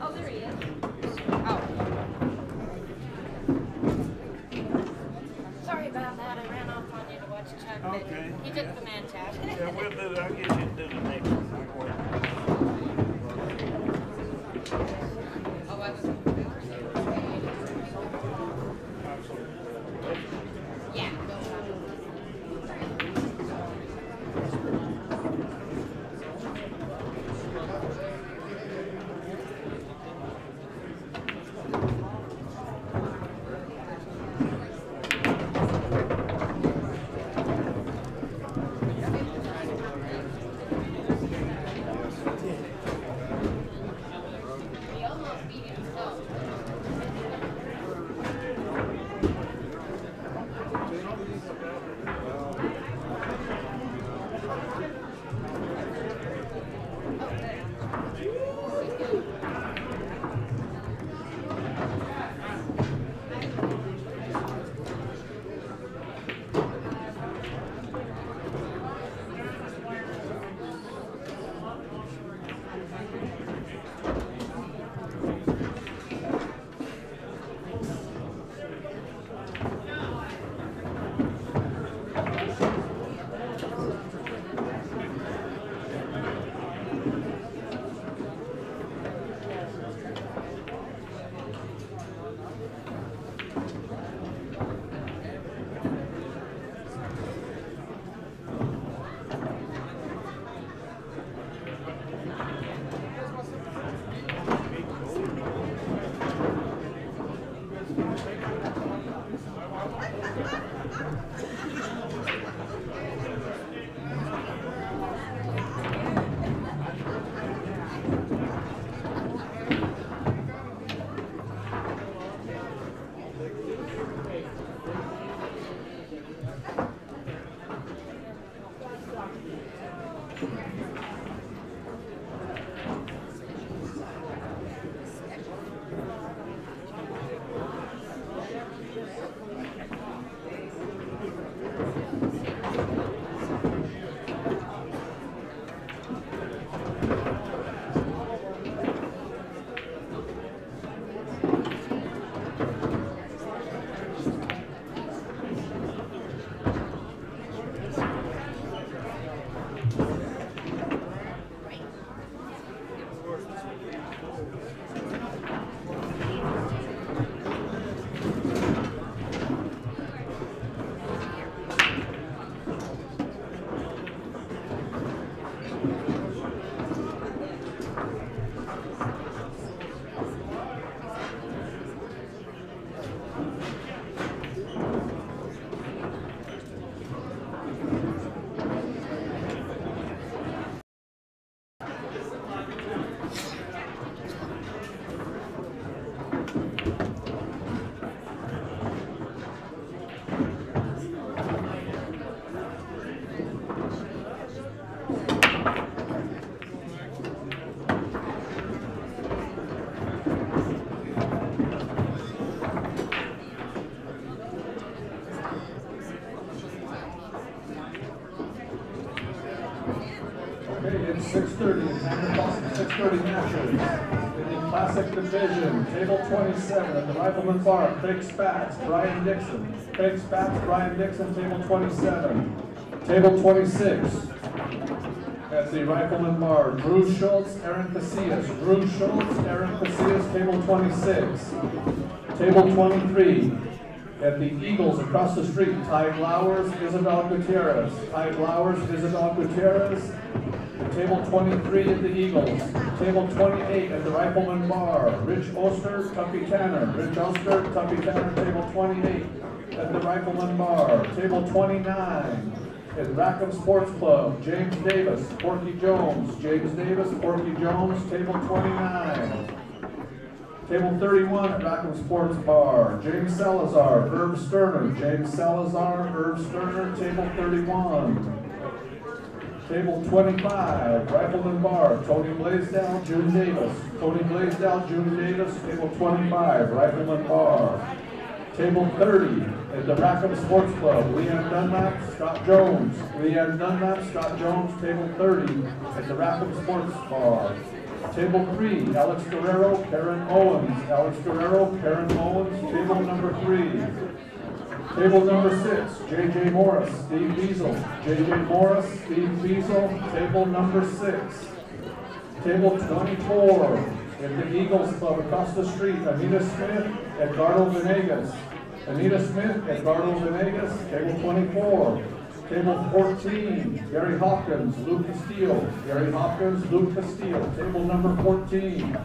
Oh, there he is. Oh. Sorry about that. I ran off on you to watch Chuck. Okay. He took the man tab. Yeah, we'll do it. I'll get you to do the next one. Oh, I was. Yeah. It's 6:30, 6:30 matches. In the Classic Division, Table 27 at the Rifleman Bar, Craig Spatz, Brian Dixon. Craig Spatz, Brian Dixon, Table 27. Table 26 at the Rifleman Bar, Drew Schultz, Aaron Casillas. Drew Schultz, Aaron Casillas, Table 26. Table 23 at the Eagles across the street, Ty Blowers, Isabel Gutierrez. Ty Blowers, Isabel Gutierrez. Table 23 at the Eagles. Table 28 at the Rifleman Bar, Rich Oster, Tuffy Tanner. Rich Oster, Tuffy Tanner, table 28 at the Rifleman Bar. Table 29 at Rackham Sports Club, James Davis, Porky Jones. James Davis, Porky Jones, table 29. Table 31 at Rackham Sports Bar, James Salazar, Herb Sterner. James Salazar, Herb Sterner, table 31. Table 25, Rifleman Bar, Tony Blaisdell, June Davis. Tony Blaisdell, June Davis, table 25, Rifleman Bar. Table 30 At the Rackham Sports Club, Leanne Dunlap, Scott Jones. Leanne Dunlap, Scott Jones, table 30 at the Rackham Sports Bar. Table 3, Alex Guerrero, Karen Owens. Alex Guerrero, Karen Owens, table number 3. Table number 6, J.J. Morris, Steve Beazle. J.J. Morris, Steve Beazle, table number 6. Table 24, at the Eagles Club across the street, Anita Smith, Edgardo Venegas. Anita Smith, Edgardo Venegas, table 24. Table 14, Gary Hopkins, Luke Castillo. Gary Hopkins, Luke Castillo, table number 14.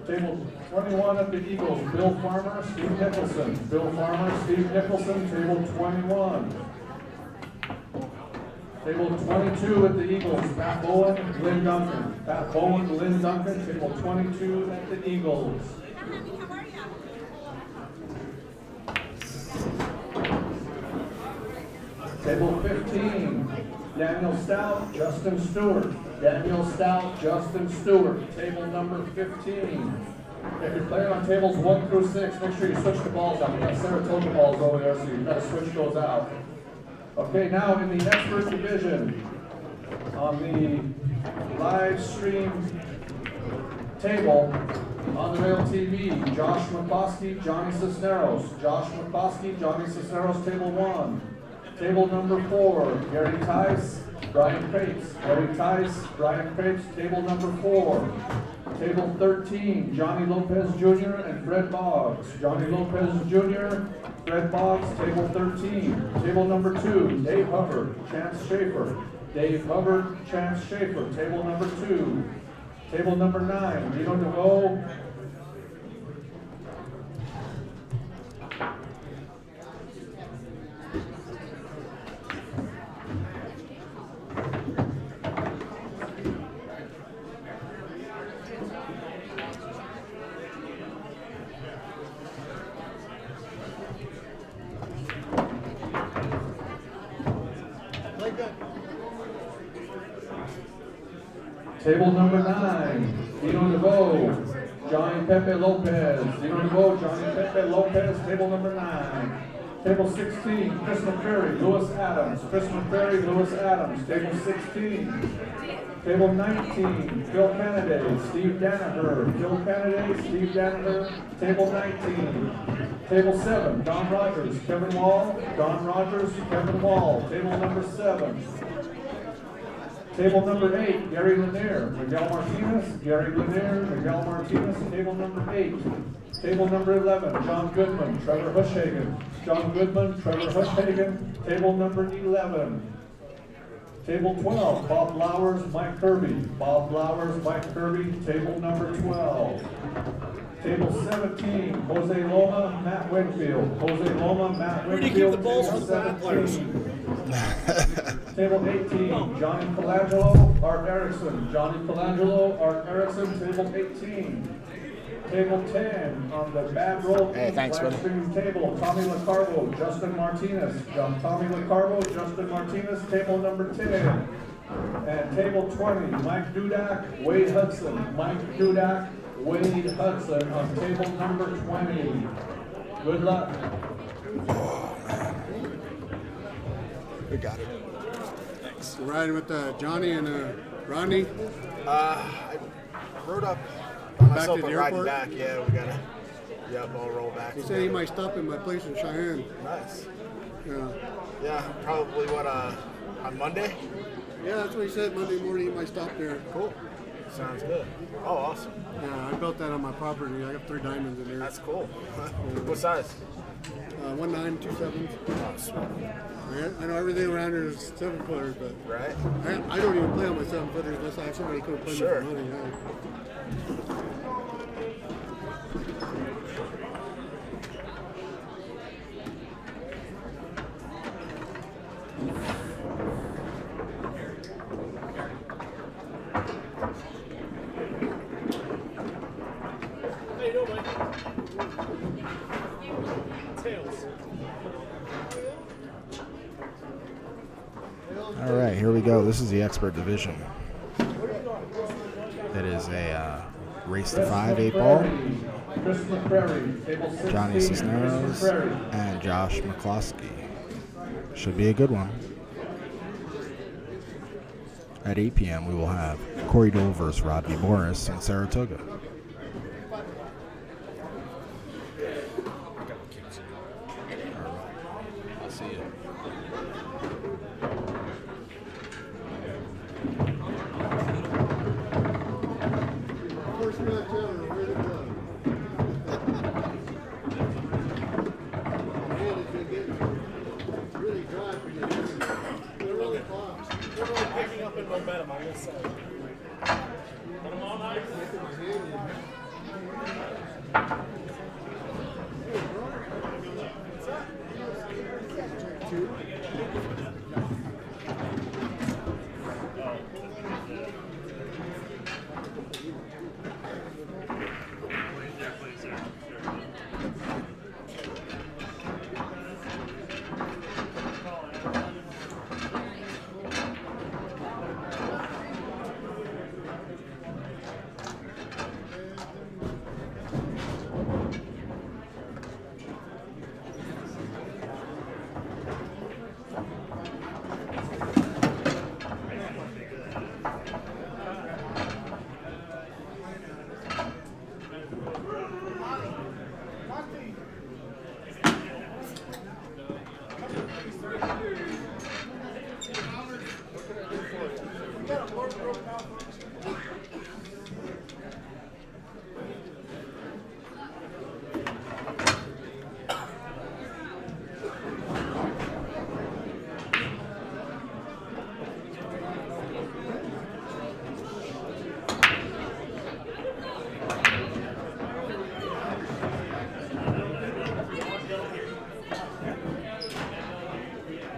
Table 21 at the Eagles, Bill Farmer, Steve Nicholson. Bill Farmer, Steve Nicholson, table 21. Table 22 at the Eagles, Pat Bowen, Lynn Duncan. Pat Bowen, Lynn Duncan, table 22 at the Eagles. Table 15, Daniel Stout, Justin Stewart. Daniel Stout, Justin Stewart, table number 15. If you're playing on tables 1 through 6, make sure you switch the balls out. We got Saratoga balls over there, so you've got to switch those out. Okay, now in the expert division, on the live stream table, on the Rail TV, Josh McCloskey, Johnny Cisneros. Josh McCloskey, Johnny Cisneros, table 1. Table number 4, Gary Tice, Brian Crapes. Gary Tice, Brian Crapes, table number 4. Table 13, Johnny Lopez Jr. and Fred Boggs. Johnny Lopez Jr., Fred Boggs, table 13. Table number 2, Dave Hubbard, Chance Schaefer. Dave Hubbard, Chance Schaefer, table number 2. Table number 9, Dino DeVoe. Table number 9, Dino DeVoe, Johnny Pepe Lopez. Dino DeVoe, Johnny Pepe Lopez, table number 9. Table 16, Chris McCrary, Lewis Adams. Chris McCrary, Lewis Adams, table 16. Table 19, Phil Kennedy, Steve Danaher. Phil Kennedy, Steve Danaher, table 19. Table 7, Don Rogers, Kevin Wall. Don Rogers, Kevin Wall, table number 7. Table number 8, Gary Lanier, Miguel Martinez. Gary Lanier, Miguel Martinez, table number 8. Table number 11, John Goodman, Trevor Hushhagen. John Goodman, Trevor Hushhagen, table number 11. Table 12, Bob Blowers, Mike Kirby. Bob Blowers, Mike Kirby, table number 12. Table 17, Jose Loma, Matt Winfield. Jose Loma, Matt Winfield. Where do you keep the balls for the bad players? Table 18, Johnny Colangelo, Art Erickson. Johnny Colangelo, Art Erickson, table 18. Table 10, on the bad roll live stream table, Tommy LaCarbo, Justin Martinez. Tommy LaCarbo, Justin Martinez, table number 10. And table 20, Mike Dudak, Wade Hudson. Mike Dudak, Wade Hudson on table number 20. Good luck. Oh, man. We got it. Thanks. You're riding with Johnny and Rodney? I rode up by Back myself to the and riding airport? back. Yeah, we gotta. Yep, I'll roll back. He said he might stop in my place in Cheyenne. Nice. Yeah. Yeah, probably on Monday? Yeah, that's what he said. Monday morning he might stop there. Cool. Sounds good. Oh, awesome. Yeah, I built that on my property. I got 3 diamonds in there. That's cool. What size? 1.9, 2.7. Oh, sweet. I know everything around here is 7-footers, but Right? I don't even play on my 7-footers unless I have somebody come play Sure. me for money. Yeah. How you doing, Mike? Tails. All right, here we go. This is the expert division. That is a race to 5 8 ball. Chris McCrary, table 16. Johnny Chris Cisneros McCrary. and Josh McCloskey. Should be a good one. At 8 p.m. we will have Corey Dole versus Rodney Morris in Saratoga. I'll see you. First match ever, where to go? Man, it's been getting really dry for you. They're really picking up in momentum on this side. Put them all nice.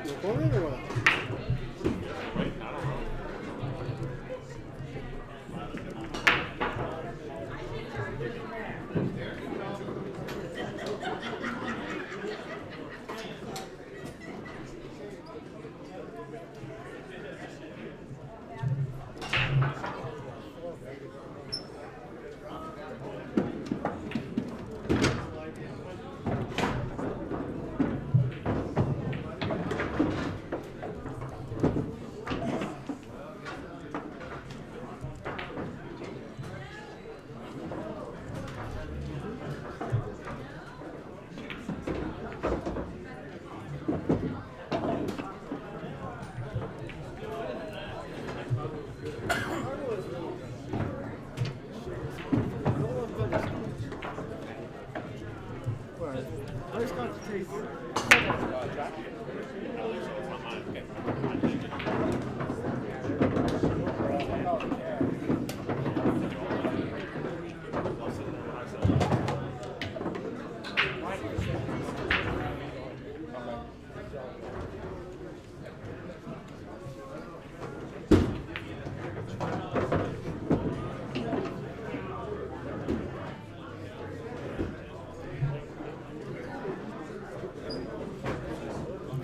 Opponent or what?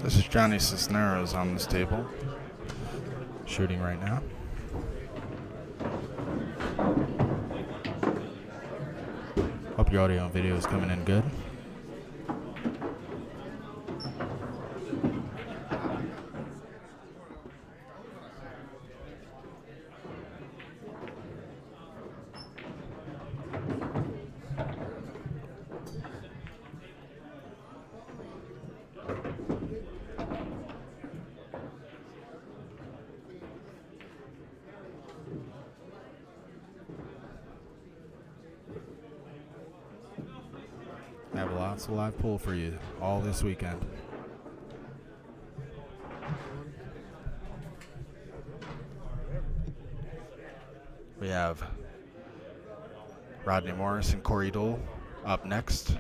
This is Johnny Cisneros on this table, shooting right now. Hope your audio and video is coming in good. I have lots of live pool for you all this weekend. We have Rodney Morris and Corey Dole up next.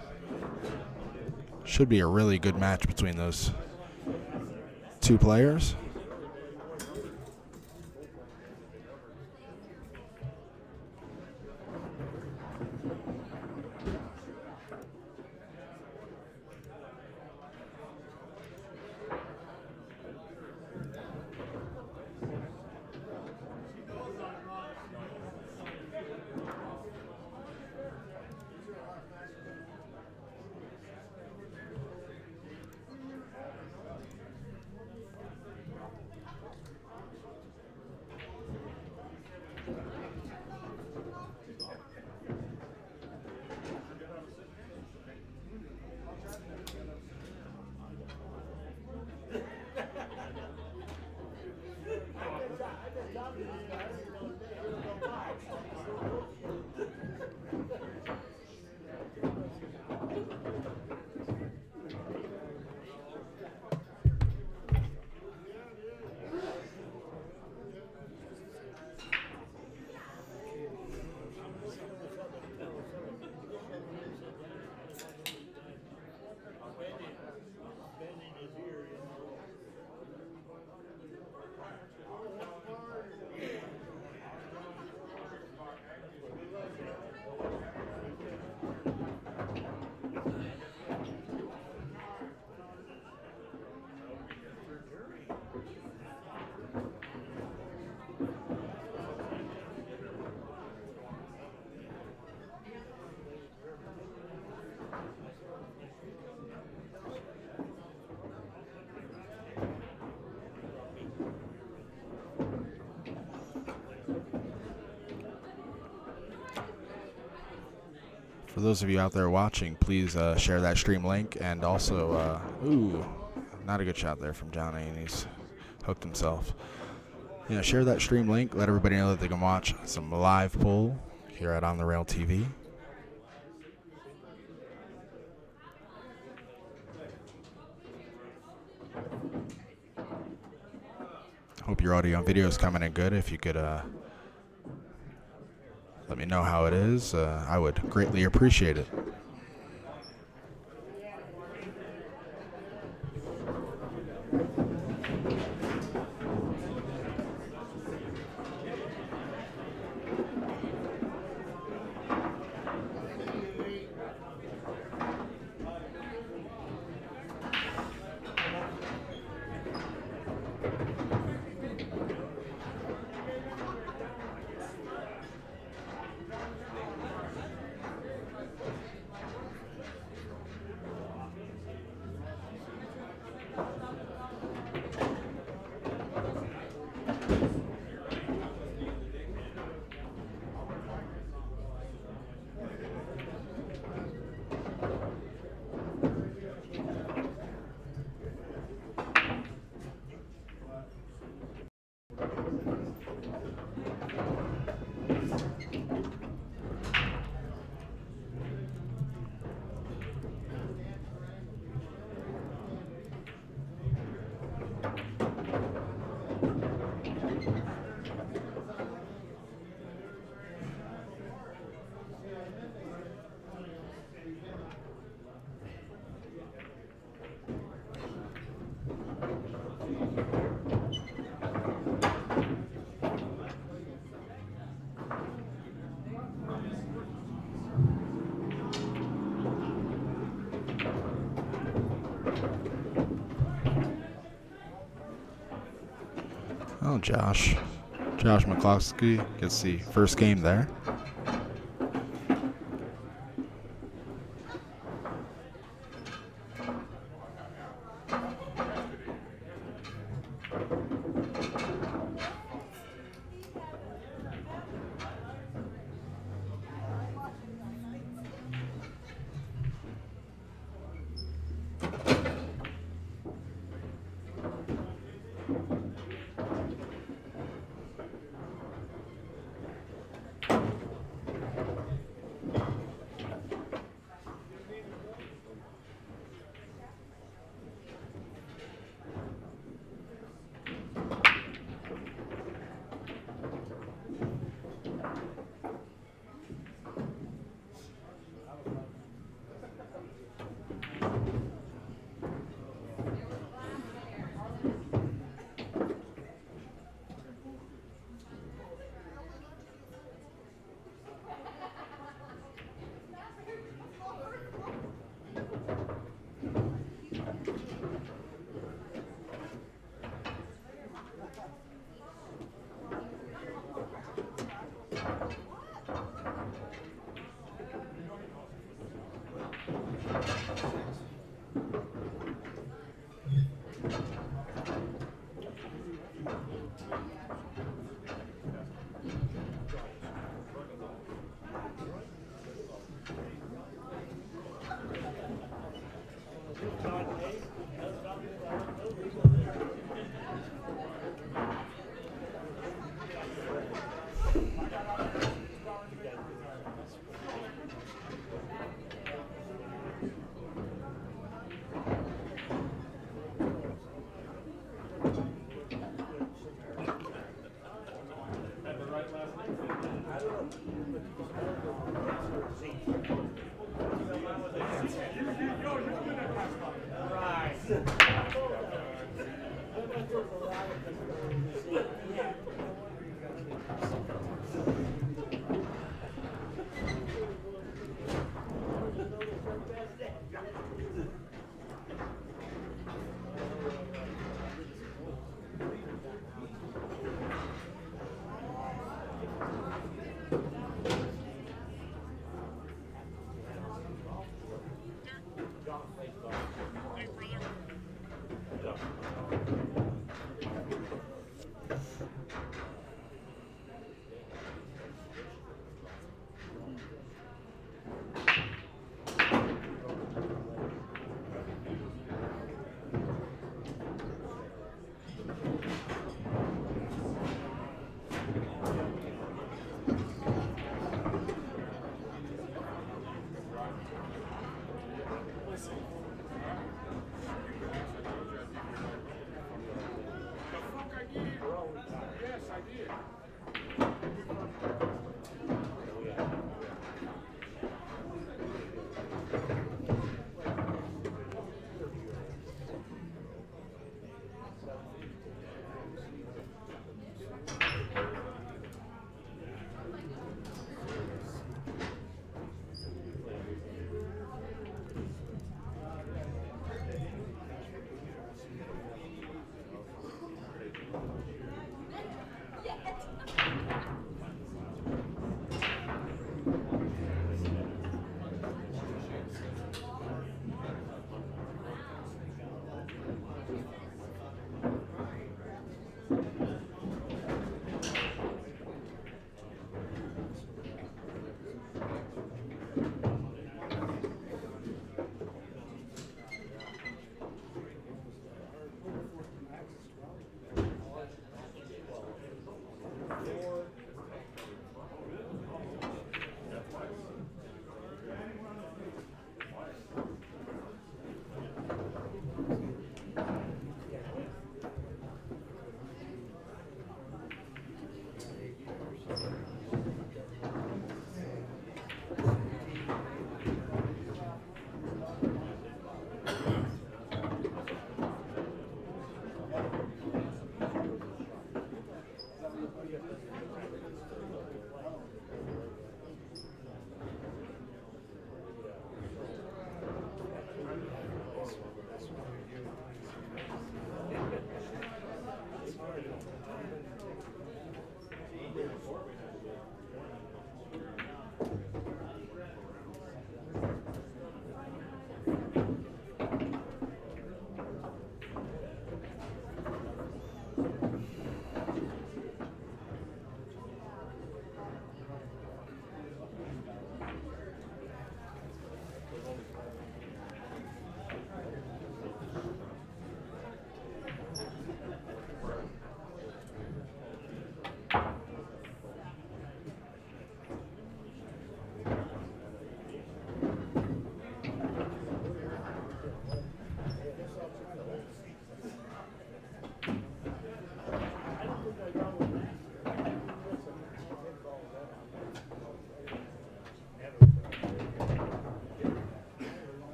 Should be a really good match between those two players. For those of you out there watching, please share that stream link. And also, ooh, not a good shot there from Johnny, and he's hooked himself. Yeah, share that stream link. Let everybody know that they can watch some live pool here at On the Rail TV. Hope your audio and video is coming in good. If you could let me know how it is, I would greatly appreciate it. Oh, Josh McCloskey gets the first game there.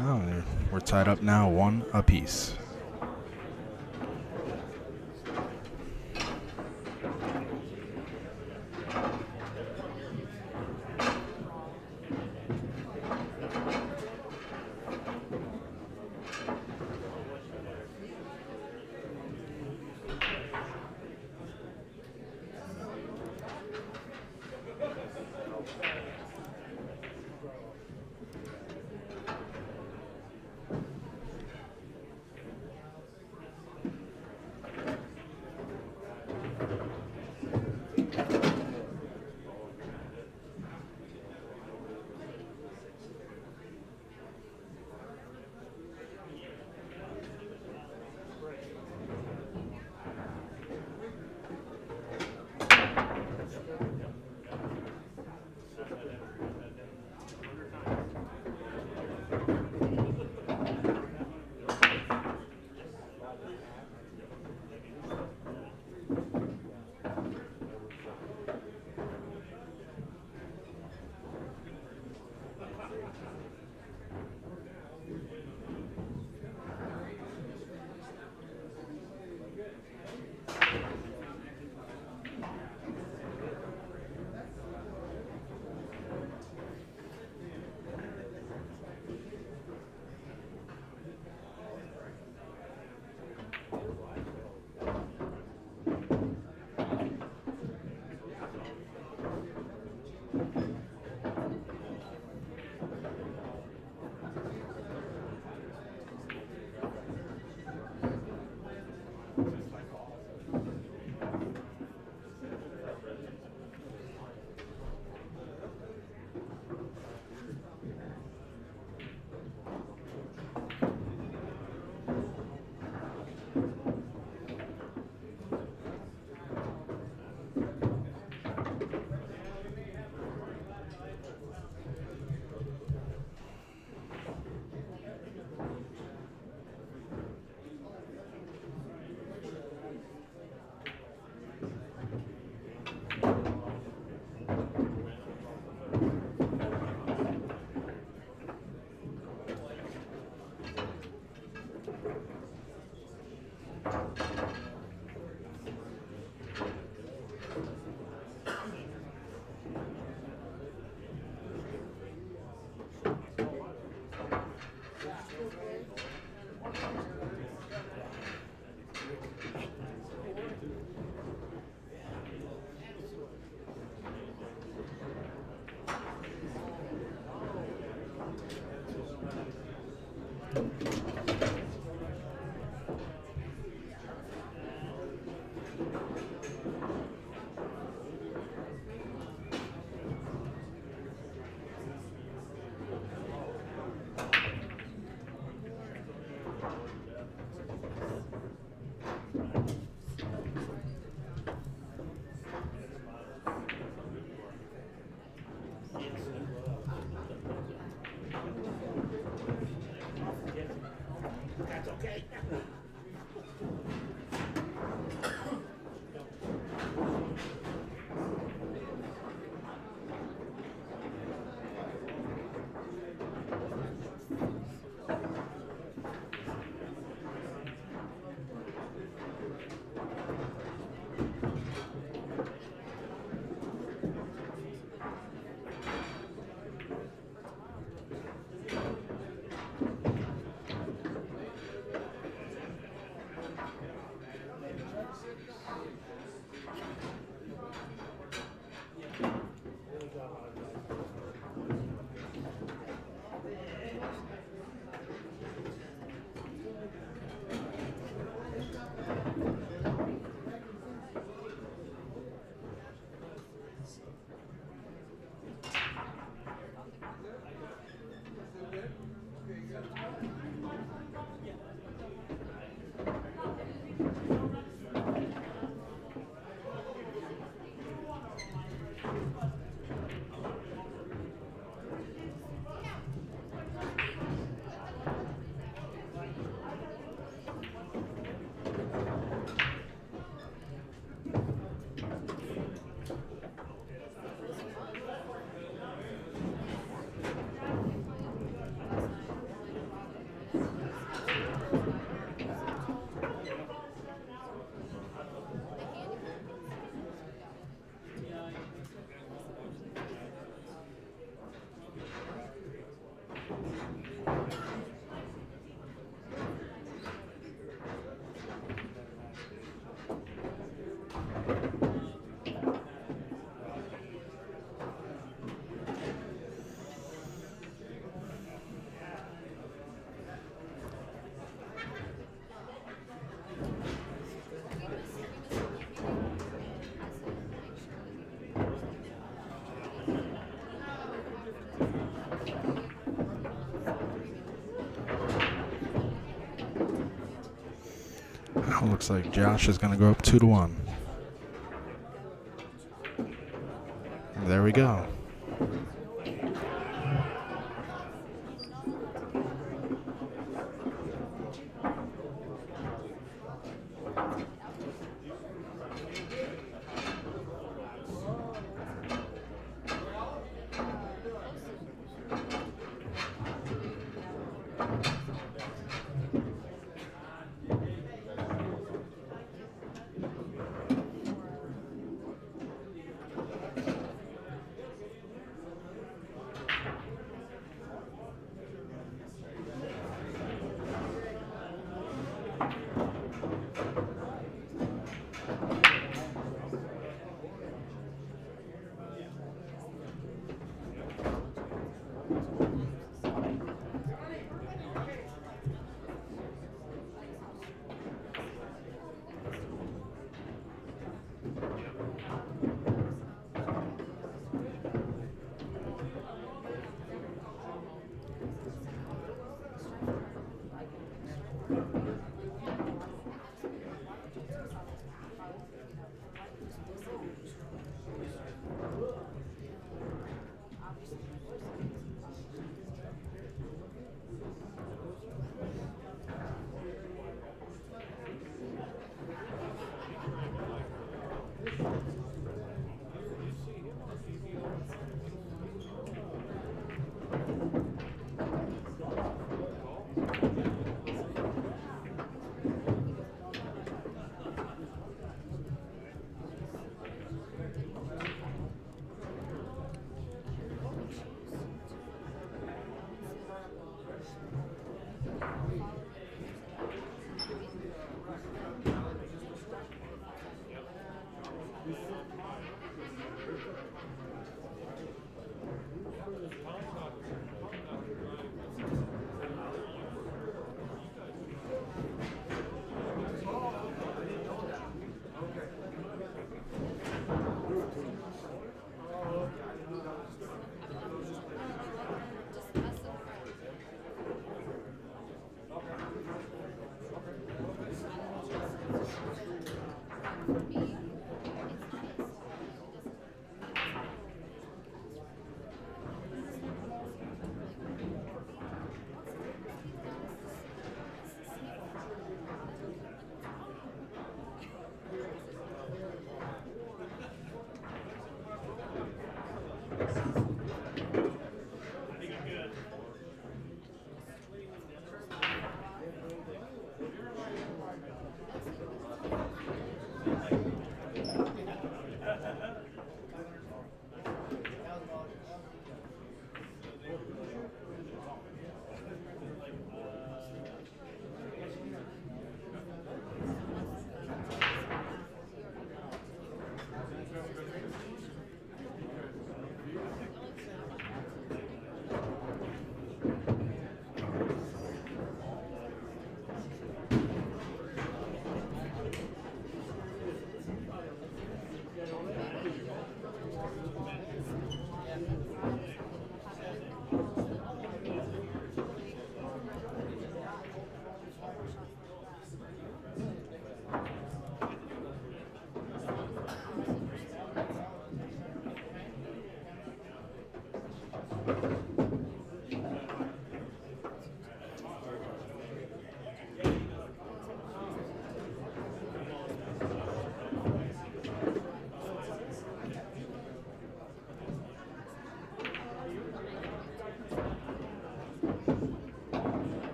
Oh, we're tied up now, 1 apiece. That's okay. Looks like Josh is going to go up 2-1. There we go.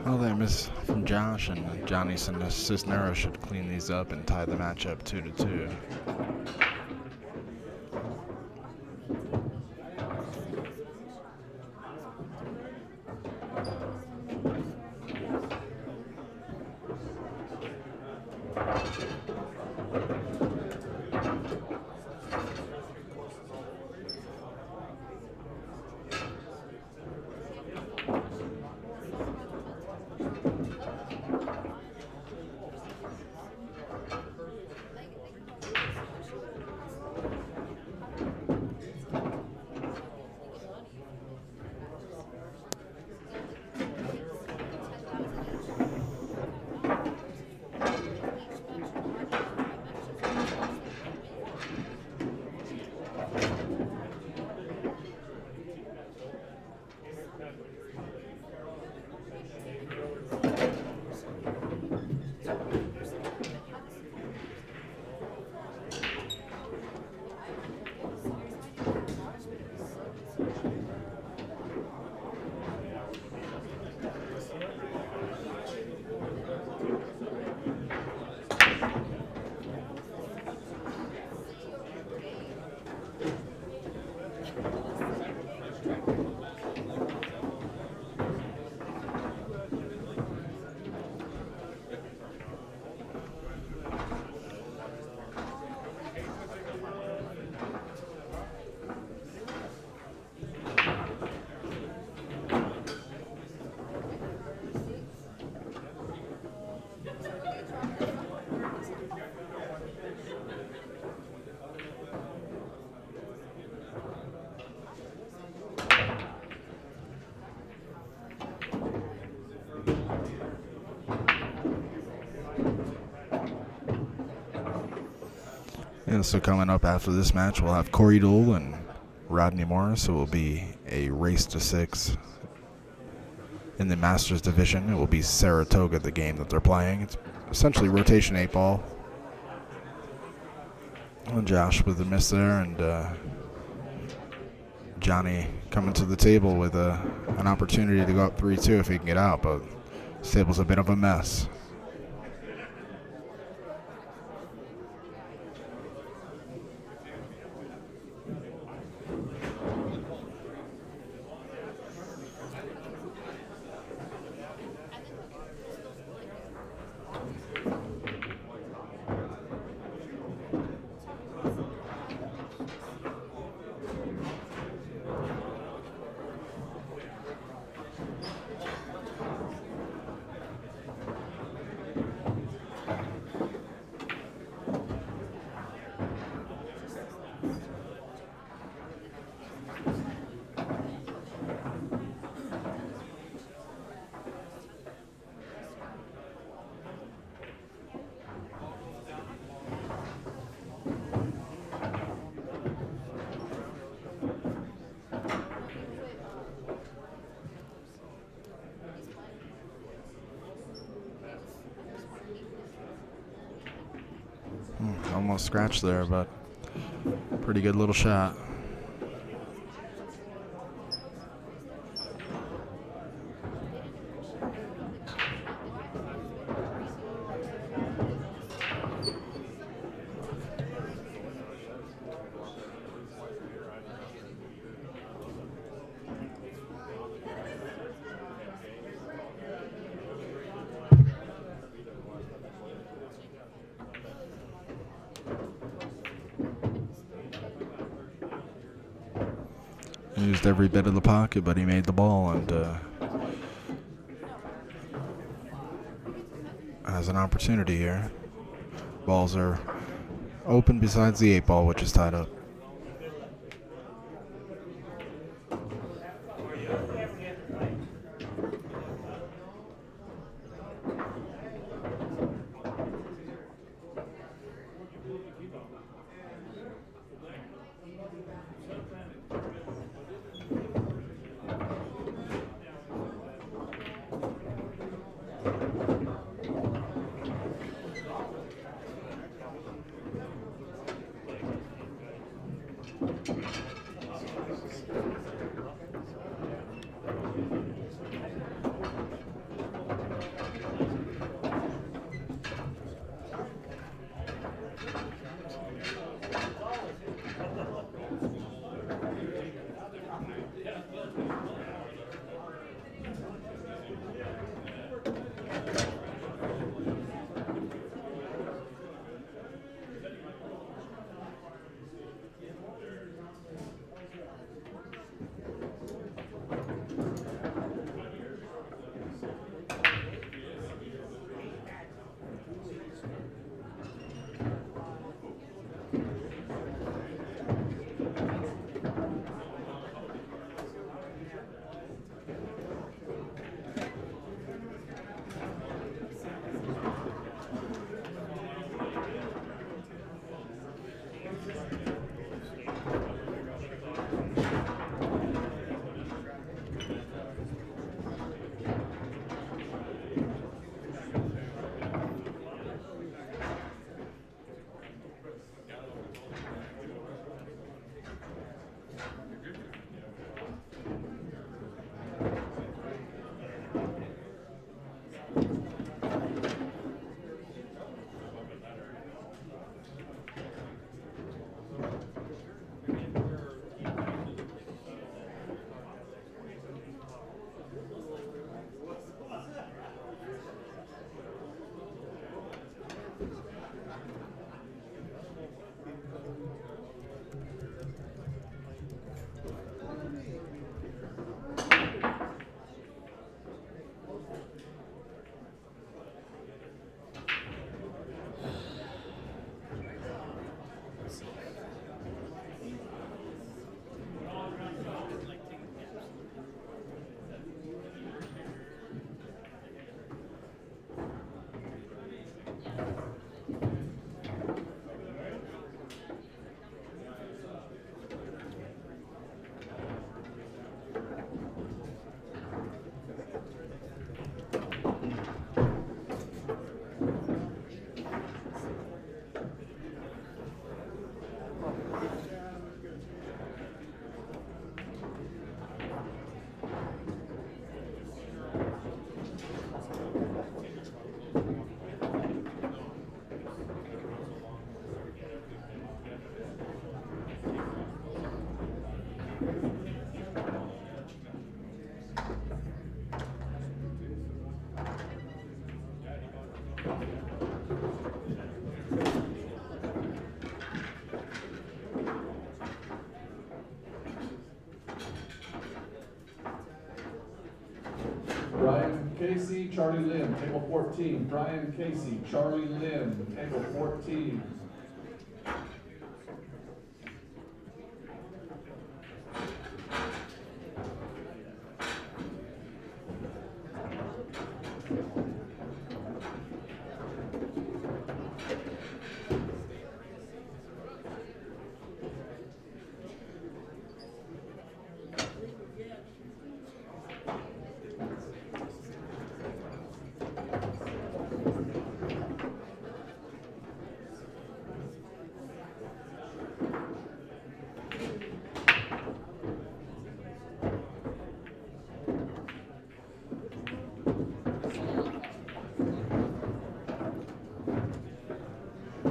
Well, they miss from Josh, and Johnny Cisneros should clean these up and tie the matchup 2-2. And so coming up after this match, we'll have Corey Dole and Rodney Morris. It will be a race to 6 in the Masters division. It will be Saratoga, the game that they're playing. It's essentially rotation 8-ball. And Josh with the miss there, and Johnny coming to the table with an opportunity to go up 3-2 if he can get out, but this table's a bit of a mess. Almost scratched there, but pretty good little shot. Used every bit of the pocket, but he made the ball, and has an opportunity here. Balls are open besides the 8-ball, which is tied up. Brian Casey, Charlie Lynn, table 14. Brian Casey, Charlie Lynn, table 14.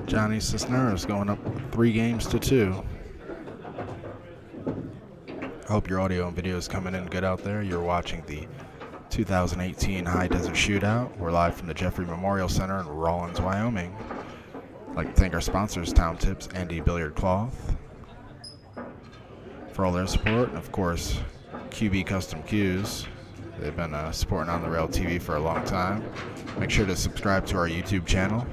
Johnny Cisneros going up 3 games to 2. I hope your audio and video is coming in good out there. You're watching the 2018 High Desert Shootout. We're live from the Jeffrey Memorial Center in Rawlins, Wyoming. I'd like to thank our sponsors, Town Tips, Andy Billiard Cloth, for all their support, and of course, QB Custom Cues. They've been supporting On the Rail TV for a long time. Make sure to subscribe to our YouTube channel.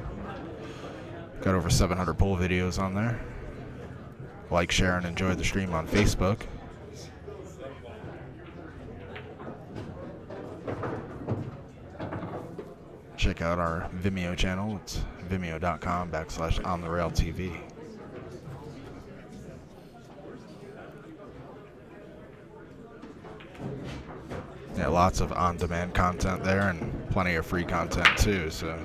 Got over 700 pool videos on there. Like, share, and enjoy the stream on Facebook. Check out our Vimeo channel. It's vimeo.com/ontherailtv. Yeah, lots of on-demand content there and plenty of free content too, so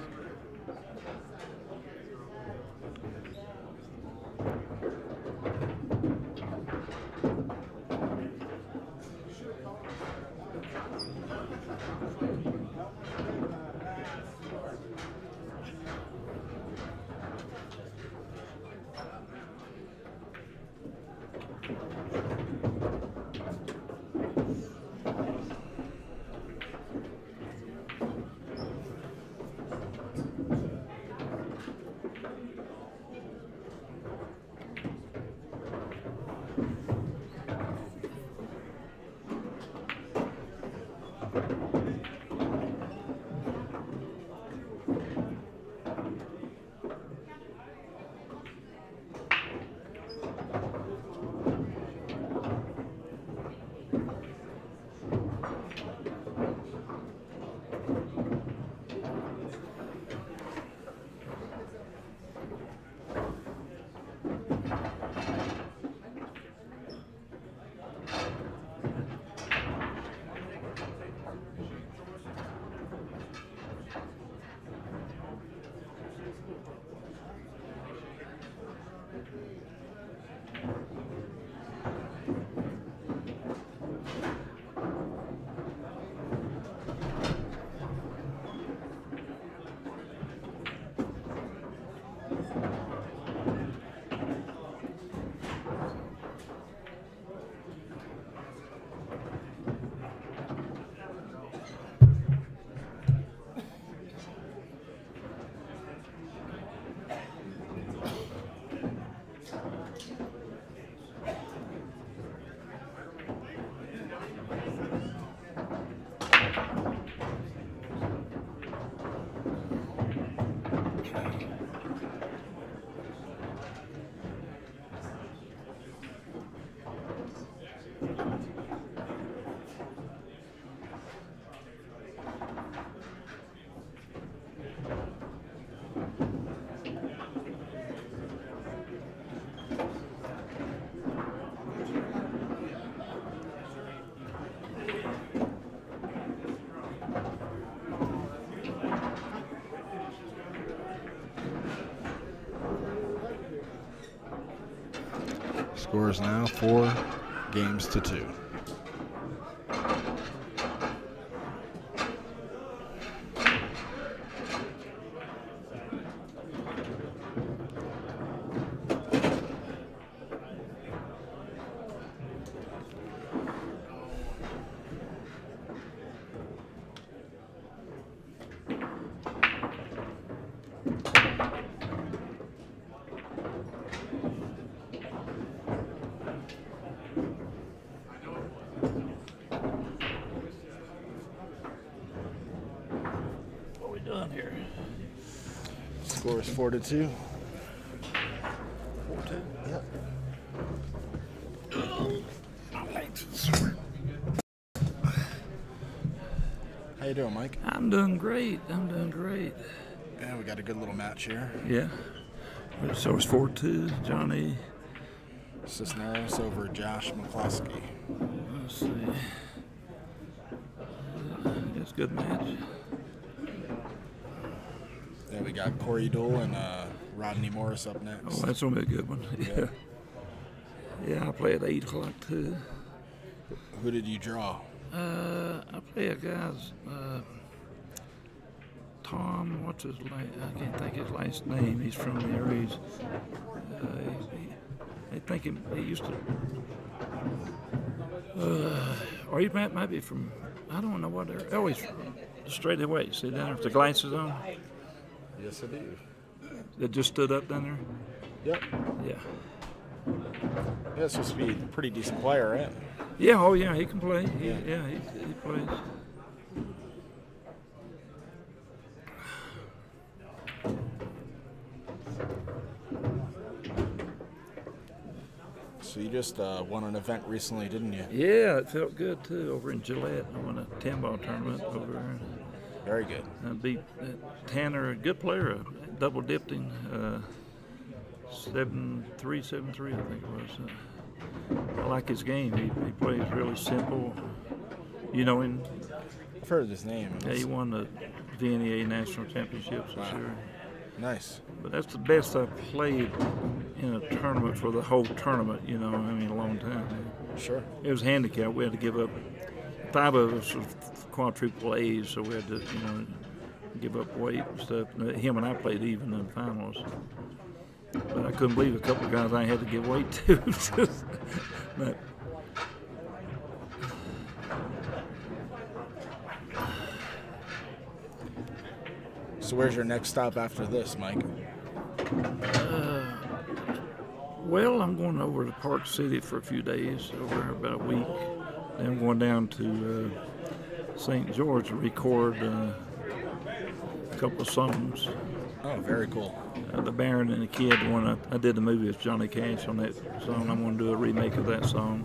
scores now 4 games to 2. Score is 4-2. 4-2. Yep. How you doing, Mike? I'm doing great. I'm doing great. Yeah, we got a good little match here. Yeah. So it's 4-2, Johnny. Cisneros over Josh McCloskey. Let's see. It's a good match. Yeah, we got Corey Dole and Rodney Morris up next. Oh, that's going to be a good one. Yeah. Yeah, I play at 8 o'clock, too. Who did you draw? I play a guy's Tom, what's his name? I can't think his last name. He's from the area. I think he used to. Or he might be from, I don't know what area. Oh, he's straight away. See down there with the glasses on? Yes, I do. That just stood up down there? Yep. Yeah. Yeah, supposed to be a pretty decent player, right? Yeah, oh yeah, he can play. He plays. So you just won an event recently, didn't you? Yeah, it felt good too over in Gillette. I won a 10-ball tournament over there. Very good. I beat Tanner, a good player, double dipped him, 7-3, 7-3, I think it was. I like his game. He plays really simple. You know him? I've heard his name. Yeah, he won the VNEA National Championships this year. Nice. But that's the best I've played in a tournament for the whole tournament, you know, I mean, a long time. Sure. It was handicapped. We had to give up, 5 of us were quadruple A's, so we had to, you know, give up weight and stuff. Him and I played even in the finals. But I couldn't believe a couple of guys I had to give weight to. But, So where's your next stop after this, Mike? well, I'm going over to Park City for a few days, over about a week. Then I'm going down to St. George to record a couple of songs. Oh, very cool. The Baron and the Kid, the one I did the movie with Johnny Cash on that song. I'm going to do a remake of that song.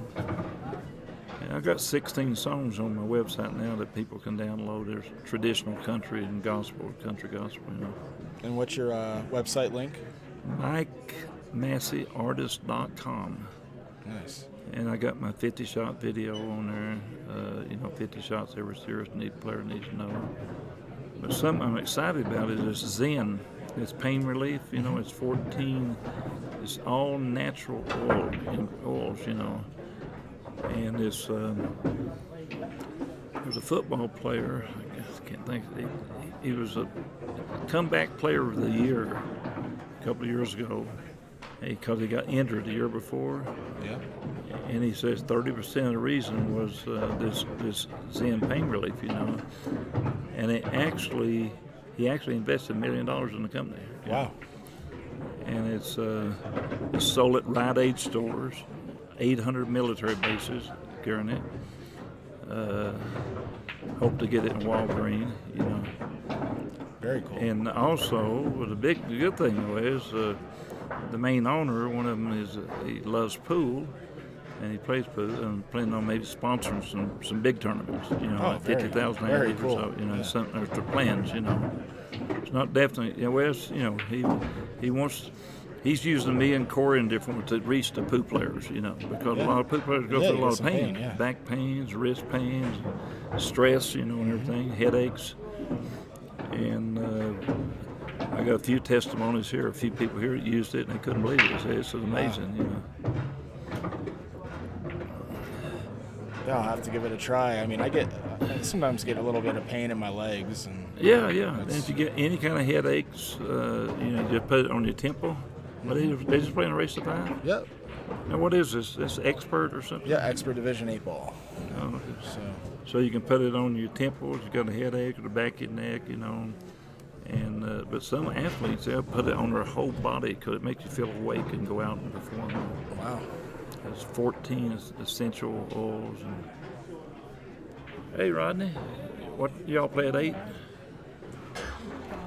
And I've got 16 songs on my website now that people can download. There's traditional country and gospel, country gospel, you know. And what's your website link? MikeMasseyArtist.com. Nice. And I got my 50-shot video on there. 50 shots every serious player needs to know. But something I'm excited about is Zen. It's pain relief, you know, it's 14, it's all natural oils, you know. And it's, there's a football player, I guess I can't think, he was a comeback player of the year a couple of years ago because he got injured the year before. Yeah. And he says 30% of the reason was this Zen pain relief, you know. And he actually invested $1 million in the company. Wow. And it's sold at Rite Aid stores, 800 military bases carrying it. Hope to get it in Walgreens, you know. Very cool. And also, the good thing though is the main owner, one of them is he loves pool. And he plays pool, and planning on maybe sponsoring some big tournaments, you know, like 50,000 very or cool. so, you know, Yeah. something, there's the plans, you know. It's not definitely, you know, Wes, you know, he's using me and Corey and different to reach the pool players, you know, because a lot of pool players go through a lot of pain, back pains, wrist pains, stress, you know, and everything, headaches. And I got a few testimonies here, a few people here that used it and they couldn't believe it. They said it's amazing, you know. Yeah, I'll have to give it a try. I mean, I sometimes get a little bit of pain in my legs. And Yeah. And if you get any kind of headaches, you know, just put it on your temple. But they just playing a race to 5? Yep. Now, what is this? This Expert or something? Yeah, Expert Division 8 ball. Oh, okay. So you can put it on your temples. You got a headache or the back of your neck, you know. And but some athletes, they'll put it on their whole body because it makes you feel awake and go out and perform. Wow. There's 14 essential oils. And... Hey, Rodney, what y'all play at 8?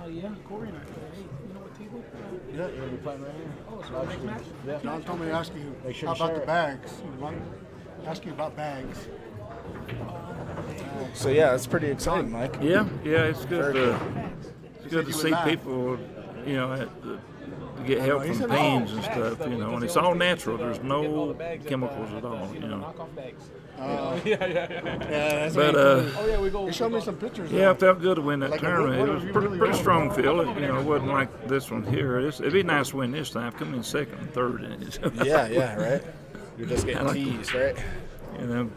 Yeah, Corey and I play 8. You know what team Yeah. You're gonna be playing right here. Oh, it's a big match? Yeah. John told me to ask you Make sure how to about share the it. bags. Ask you about bags. So yeah, it's pretty exciting, Mike. Yeah, it's good. It's good to you see would laugh. people, you know, get help he from said pains no. and stuff, you know, and it's all natural. There's no chemicals at all, you know. Yeah. That's But oh yeah, we go. He showed me some pictures. yeah, it felt good to win that Like, tournament. what It are was you pretty, really pretty doing? strong field. You know, it wasn't like this one here. It'd be nice to win this time. Come in second and third in it. Yeah, right. You're just getting teased, right? You know.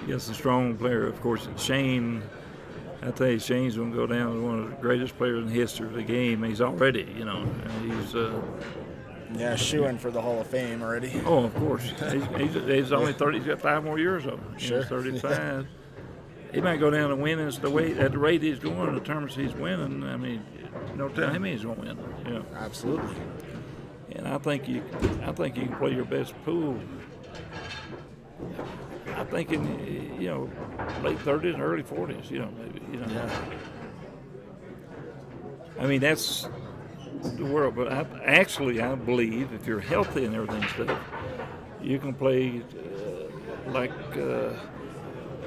Yes, a strong player, of course. Shane, I tell you, Shane's going to go down as one of the greatest players in the history of the game. He's already, you know, and he's. Yeah, shooing for the Hall of Fame already. Oh, of course. He's only 30. He's got 5 more years of him. Sure. 35. He might go down and win at the rate he's going, the tournaments he's winning. I mean, no telling how many he's going to win. You know. Absolutely. And I think you can play your best pool. I think in late 30s and early 40s. You know, maybe. You know. Yeah. I mean, that's the world. But I believe if you're healthy and everything stuff, you can play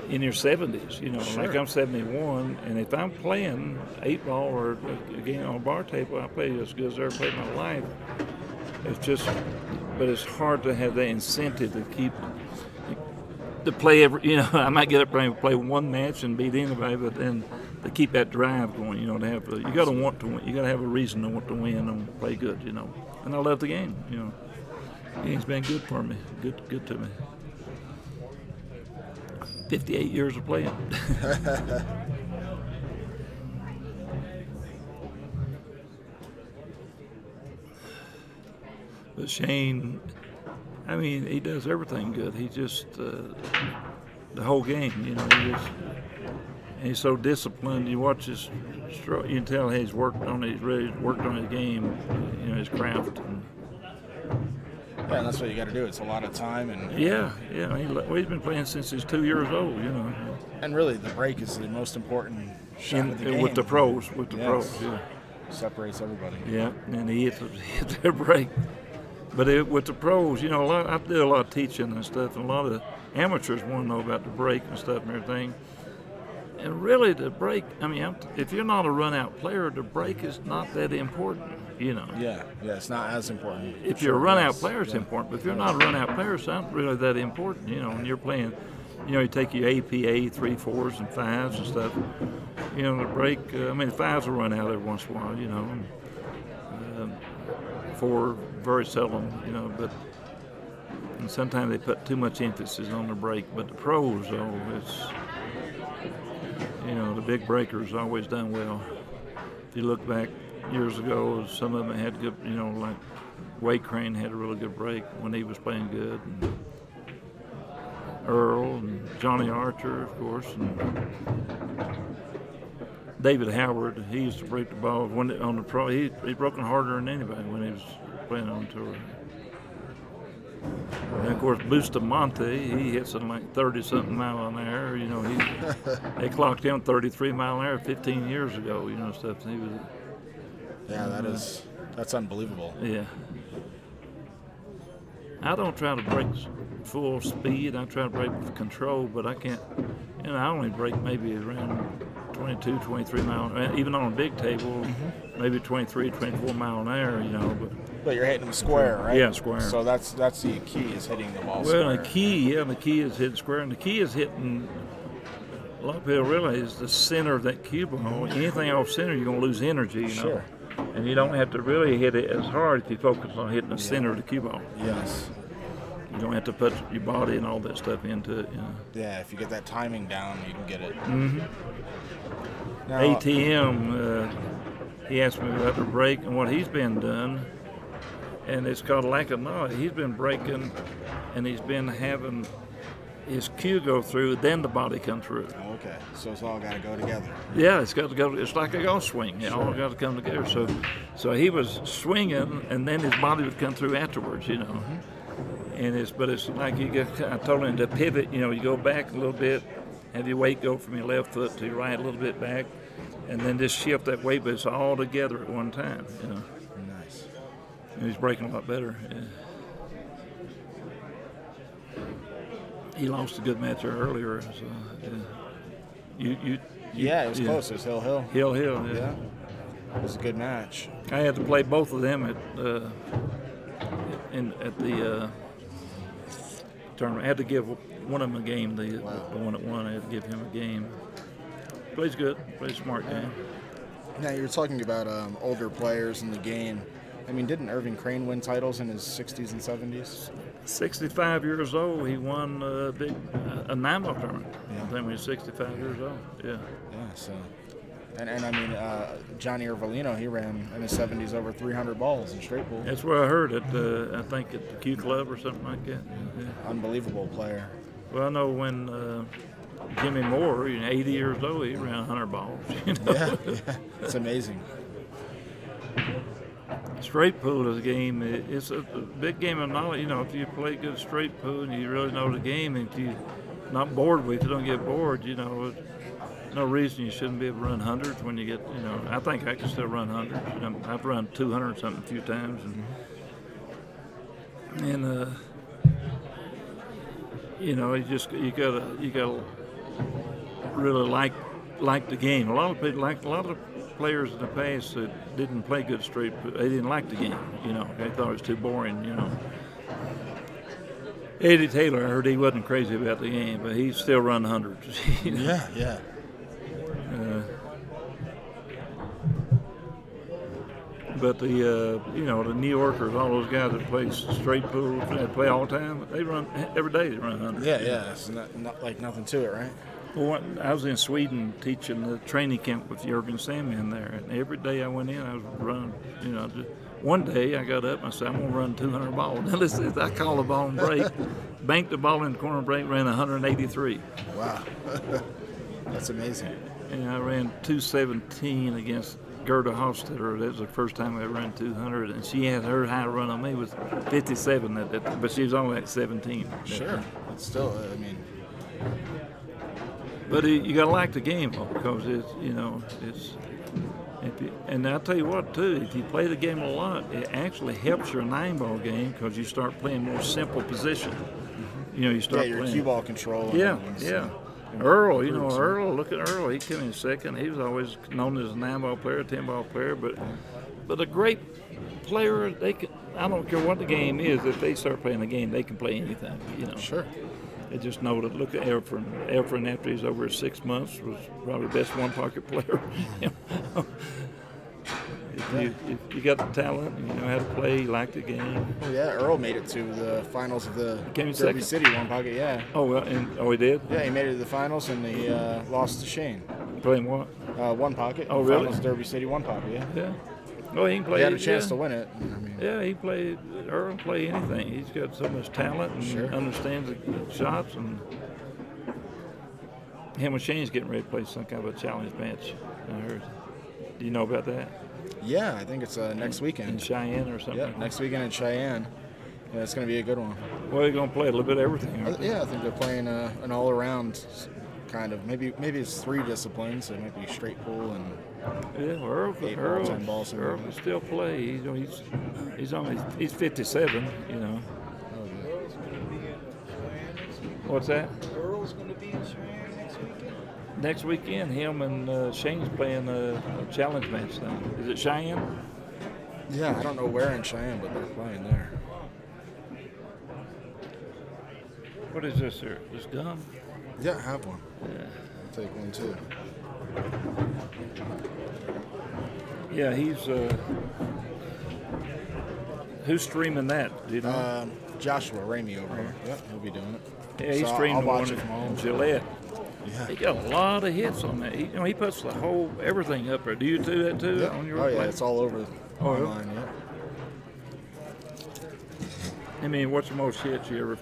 in your 70s. You know, Sure. like I'm 71, and if I'm playing 8-ball or a game on a bar table, I play as good as I ever played in my life. It's just, but it's hard to have that incentive to play every. You know, I might get up there and play one match and beat anybody, but then to keep that drive going, you know, to have you got to want to win. You got to have a reason to want to win and play good. You know, and I love the game. You know, the game's been good for me, good to me. 58 years of playing. But Shane, I mean, he does everything good. He just the whole game, you know. And he's so disciplined. You watch his stroke, you can tell he's worked on it. He's really worked on his game, you know, his craft. And Yeah, and that's what you got to do. It's a lot of time, and yeah. He's been playing since he's 2 years old, you know. and really the break is the most important shot of the game. With the pros, Yes. yeah. Separates everybody. Yeah, and he hits their break. But with the pros, you know, I did a lot of teaching and stuff, and a lot of amateurs want to know about the break and stuff and everything. And really, the break, I mean, if you're not a run-out player, the break is not that important, you know. Yeah, it's not as important. If you're a run-out player, it's important. But if you're not a run-out player, it's not really that important, you know. When you're playing, you know, you take your APA 3, 4s, and 5s and stuff. You know, the break, I mean, the 5s will run out every once in a while, you know. 4 very seldom, you know, and sometimes they put too much emphasis on the break. But the pros, though, it's, you know, the big breakers always done well. If you look back years ago, some of them had good, you know, like Wade Crane had a really good break when he was playing good. And Earl and Johnny Archer, of course, and David Howard. He used to break the ball on the pro. He broke it harder than anybody when he was playing on tour. And of course, Bustamante, he hits it like 30-something mile an hour. You know, they clocked him 33 mile an hour 15 years ago. You know, stuff. And he was. Yeah, that's unbelievable. Yeah. I don't try to break full speed. I try to break with control, but I can't. You know, I only break maybe around 22, 23 miles, even on a big table, maybe 23, 24 mile an hour, you know. But you're hitting them square, right? Yeah, square. So that's the key, is hitting the ball square. Well, the key is hitting square, and the key is hitting, a lot of people realize, the center of that cue ball. Anything off center, you're going to lose energy, you know. Sure. And you don't have to really hit it as hard if you focus on hitting the center of the cue ball. Yes. You don't have to put your body and all that stuff into it, you know. Yeah, if you get that timing down, you can get it. Now, ATM, he asked me about the break and what he's been doing, and it's called lack of knowledge. He's been breaking, and he's been having his cue go through, then the body come through. Okay, so it's all got to go together. Yeah, it's got to go. It's like a golf swing. It all got to come together. So he was swinging, and then his body would come through afterwards, you know. And it's like I told him to pivot. You know, you go back a little bit, have your weight go from your left foot to your right a little bit back, and then just shift that weight base all together at one time. You know. Nice. And he's breaking a lot better. Yeah. He lost a good match earlier. So, yeah, it was close. It was Hill. Yeah. Yeah. It was a good match. I had to play both of them at the tournament. I had to give one of them a game. The one that won, I had to give him a game. Plays good. Plays smart game. Now, you were talking about older players in the game. I mean, didn't Irving Crane win titles in his 60s and 70s? 65 years old, he won a 9-ball tournament. Yeah. I think when he was 65 years old. Yeah. Yeah. So, and I mean, Johnny Ervolino, he ran in his 70s over 300 balls in straight pool. That's what I heard at I think at the Q Club or something like that. Yeah. Unbelievable player. Well, I know when Jimmy Moore, 80 years old, he ran 100 balls. You know? Yeah, it's amazing. Straight pool is a game. It's a big game of knowledge. You know, if you play good straight pool and you really know the game, and if you're not bored with it, you don't get bored. You know, no reason you shouldn't be able to run hundreds when you get. You know, I think I can still run hundreds. I've run 200 something a few times, and you know, you gotta really like the game. A lot of people a lot of players in the past that didn't play good straight, they didn't like the game. You know, they thought it was too boring. You know, Eddie Taylor, I heard he wasn't crazy about the game, but he still run hundreds. You know? Yeah. But the you know, the New Yorkers, all those guys that play straight pool, that play all the time, they run every day. They run hundreds. Yeah. It's not like nothing to it, right? Well, I was in Sweden teaching the training camp with Jürgen Sandman there, and every day I went in, I was running. You know, one day I got up and I said, I'm going to run 200 balls. Now listen, I called the ball and break, banked the ball in the corner break, ran 183. Wow, that's amazing. And I ran 217 against Gerda Hofstetter. That was the first time I ran 200, and she had her high run on me was 57, but she was only at 17. Sure, but still, I mean. But you got to like the game because and I'll tell you what too, if you play the game a lot, it actually helps your 9-ball game because you start playing more simple position. You know, you start your playing. cue ball control. Yeah. Earl, look at Earl. He came in second. He was always known as a 9-ball player, 10-ball player, but a great player. I don't care what the game is. If they start playing the game, they can play anything. You know. Sure. They just know that. Look at Efren. Efren, after he's over 6 months, was probably the best one-pocket player. If you got the talent and you know how to play, you like the game. Oh yeah, Earl made it to the finals of the Derby second? City one pocket. Yeah. Oh well, he did. Yeah, he made it to the finals and he lost to Shane. Playing what? One pocket. Oh really? Finals Derby City one pocket. Yeah. Yeah. Oh, he can play. He had a chance to win it. I mean, yeah, he played. Earl can play anything. He's got so much talent and understands the shots. And him and Shane's getting ready to play some kind of a challenge match. I heard. Do you know about that? Yeah, I think it's next weekend. In Cheyenne or something. Yeah, next weekend in Cheyenne. Yeah, it's going to be a good one. Well, they're going to play a little bit of everything. Yeah, I think they're playing an all-around kind of. Maybe it's 3 disciplines, so it might be straight pool and. Yeah, well, Earl can still play. He's 57. You know. Oh, yeah. What's that? Earl's going to be in Cheyenne next weekend. Next weekend, him and Shane's playing a challenge match thing. Is it Cheyenne? Yeah, I don't know where in Cheyenne, but they're playing there. What is this here? This gum? Yeah, I have one. Yeah. I'll take one too. Yeah, he's. Who's streaming that? Do you know? Joshua Ramey over here. Yep, he'll be doing it. Yeah, he's So streaming I'll watch one it from home. in Gillette. Yeah. He got a lot of hits on that. He puts the whole everything up there. Do you do that too on your yeah, play? it's all over online. Yeah. I mean, what's the most hits you ever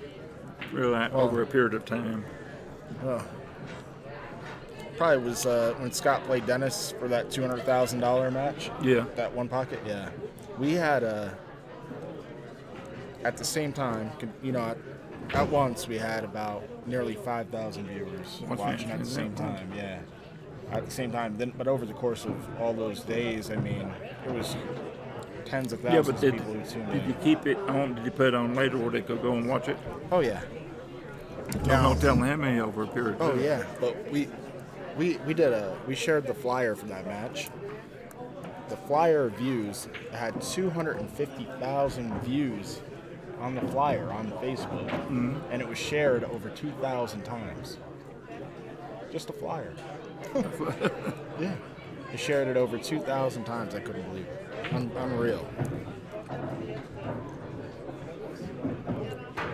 really over a period of time? Probably was when Scott played Dennis for that $200,000 match. Yeah. That one pocket. Yeah. We had at the same time, you know, at once we had about nearly 5,000 viewers watching at the same time. Yeah. at the same time, but over the course of all those days, I mean, it was tens of thousands of people who tuned in. Did you keep it on? Did you put it on later where they could go and watch it? Oh yeah. I'm not telling how many over a period. Oh yeah, but we shared the flyer for that match. The flyer views had 250,000 views on the flyer on Facebook, and it was shared over 2,000 times. Just a flyer. Yeah. They shared it over 2,000 times. I couldn't believe it. Unreal.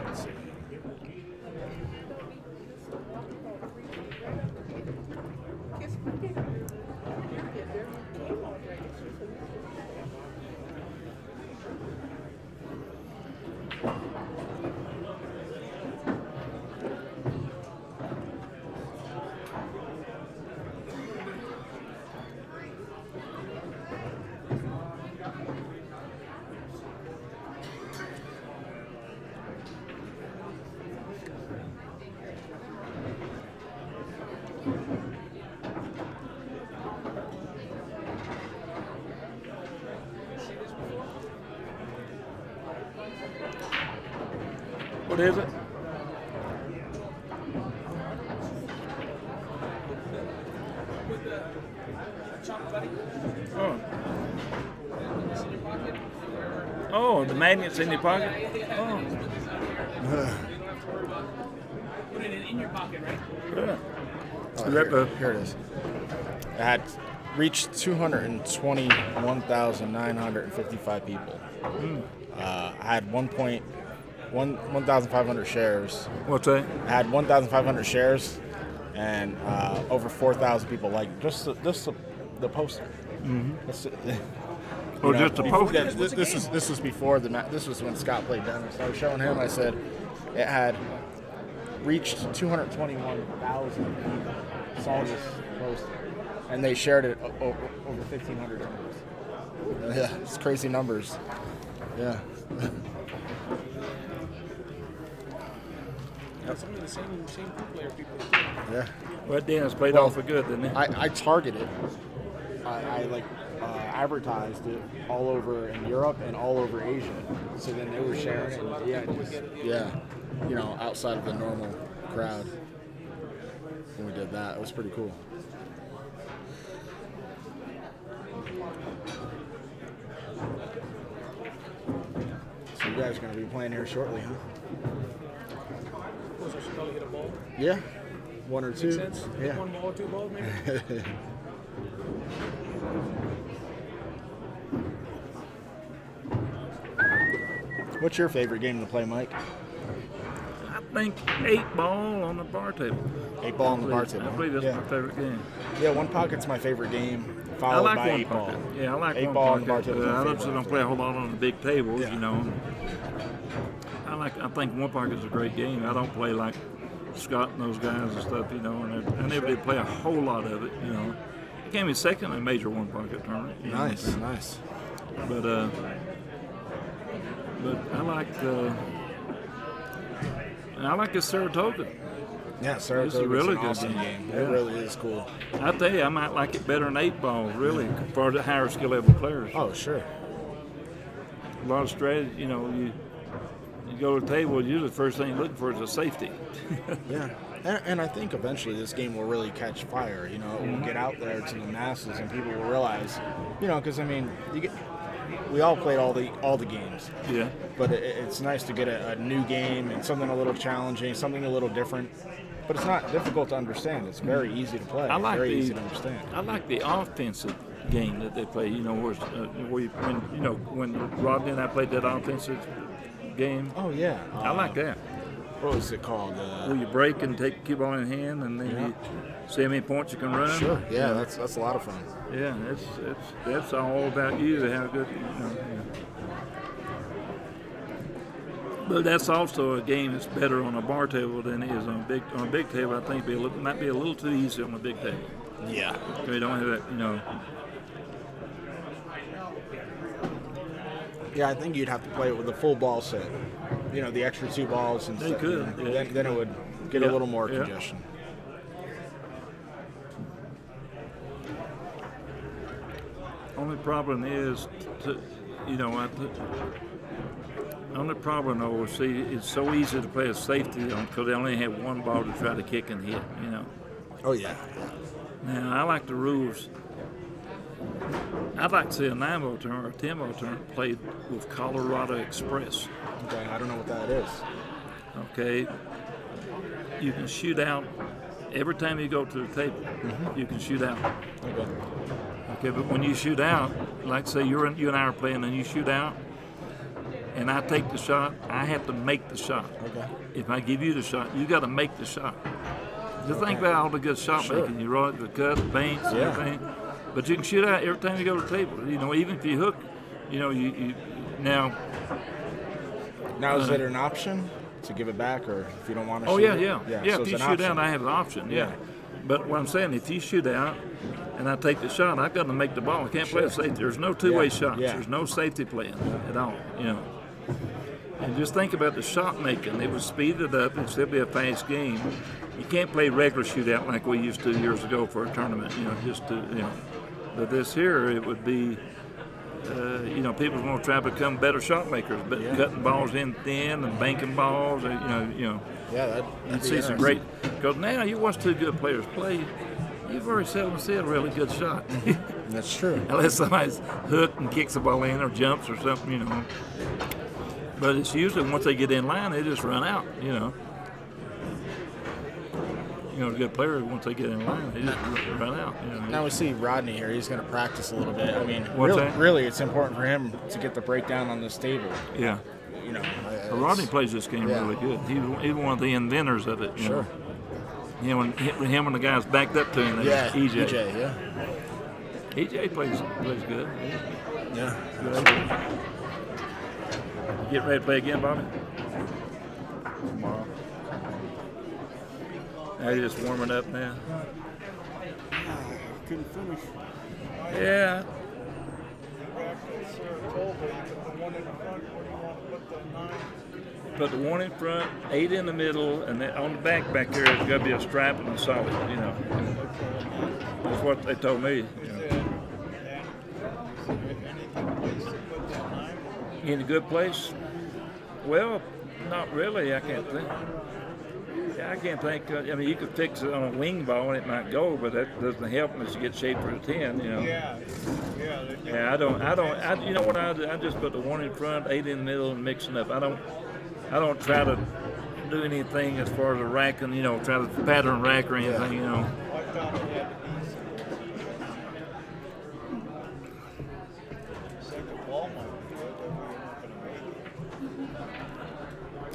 Let's see. What is it? Oh, the magnet's in your pocket? Oh. Put it in your pocket, right? Yeah. Here it is. It had reached 221,955 people. I had 1,500 shares. What's that? I had 1,500 shares, and over 4,000 people liked just the poster. Just a poster. This was before the match. This was when Scott played Dennis. I was showing him. I said it had reached 221,000 people saw this poster, and they shared it over 1,500 times. Yeah, it's crazy numbers. Yeah. Some of the same player people. Yeah. Well, Dennis played off for good, didn't he? I targeted. I advertised it all over in Europe and all over Asia. So then they were sharing it. Yeah, you know, outside of the normal crowd. When we did that, it was pretty cool. So you guys are going to be playing here shortly, huh? I should probably hit a ball. Yeah, one or two. Makes sense. Yeah. One ball, two balls, maybe. What's your favorite game to play, Mike? I think 8-ball on the bar table. 8-ball on the bar table. I believe that's my favorite game. Yeah, one pocket's my favorite game, I followed like by one 8-ball. pocket. Yeah, I like 8 one ball on pocket. the bar table. I don't play a whole lot on the big tables, Yeah. you know. I think one pocket's a great game. I don't play like Scott and those guys and stuff, you know. And I never did play a whole lot of it, you know. I came in second in a major one pocket tournament. You know. Nice. But I like the Saratoga. Yeah, Saratoga's It's a really an good awesome game. It really is cool. I tell you, I might like it better than 8-ball, really, for the higher skill level players. Oh, sure. A lot of strategy, you know, you go to the table, usually the first thing you're looking for is a safety. Yeah. And I think eventually this game will really catch fire. You know, it will get out there to the masses, and people will realize, you know, because I mean, we all played all the games. Yeah. But it's nice to get a new game and something a little challenging, something a little different. But it's not difficult to understand. It's very easy to play. Very easy to understand. I like the offensive game that they play. You know, when Rodney and I played that offensive game. Oh yeah. I like that. What was it called? Where you break and take the cue ball in hand, and then you see how many points you can run. Sure. Yeah, that's a lot of fun. Yeah, that's all about you to have good. You know, yeah. But that's also a game that's better on a bar table than it is on a big table. I think might be a little too easy on a big table. Yeah. We don't have that, you know. Yeah, I think you'd have to play it with a full ball set. You know, the extra 2 balls and They stuff. could. Then it would get a little more congestion. Only problem is, only problem though, see, it's so easy to play a safety because they only have one ball to try to kick and hit, you know. Oh, yeah. Now, I like the rules. I'd like to see a 9-ball turn or a 10-ball turn played with Colorado Express. Okay, I don't know what that is. Okay, you can shoot out every time you go to the table. You can shoot out. Okay. Okay, but when you shoot out, like say you and I are playing and you shoot out, and I take the shot, I have to make the shot. Okay. If I give you the shot, you got to make the shot. Just think about all the good shot making. You roll it, the cut, the banks, and everything. But you can shoot out every time you go to the table. You know, even if you hook, you know, you now. Now is it an option to give it back, or if you don't want to? Oh shoot yeah. So If it's you an shoot option. out, I have an option. Yeah. But what I'm saying, if you shoot out and I take the shot, I've got to make the ball. I can't play a safety. There's no two-way shots. Yeah. There's no safety playing at all. You know. And just think about the shot making. It would speed it up. It'd still be a fast game. You can't play regular shootout like we used to years ago for a tournament. You know, just to But this here, it would be. People want to try to become better shot makers, but cutting balls in thin and banking balls. Yeah, that'd see some great. Because now you watch two good players play, you very seldom see a really good shot. That's true. Unless somebody's hooked and kicks the ball in or jumps or something, you know. But it's usually once they get in line, they just run out, you know. You know, a good player, once they get in line, they just run out. You know. Now we see Rodney here. He's going to practice a little bit. I mean, What's that? really, it's important for him to get the breakdown on this table. Yeah. You know, Rodney plays this game really good. He's one of the inventors of it. You know. Him and the guys backed up to him. EJ. EJ plays good. Yeah. Get ready to play again, Bobby? Tomorrow. Now you're just warming up now. Couldn't finish. Yeah. Put the 1 in front, 8 in the middle, and then on the back there, there's got to be a stripe and a solid, you know. That's what they told me. You know. In a good place? Well, not really, I can't think. I can't think. I mean, you could fix it on a wing ball and it might go, but that doesn't help unless you get shaped for a 10, you know. Yeah. I you know what I do? I just put the 1 in front, 8 in the middle, and mixing up. I don't try to do anything as far as a racking, you know, try to pattern rack or anything, you know.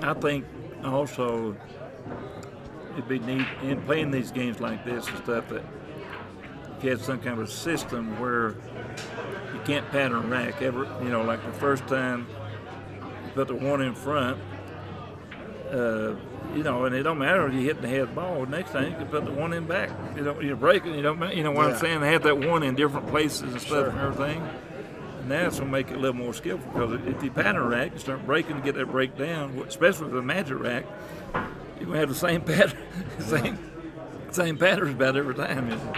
I think also it'd be neat in playing these games like this and stuff that if you had some kind of a system where you can't pattern rack ever, you know, like the first time you put the 1 in front, you know, and it don't matter if you hit the head ball. Next time you can put the 1 in back. You know, you're breaking. You know what I'm saying? They have that 1 in different places and stuff and everything. And that's going to make it a little more skillful because if you pattern rack, you start breaking to get that break down, especially with a magic rack, you're going to have the same pattern, same patterns about every time. You know?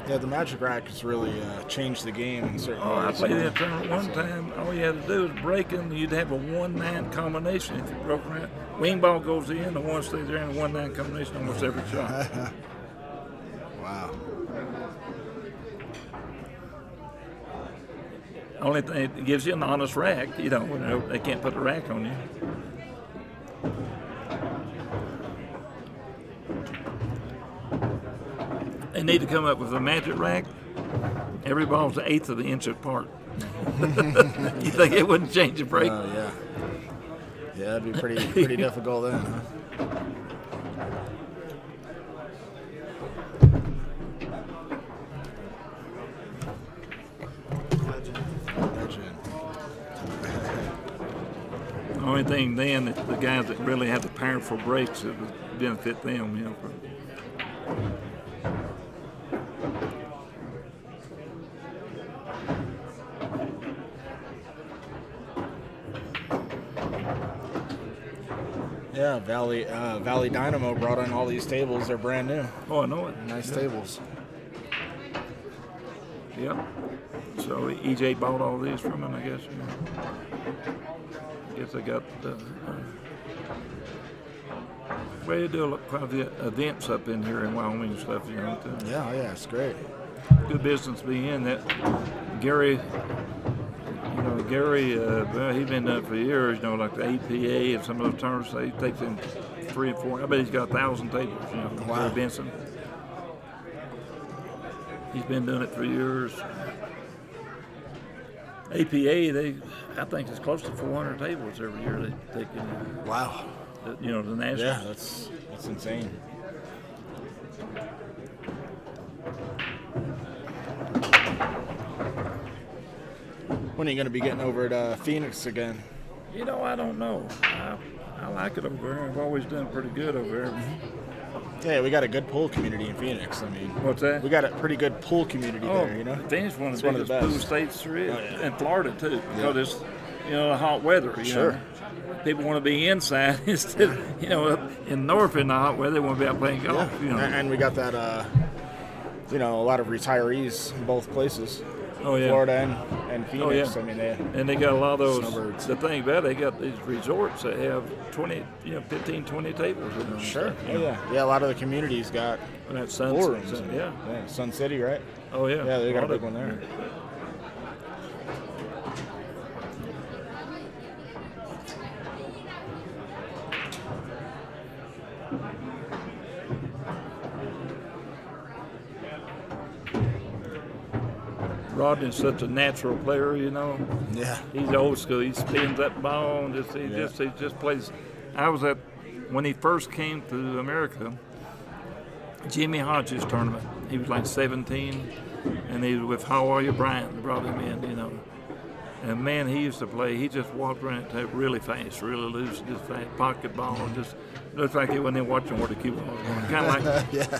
Yeah, the magic rack has really changed the game in certain ways. I played that tournament one time. All you had to do was break in. You'd have a 1-9 combination. If you broke around, wing ball goes in, the 1 stays there, and a 1-9 combination almost every shot. Wow. Only thing, it gives you an honest rack. You know, they can't put the rack on you. They need to come up with a magic rack. Every ball's an 1/8 of the inch apart. You think it wouldn't change the break? Yeah. Yeah, that'd be pretty difficult then, huh? The only thing then, the guys that really have the powerful breaks, it would benefit them, you know. Yeah, Valley Dynamo brought in all these tables. They're brand new. Oh, I know it. Nice tables. Yep. So EJ bought all these from him, I guess. You know. I guess they got. Well, they do quite a few events up in here in Wyoming and stuff, you know. Yeah, it's great. Good business to be in. That Gary, well, he's been done it for years, you know, like the APA and some of those tournaments. He takes in 3 or 4. I bet he's got 1,000 tables, you know. Wow. Gary Benson. He's been doing it for years. APA, I think it's close to 400 tables every year they take in. Wow. You know, the national. Yeah, that's insane. When are you going to be getting over at Phoenix again? You know, I don't know. I like it over there. I've always done pretty good over there. Yeah, we got a good pool community in Phoenix. I mean, what's that? We got a pretty good pool community there, you know? Phoenix is one of the biggest pool states there is. And Florida, too, because it's, you know, the hot weather. You know? People want to be inside instead of, you know, up in north in the hot weather, they want to be out playing golf. Yeah. You know? And we got that, you know, a lot of retirees in both places. Oh, yeah. Florida and Phoenix. Oh, yeah. I mean, they got a lot of those. Snowbirds. The thing about it, they got these resorts that have 20, 15, 20 tables in them. Sure. Yeah. A lot of the communities got that pool rooms. Yeah. Sun City, right? Oh, yeah. Yeah, they got a big one there. Rodney's such a natural player, you know. Yeah. He's old school. He spins that ball and he just plays. I was at when he first came to America, Jimmy Hodges tournament. He was like 17, and he was with Hawaii Bryant. Brought him in, you know. And man, he used to play. He just walked around really fast, really loose, just fast pocket ball. Just looks like he wasn't even watching where the cue ball was going.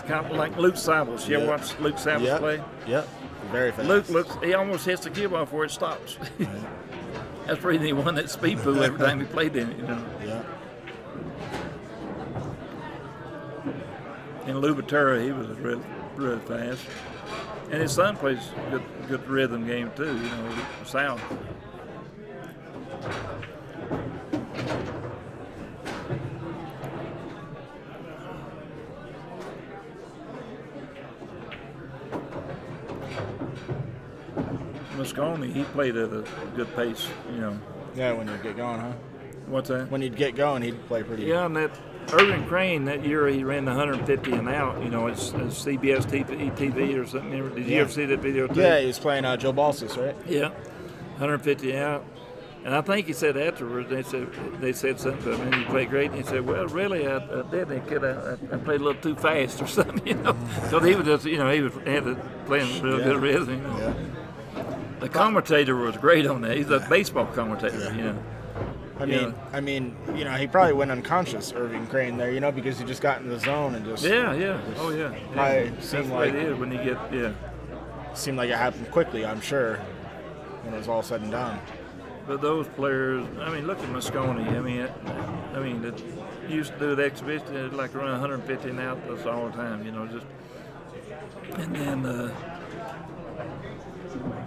Kind of like Luke Savels. You ever watch Luke Savels play? Yep. Very fast. Luke looks. He almost hits the cue ball before it stops. That's the reason he won that speed pool every time he played in it. You know? Yeah. And Lou Batera, he was really, really fast. And his son plays good rhythm game too. You know, Sal. Moscone, he played at a good pace, you know. Yeah, when you get going, huh? What's that? When he'd get going, he'd play pretty good. Yeah, and that Irvin Crane, that year he ran the 150 and out, you know, it's CBS TV or something. Did you ever see that video too? Yeah, he was playing Joe Balsas, right? Yeah, 150 out. And I think he said afterwards, they said something to him, and he played great. And he said, well, really, I didn't. I played a little too fast or something, you know. Because he was just, you know, had to play in real good rhythm, you know. Yeah. The commentator was great on that. He's a baseball commentator, you know. I mean, you know, he probably went unconscious, Irving Crane, there, you know, because he just got in the zone and just. Yeah. That's what it is when you get, Seemed like it happened quickly, I'm sure, when it was all said and done. But those players, I mean, look at Moscone. I mean, it used to do the exhibition, it like around 150 and out that's all the time, you know, just. And then,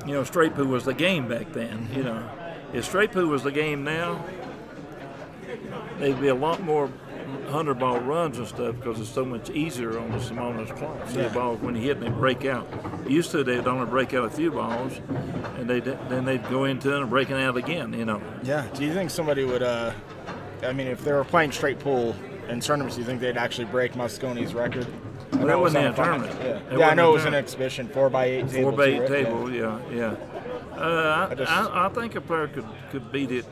you know, straight pool was the game back then, you know. If straight pool was the game now, there'd be a lot more 100-ball runs and stuff because it's so much easier on the smallest clock. So the balls, when you hit them, they break out. Used to, they'd only break out a few balls, and then they'd go into it and break it out again, you know. Yeah. Do you think somebody would, I mean, if they were playing straight pool in tournaments, do you think they'd actually break Moscone's record? Well, that wasn't in a tournament. Yeah, I know it was an exhibition, 4x8 table. 4x8 table, yeah. I think a player could beat it,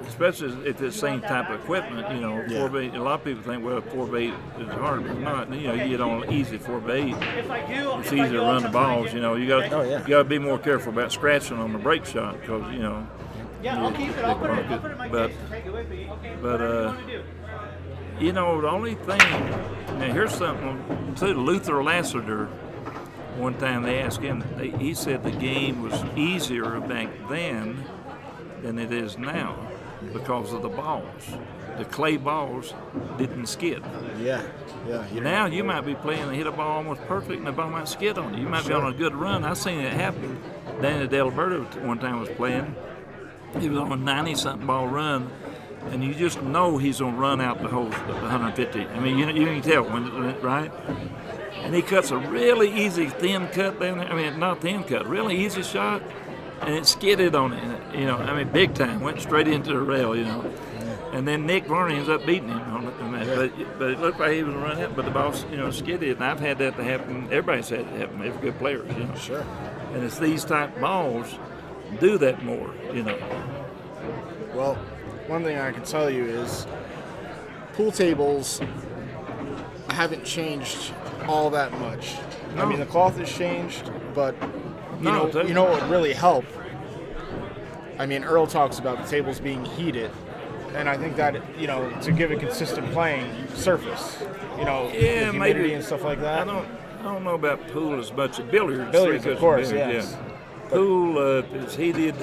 especially if it's the same type of equipment. You know, 4x8. A lot of people think, well, 4x8 is hard, but it's not. You know, you get on easy 4x8. It's easy to run the balls. You know, you got to be more careful about scratching on the break shot because you know. Yeah, I'll keep it. I'll put it in my case. Take it with me. Okay. But you know, the only thing. Now here's something too. Luther Lassiter. One time they asked him, he said the game was easier back then than it is now. because of the balls. The clay balls didn't skid. Yeah. Now you might be playing and hit a ball almost perfect, and the ball might skid on you. You might be on a good run. I've seen it happen. Danny Delberto one time was playing. He was on a 90-something ball run, and you just know he's going to run out the whole 150. I mean, you can tell when, right? And he cuts a really easy thin cut down there. I mean, not thin cut, really easy shot, and it skidded on it. You know, I mean, big time. Went straight into the rail. You know. And then Nick Varney ends up beating him on that. But it looked like he was running out, but the ball, skidded. And I've had that to happen. Everybody's had it to happen. Every good player, Sure. And it's these type balls do that more, Well, one thing I can tell you is pool tables haven't changed all that much. No. I mean, the cloth has changed, but you know what would really help? I mean, Earl talks about the tables being heated. And I think that, to give a consistent playing surface, with humidity maybe and stuff like that. I don't know about pool as much as billiards. Billiards, of course, yes. Yeah. Pool is heated,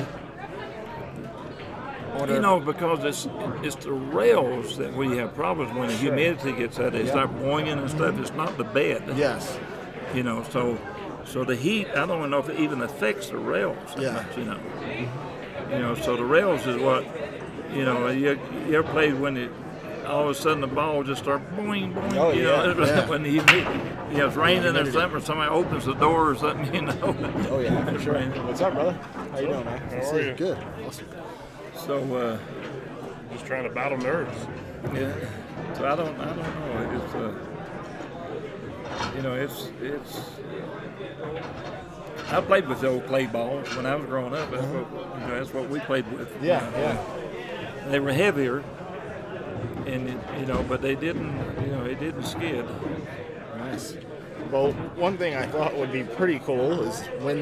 because it's the rails that we have problems when the humidity gets out. They start boinging and stuff. It's not the bed. Yes. So the heat, I don't know if it even affects the rails that much, So the rails is what. You ever played when all of a sudden the ball just starts boing, boing, when it's raining or something, or somebody opens the door or something, Oh, yeah, for sure. What's up, brother? How you doing, man? How are you? Good. Awesome. So, Just trying to battle nerves. yeah. So I don't know. It's I played with the old clay balls when I was growing up. That's what we played with. Yeah. They were heavier, and but they didn't. It didn't skid. Nice. Well, one thing I thought would be pretty cool is when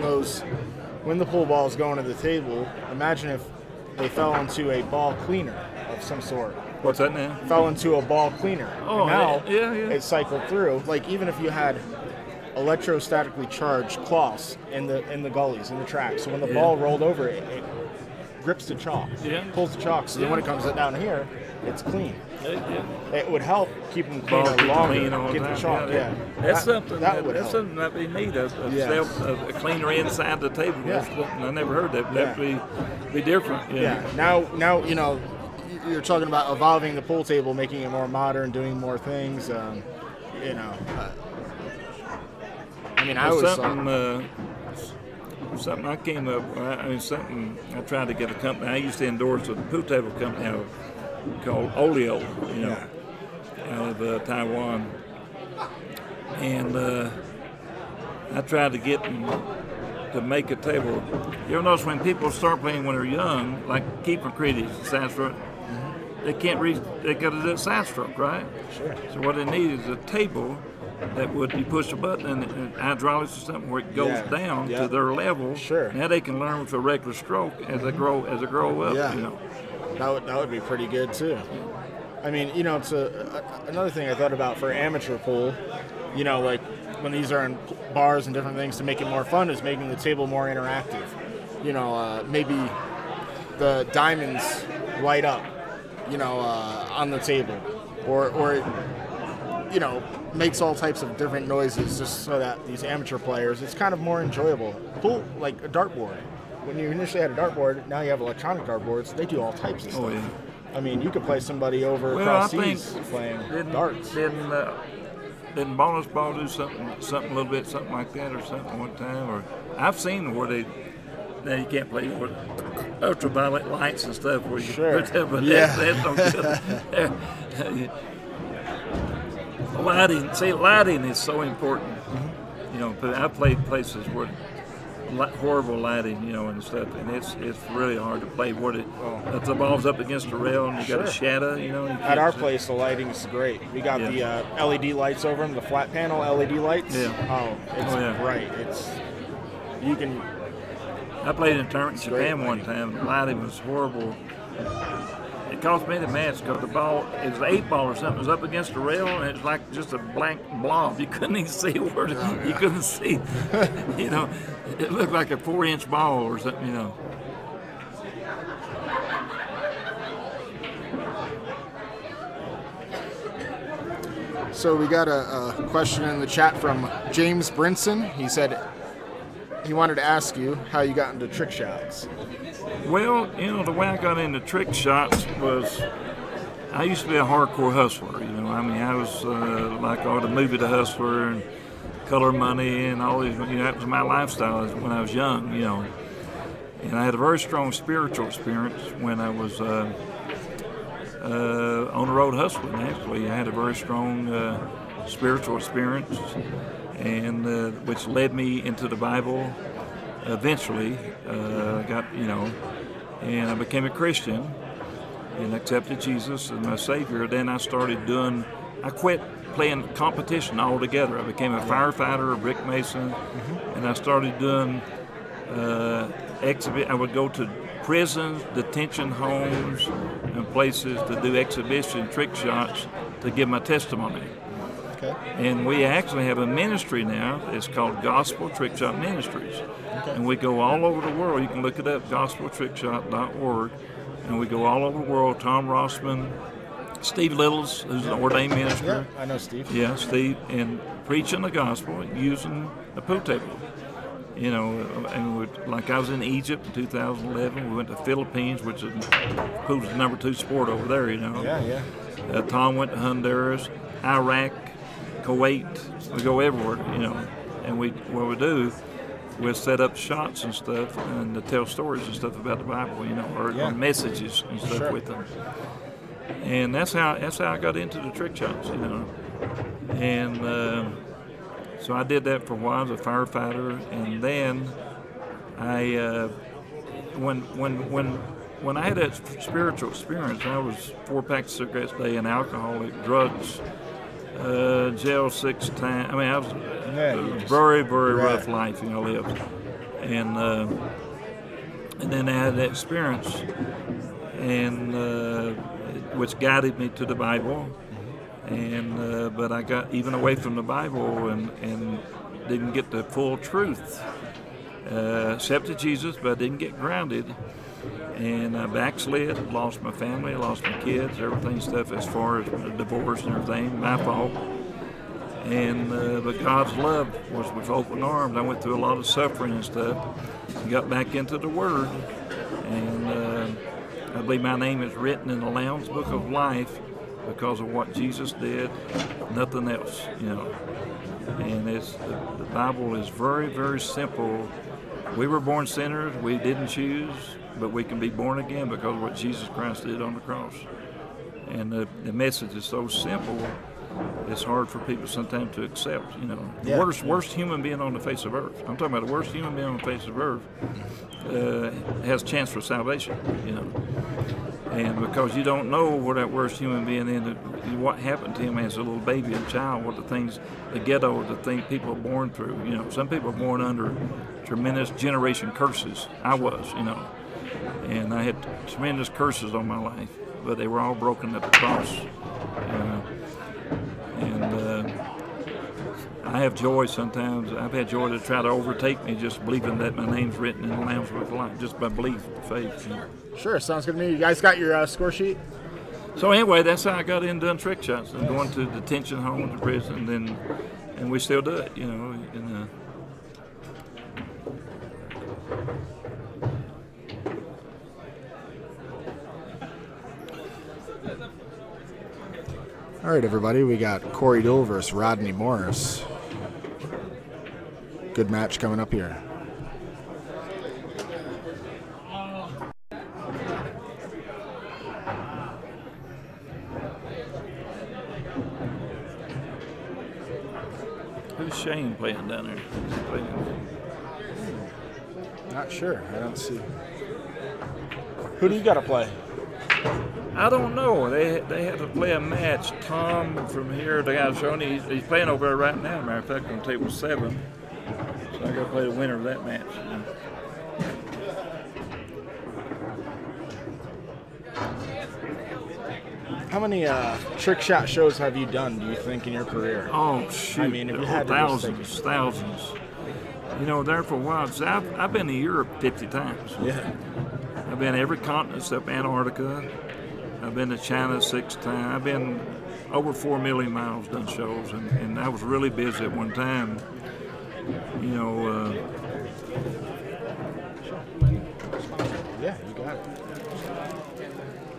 the pool balls go into the table. Imagine if they fell into a ball cleaner of some sort. What's that now? Fell into a ball cleaner. Oh, and now yeah. it cycled through. Like even if you had electrostatically charged cloths in the gullies, in the tracks, so when the ball rolled over, it grips the chalk, pulls the chalk, so then when it comes down here, it's clean. It would help keep them cleaner longer, get the chalk. That's something that would that's help. something that'd be neat. A cleaner inside the table. Yeah. I never heard that. That'd be different. Yeah. Now you're talking about evolving the pool table, making it more modern, doing more things. I mean, I was something I came up. Something I tried to get a company. I used to endorse a pool table company called Oleo, out of Taiwan, and I tried to get them to make a table. You ever notice when people start playing when they're young, like Keith McCready's side stroke, they can't reach. They got to do a side stroke, right? Sure. So what they need is a table that would you push a button and hydraulics or something where it goes down to their level. Sure. Now they can learn with a regular stroke as they grow up. Yeah. That would be pretty good too. I mean, it's another thing I thought about for amateur pool. Like when these are in bars and different things, to make it more fun is making the table more interactive. Maybe the diamonds light up, on the table, or it, makes all types of different noises just so that these amateur players, it's kind of more enjoyable. Pool, like a dartboard. When you initially had a dartboard, now you have electronic dartboards. They do all types of stuff. Oh, yeah. I mean, you could play somebody over across seas playing darts. Didn't Bonus Ball do something a little bit, something like that or something one time? Or I've seen where now you can't play with ultraviolet lights and stuff where you put that, but that's no good. Lighting is so important. But I've played places where horrible lighting, and stuff, and it's really hard to play. If the ball's up against the rail and you got a shadow, At our place, the lighting is great. We got the LED lights over them, the flat panel LED lights. Yeah. It's bright. You can. I played in a tournament in Japan one time. The lighting was horrible. It cost me the match because the ball, it was an 8-ball or something, it was up against the rail, and it was like just a blank blob. You couldn't even see you couldn't see. It looked like a 4-inch ball or something, So we got a question in the chat from James Brinson. He said he wanted to ask you how you got into trick shots. Well, you know, the way I got into trick shots was I used to be a hardcore hustler. You know, I mean, I was like the movie The Hustler and Color Money and all these. You know, that was my lifestyle when I was young. You know, and I had a very strong spiritual experience when I was on the road hustling. Actually, I had a very strong spiritual experience, and which led me into the Bible. Eventually, I got, you know, and I became a Christian and accepted Jesus as my Savior. Then I quit playing competition altogether. I became a firefighter, a brick mason, and I started doing I would go to prisons, detention homes, and places to do exhibition trick shots to give my testimony. Okay. And we actually have a ministry now. It's called Gospel Trick Shot Ministries. Okay. And we go all over the world. You can look it up, gospeltrickshot.org. And we go all over the world. Tom Rossman, Steve Littles, who's an ordained minister. Yeah, I know Steve. Yeah, Steve, and preaching the gospel using a pool table. You know, and like I was in Egypt in 2011. We went to Philippines, which is pool's the #2 sport over there. You know. Yeah. Tom went to Honduras, Iraq, Kuwait. We go everywhere. You know, and what we do, we set up shots and stuff, and to tell stories and stuff about the Bible. You know, or messages and stuff with them. And that's how I got into the trick shots. You know, and. So I did that for a while as a firefighter, and then I, when I had that spiritual experience, I was 4 packs of cigarettes a day, an alcoholic, drugs, jail 6 times. I mean, I was a very, very rough life, you know, lived, and then I had that experience, and which guided me to the Bible. And but I got even away from the Bible and didn't get the full truth. Accepted Jesus, but I didn't get grounded. And I backslid, lost my family, lost my kids, everything stuff as far as divorce and everything, my fault. And but God's love was with open arms. I went through a lot of suffering and stuff. And got back into the Word, and I believe my name is written in the Lamb's Book of Life. Because of what Jesus did, nothing else, you know. And the Bible is very, very simple. We were born sinners, we didn't choose, but we can be born again because of what Jesus Christ did on the cross. And the message is so simple, it's hard for people sometimes to accept, you know. The worst human being on the face of earth, I'm talking about the worst human being on the face of earth, has a chance for salvation, you know. And because you don't know what that worst human being is, what happened to him as a little baby and child, what the ghetto, the things people are born through. You know, some people are born under tremendous generation curses. I was, you know, and I had tremendous curses on my life, but they were all broken at the cross. And I have joy sometimes. I've had joy to try to overtake me just believing that my name's written in the Lamb's Book of Life, just by belief, faith. You know. Sure, sounds good to me. You guys got your score sheet? So anyway, that's how I got into doing trick shots and going to detention homes and prison, and we still do it, you know. All right, everybody, we got Corey Dole versus Rodney Morris. Good match coming up here. Who's Shane playing down there? Not sure. I don't see. Who do you got to play? I don't know. They had to play a match. Tom from here, the guy showing he's playing over there right now. Matter of fact, on table 7. So I got to play the winner of that match. You know. How many trick shot shows have you done, do you think, in your career? Oh, shoot. I mean, if you had thousands. You know, there for a while. I've been to Europe 50 times. Yeah. I've been every continent except Antarctica. I've been to China 6 times. I've been over 4 million miles done shows, and I was really busy at one time. You know. Yeah, you got it.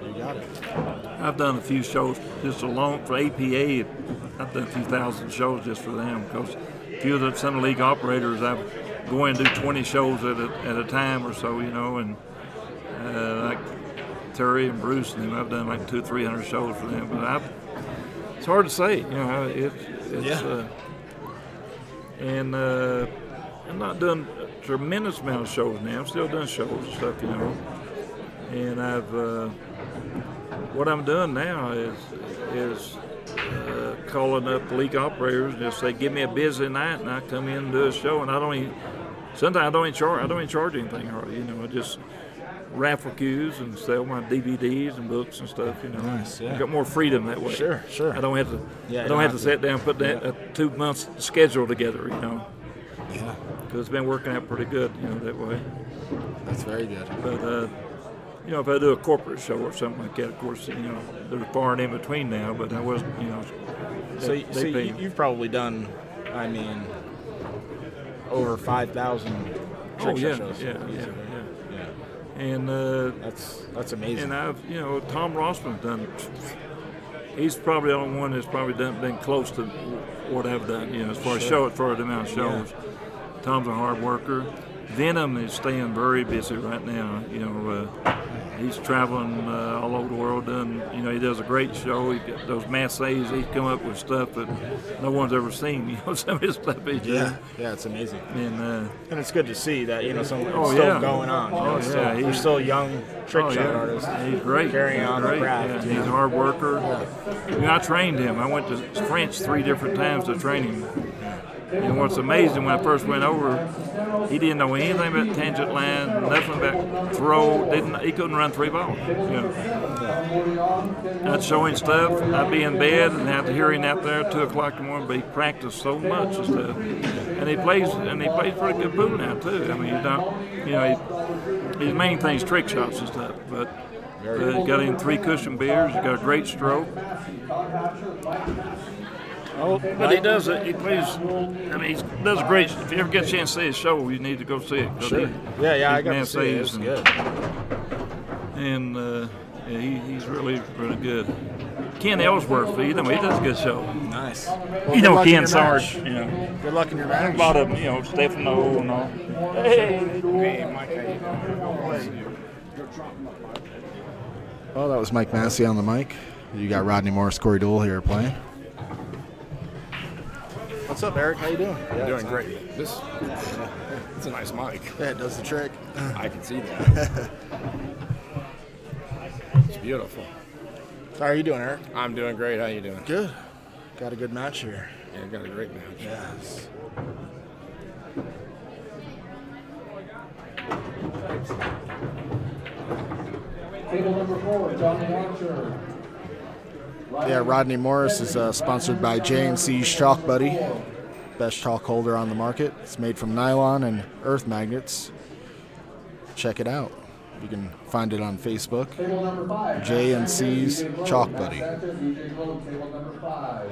You got it. I've done a few shows just alone for APA. I've done a few thousand shows just for them because a few of the Center League operators, I go in and do 20 shows at a time or so, you know, and like Terry and Bruce and them, I've done like 200-300 shows for them. But it's hard to say, you know. I'm not doing a tremendous amount of shows now. I'm still doing shows and stuff, you know. And what I'm doing now is calling up the league operators and just say, give me a busy night, and I come in and do a show. And sometimes I don't even charge anything hardly, you know. I just raffle queues and sell my DVDs and books and stuff, you know. Nice, yeah. I got more freedom that way. Sure. I don't have to sit down and put a 2 months schedule together, you know. Yeah. Because it's been working out pretty good, you know, that way. That's very good. But you know, if I do a corporate show or something like that, of course, you know, there's far and in between now. But I wasn't, you know. So you've probably done, I mean, over 5,000 trick shows. Yeah. And that's amazing. And I've, you know, Tom Rossman's done. He's probably the only one that's probably been close to what I've done, you know, as far as the amount of shows. Yeah. Tom's a hard worker. Venom is staying very busy right now. You know, he's traveling all over the world. You know, he does a great show. He got those massays. He's come up with stuff that no one's ever seen. You know, some of his stuff he's doing. Yeah, it's amazing. And it's good to see that, you know, something still going on. He's still a young trick shot artist. He's great. Carrying on the craft. Yeah. He's a hard worker. Yeah. You know, I trained him. I went to French 3 different times to train him. And what's amazing, when I first went over, he didn't know anything about tangent line, nothing about throw. He couldn't run 3 balls. You know. I'd show him stuff. I'd be in bed and have to hear him out there at 2 o'clock in the morning. But he practiced so much and stuff. And he plays pretty good pool now too. I mean, his main thing is trick shots and stuff. But he got in 3 cushion beers. He got a great stroke. But he does it. He plays. I mean, he does a great. If you ever get a chance to see his show, you need to go see it. Sure. I got to see it. It's good. And he's really, really good. Ken Ellsworth, he does a good show. Nice. Well, you know Ken Sarge. You know. Good luck in your match. A lot of them, you know, Stefano and all. Hey, Mike. Well, that was Mike Massey on the mic. You got Rodney Morris, Corey Dole here playing. What's up, Eric? How you doing? I'm doing great. It's a nice mic. Yeah, it does the trick. I can see that. It's beautiful. How are you doing, Eric? I'm doing great. How you doing? Good. Got a good match here. Yeah, got a great match. Yes. Table number 4, Johnny Archer. Yeah, Rodney Morris is sponsored by J&C's Chalk Buddy, best chalk holder on the market. It's made from nylon and earth magnets. Check it out. You can find it on Facebook. J&C's Chalk Buddy. Table number 5.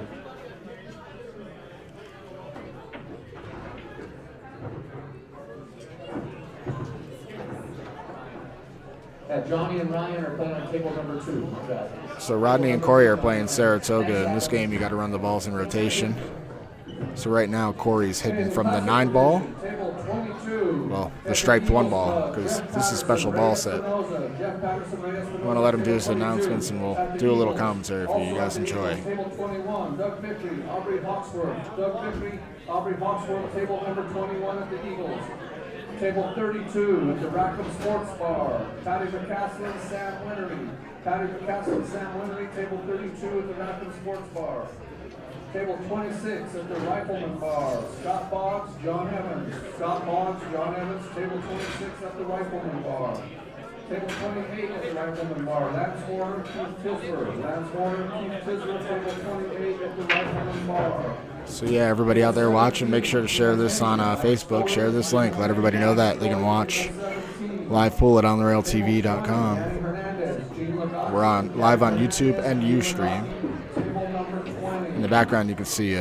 Johnny and Ryan are playing on table number 2. So Rodney and Corey are playing Saratoga. In this game, you got to run the balls in rotation. So right now, Corey's hitting from the 9 ball. Well, the striped 1 ball, because this is a special ball set. I want to let him do his announcements, and we'll do a little commentary for you guys. Enjoy. Table 21, Doug Vickery, Aubrey Hawksworth. Doug Vickery, Aubrey Hawksworth, table number 21 at the Eagles. Table 32 at the Rackham Sports Bar. Patty McCaslin, Sam Winery. Patty McCaslin, Sam Winery, table 32 at the Rackham Sports Bar. Table 26 at the Rifleman Bar. Scott Boggs, John Evans. Scott Boggs, John Evans, table 26 at the Rifleman Bar. Table 28 at the Rifleman Bar. Lance Horner, Keith Tisler. Lance Horner, Keith Tisler, table 28 at the Rifleman Bar. So yeah, everybody out there watching, make sure to share this on Facebook. Share this link. Let everybody know that they can watch live pool at ontherailtv.com. We're live on YouTube and Ustream. In the background, you can see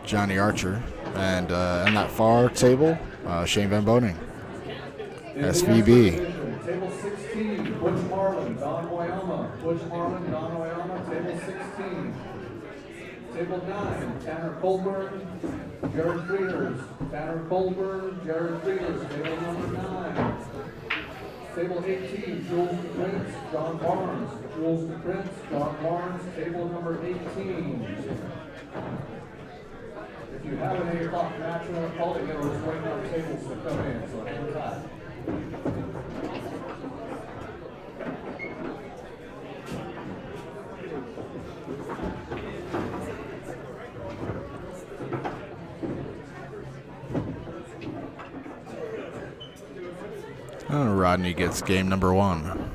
Johnny Archer, and in that far table, Shane Van Boning. SVB. Table 16, Butch Marlin, Don Oyama. Butch Marlin, Don Oyama, table 16. Table 9, Tanner Colburn, Jared Frieders. Tanner Colburn, Jared Frieders, table number 9. Table 18, Jules DePrince, John Barnes. Jules DePrince, John Barnes, table number 18. If you have an 8 o'clock match you want to call it, we're just waiting on tables to come in, so hang tight. Rodney gets game number 1.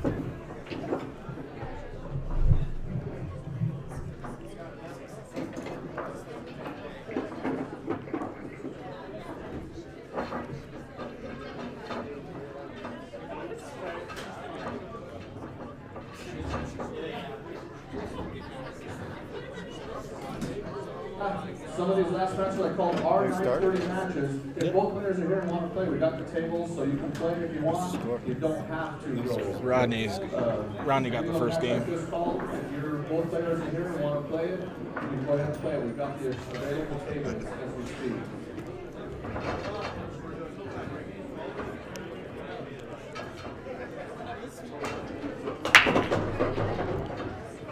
Some of these last matches I call R930 matches. If both players are here and want to play, we got the tables, so you can play if you want. You don't have to go. Rodney got the first game. If you're both players are here and want to play it, you can go ahead and play it. We've got the available tables as we speak.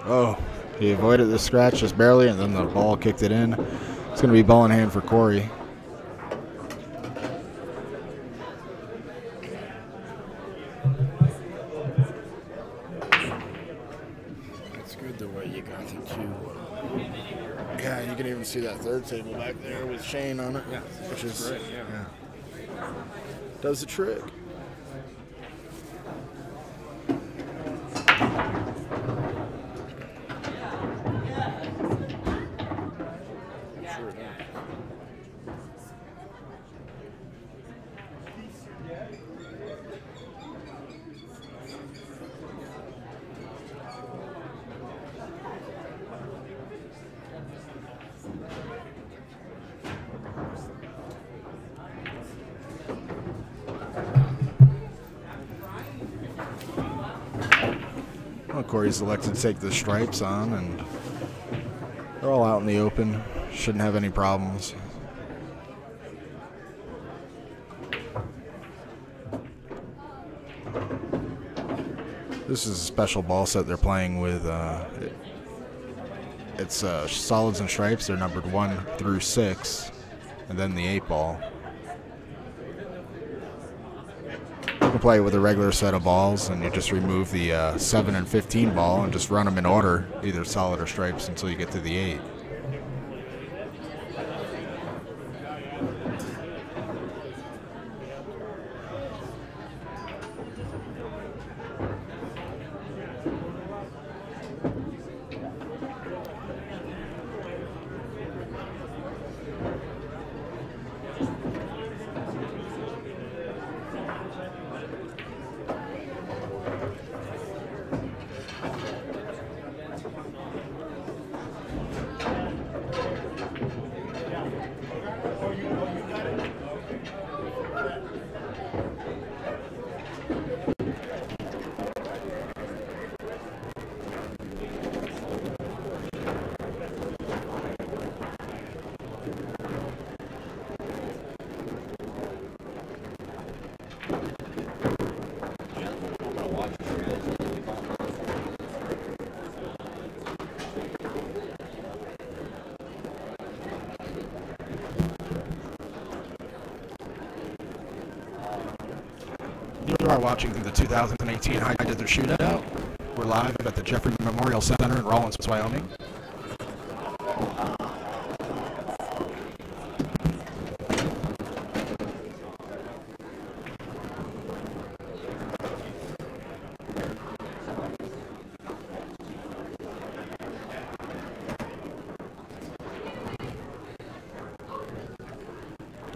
Oh, he avoided the scratch just barely, and then the ball kicked it in. It's going to be ball in hand for Corey. It's good the way you got the 2. Yeah, you can even see that third table back there with Shane on it, Yeah, which is great, yeah. Does the trick. Corey's elected to take the stripes on, and they're all out in the open. Shouldn't have any problems. This is a special ball set they're playing with. It's solids and stripes. They're numbered 1 through 6, and then the 8 ball. You can play with a regular set of balls, and you just remove the 7 and 15 ball and just run them in order, either solid or stripes, until you get to the 8. You are watching the 2018 High Desert Shootout. We're live at the Jeffrey Memorial Center in Rawlins, Wyoming.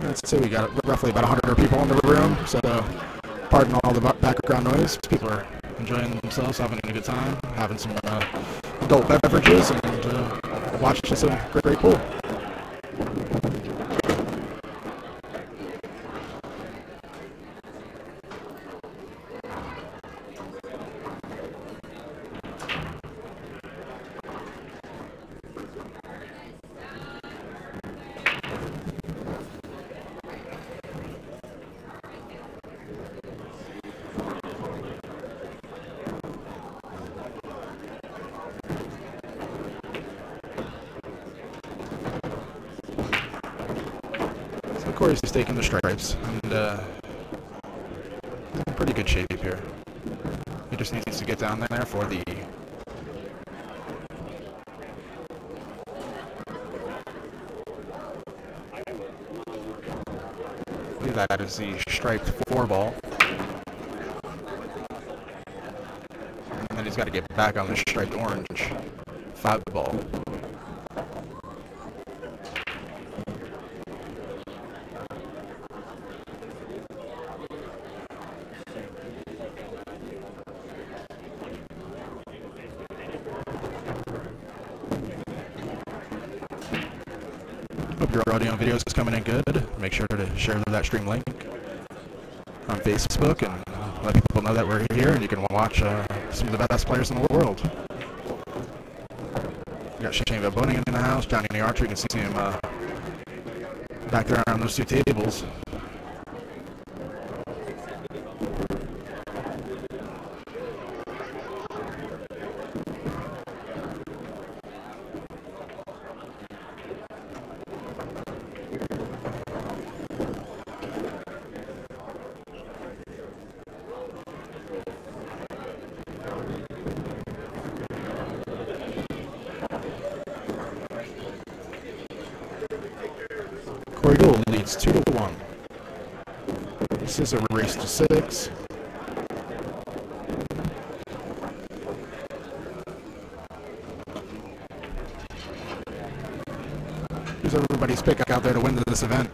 Let's see, we got roughly about 100 people in the room, so pardon all the background noise. People are enjoying themselves, having a good time, having some adult beverages, and watching some great pool. Corey's taking the stripes, and in pretty good shape here. He just needs to get down there for the I believe that is the striped 4 ball. And then he's got to get back on the striped orange 5 ball. Hope your audio and videos is coming in good. Make sure to share that stream link on Facebook and let people know that we're here and you can watch some of the best players in the world. We got Shane Boning in the house, Johnny the Archer. You can see him back there on those 2 tables. Corey Gould leads 2-1. This is a race to 6. Who's everybody's pick out there to win this event?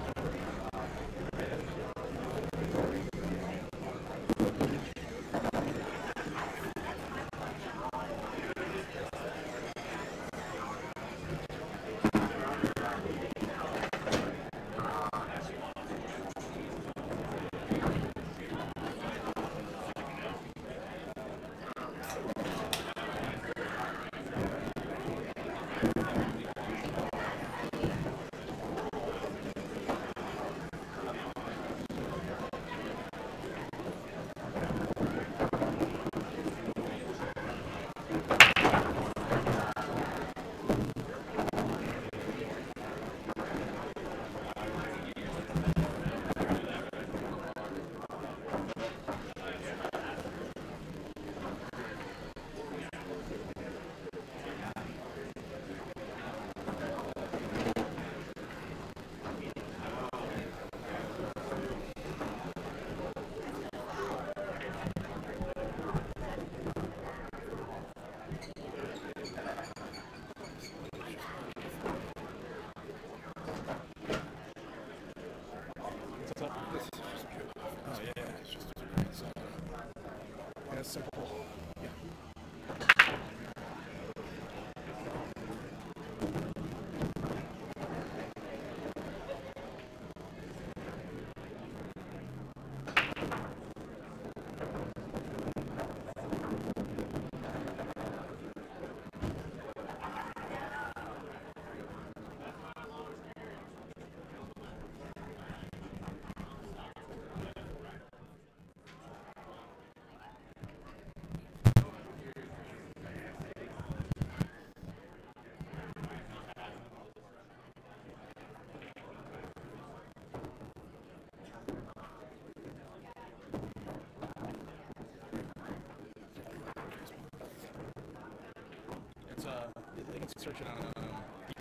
They can search it on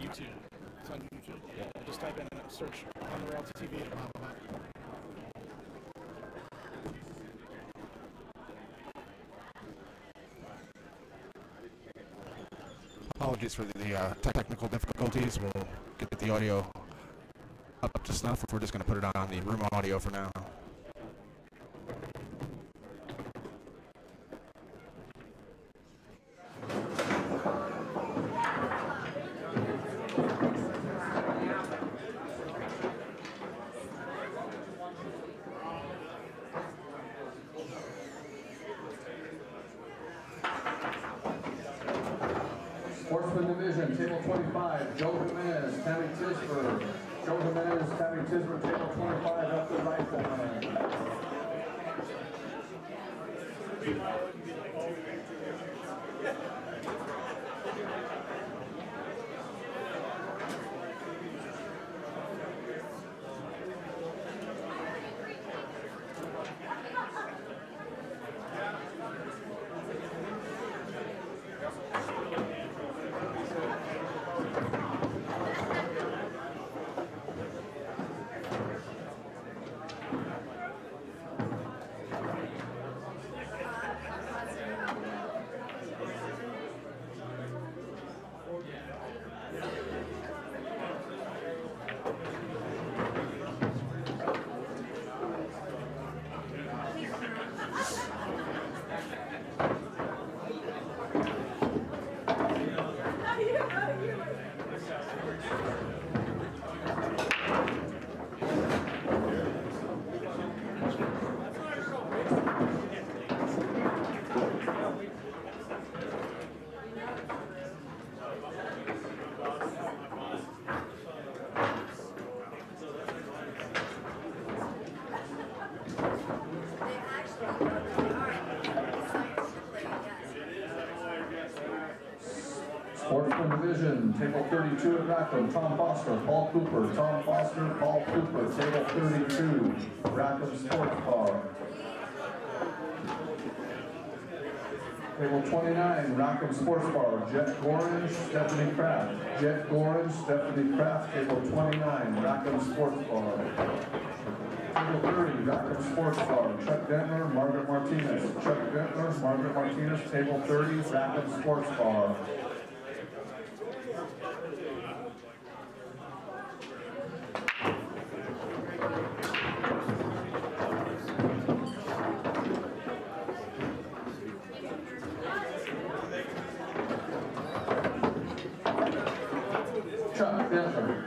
YouTube. It's on YouTube. Yeah. Just type in search on the Realty TV to pop up. Apologies for the technical difficulties. We'll get the audio up to snuff. We're just going to put it on the room audio for now. 25, Joe Jimenez, Tammy Tisper. Joe Jimenez, Tammy Tisper, table 25, up the rifleman. Sportsman Division, table 32 at Rackham, Tom Foster, Paul Cooper, Tom Foster, Paul Cooper, table 32, Rackham Sports Bar. Table 29, Rackham Sports Bar, Jet Gorange, Stephanie Kraft. Jet Gorange, Stephanie Kraft, table 29, Rackham Sports Bar. Table 30, Rackham Sports Bar, Chuck Dentler, Margaret Martinez. Chuck Dentler, Margaret Martinez, table 30, Rackham Sports Bar. Chuck Dentler.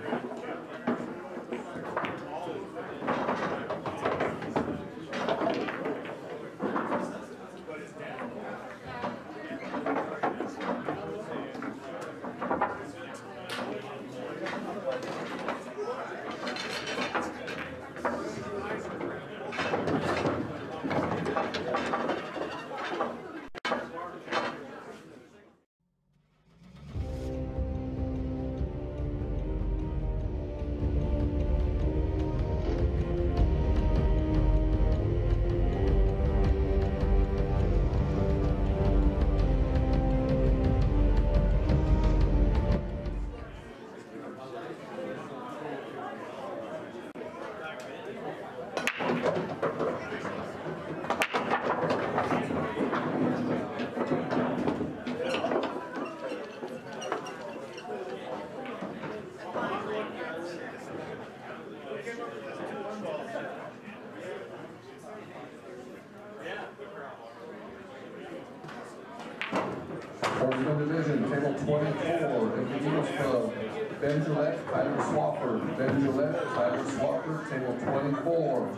Sportsman Division, table 24, at the Eagles Club, Ben Gillette, Tyler Swafford. Ben Gillette, Tyler Swafford, table 24.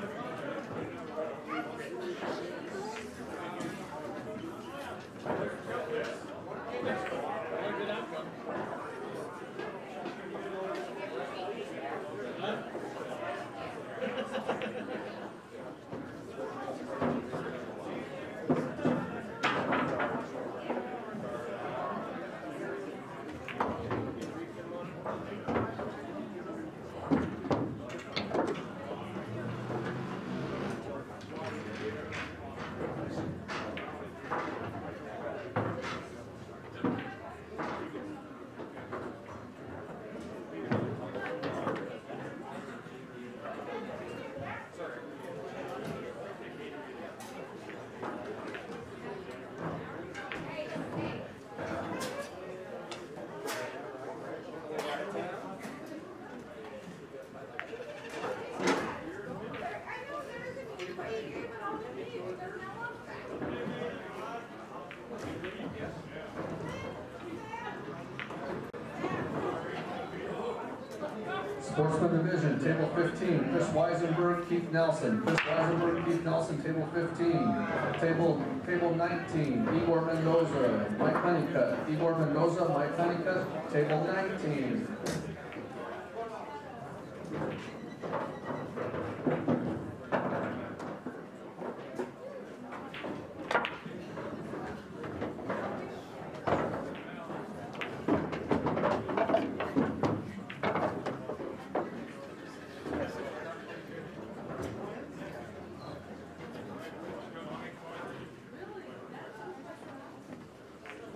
Sportsman Division, Table 15, Chris Weisenberg, Keith Nelson. Chris Weisenberg, Keith Nelson, Table 15. Table 19, Igor Mendoza, Mike Honeycutt. Igor Mendoza, Mike Honeycutt, Table 19.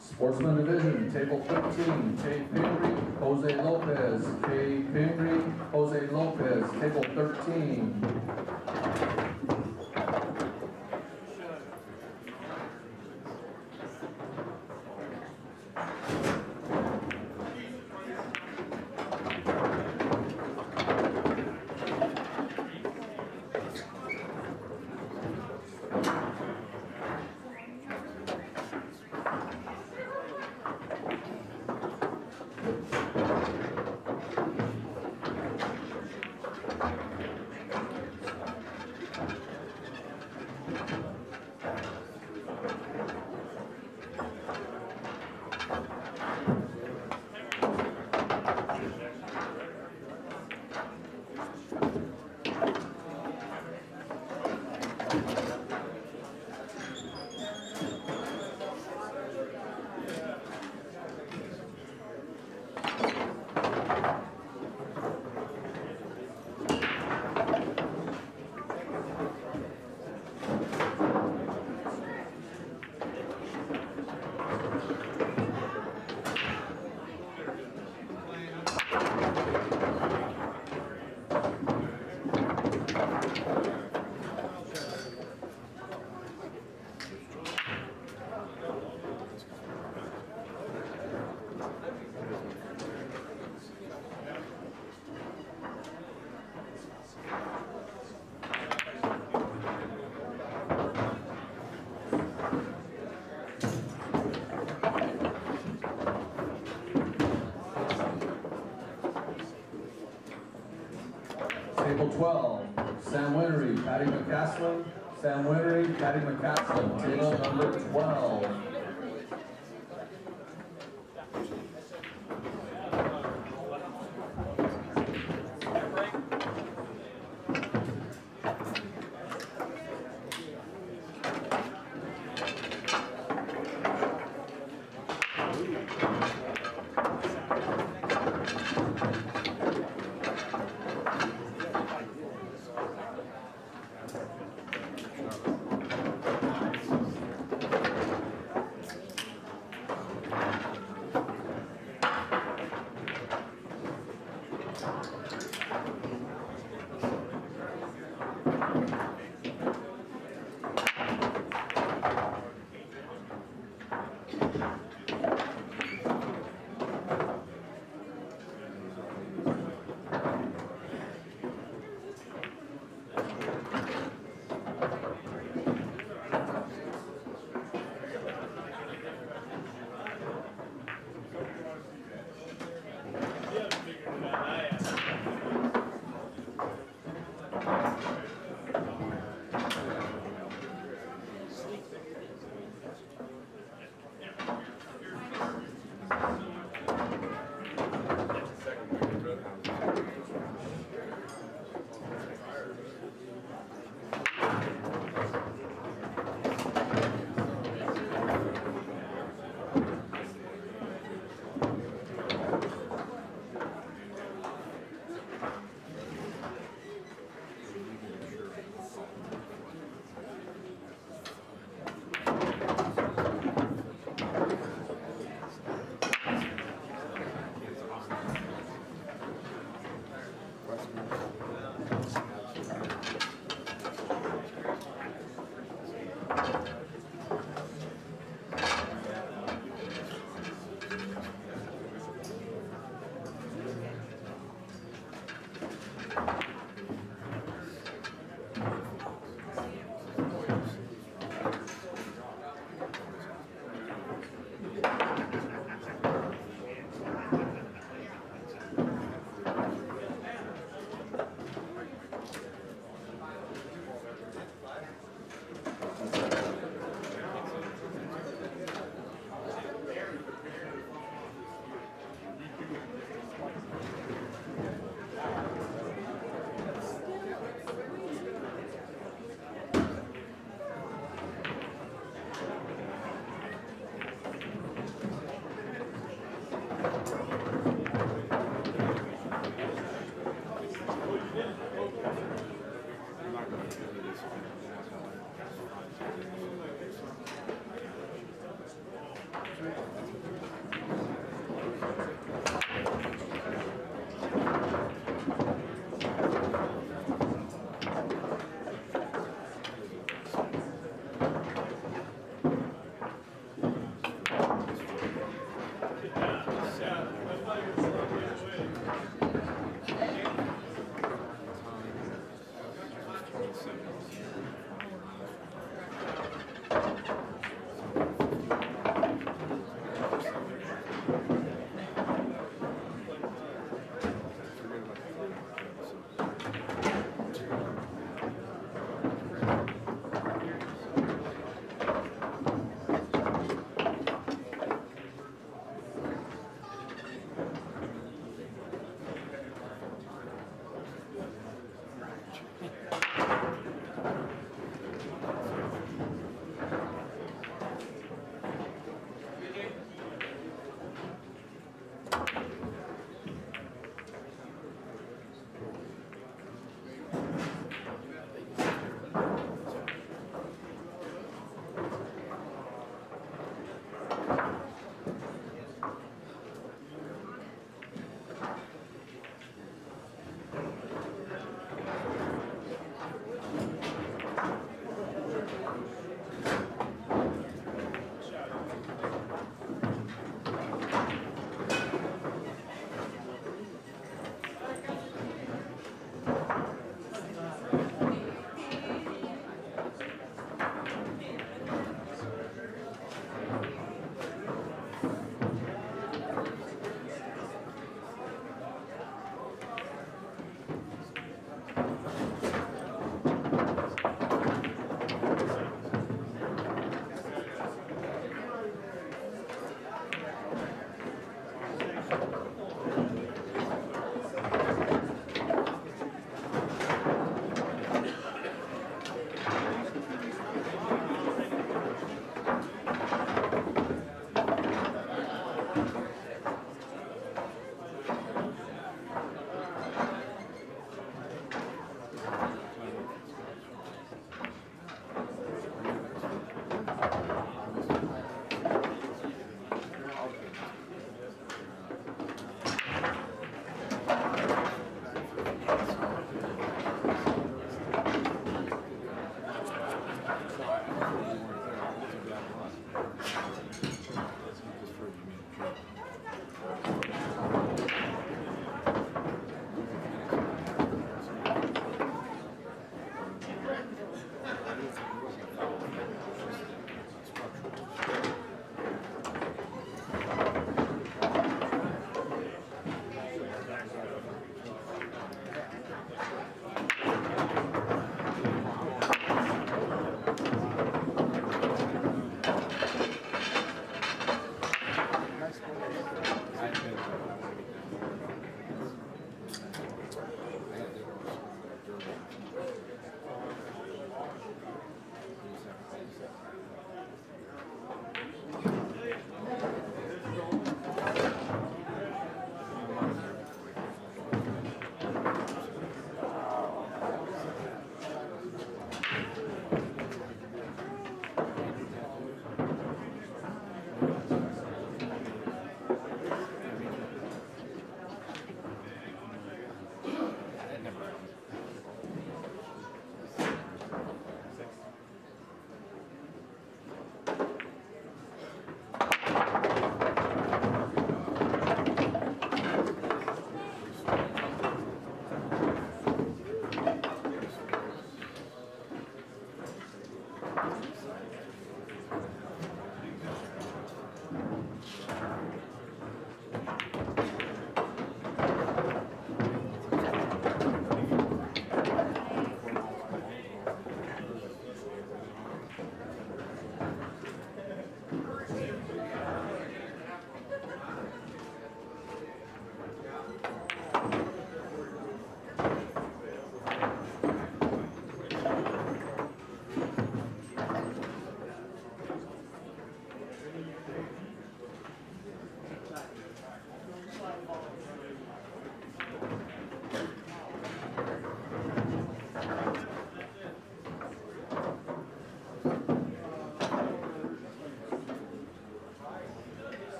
Sportsman Division, Table 15, Kay Pingree, Jose Lopez. Kay Pingree, Jose Lopez, Table 13. Table 12, Sam Winnery, Patty McCaslin. Sam Winnery, Patty McCaslin, table number 12.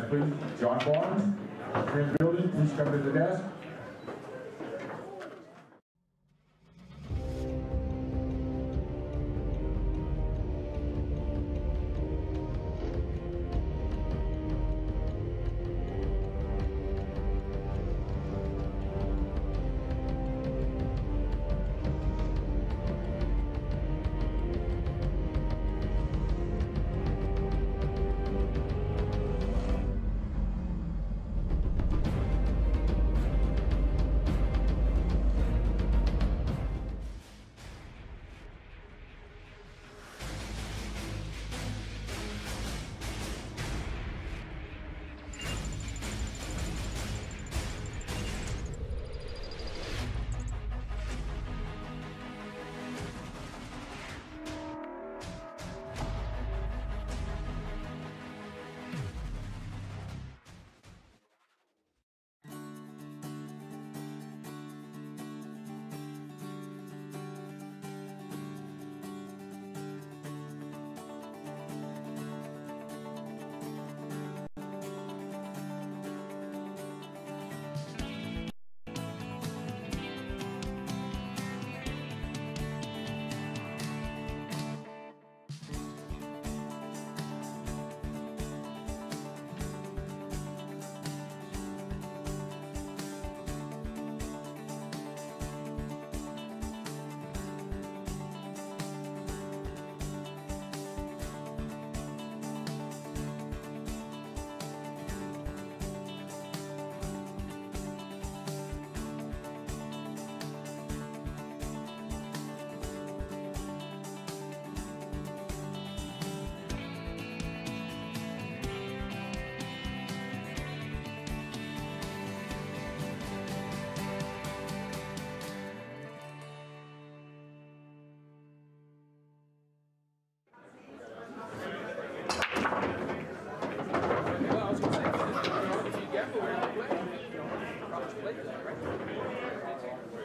Yes, please. John Barnes, here in the building, please come to the desk.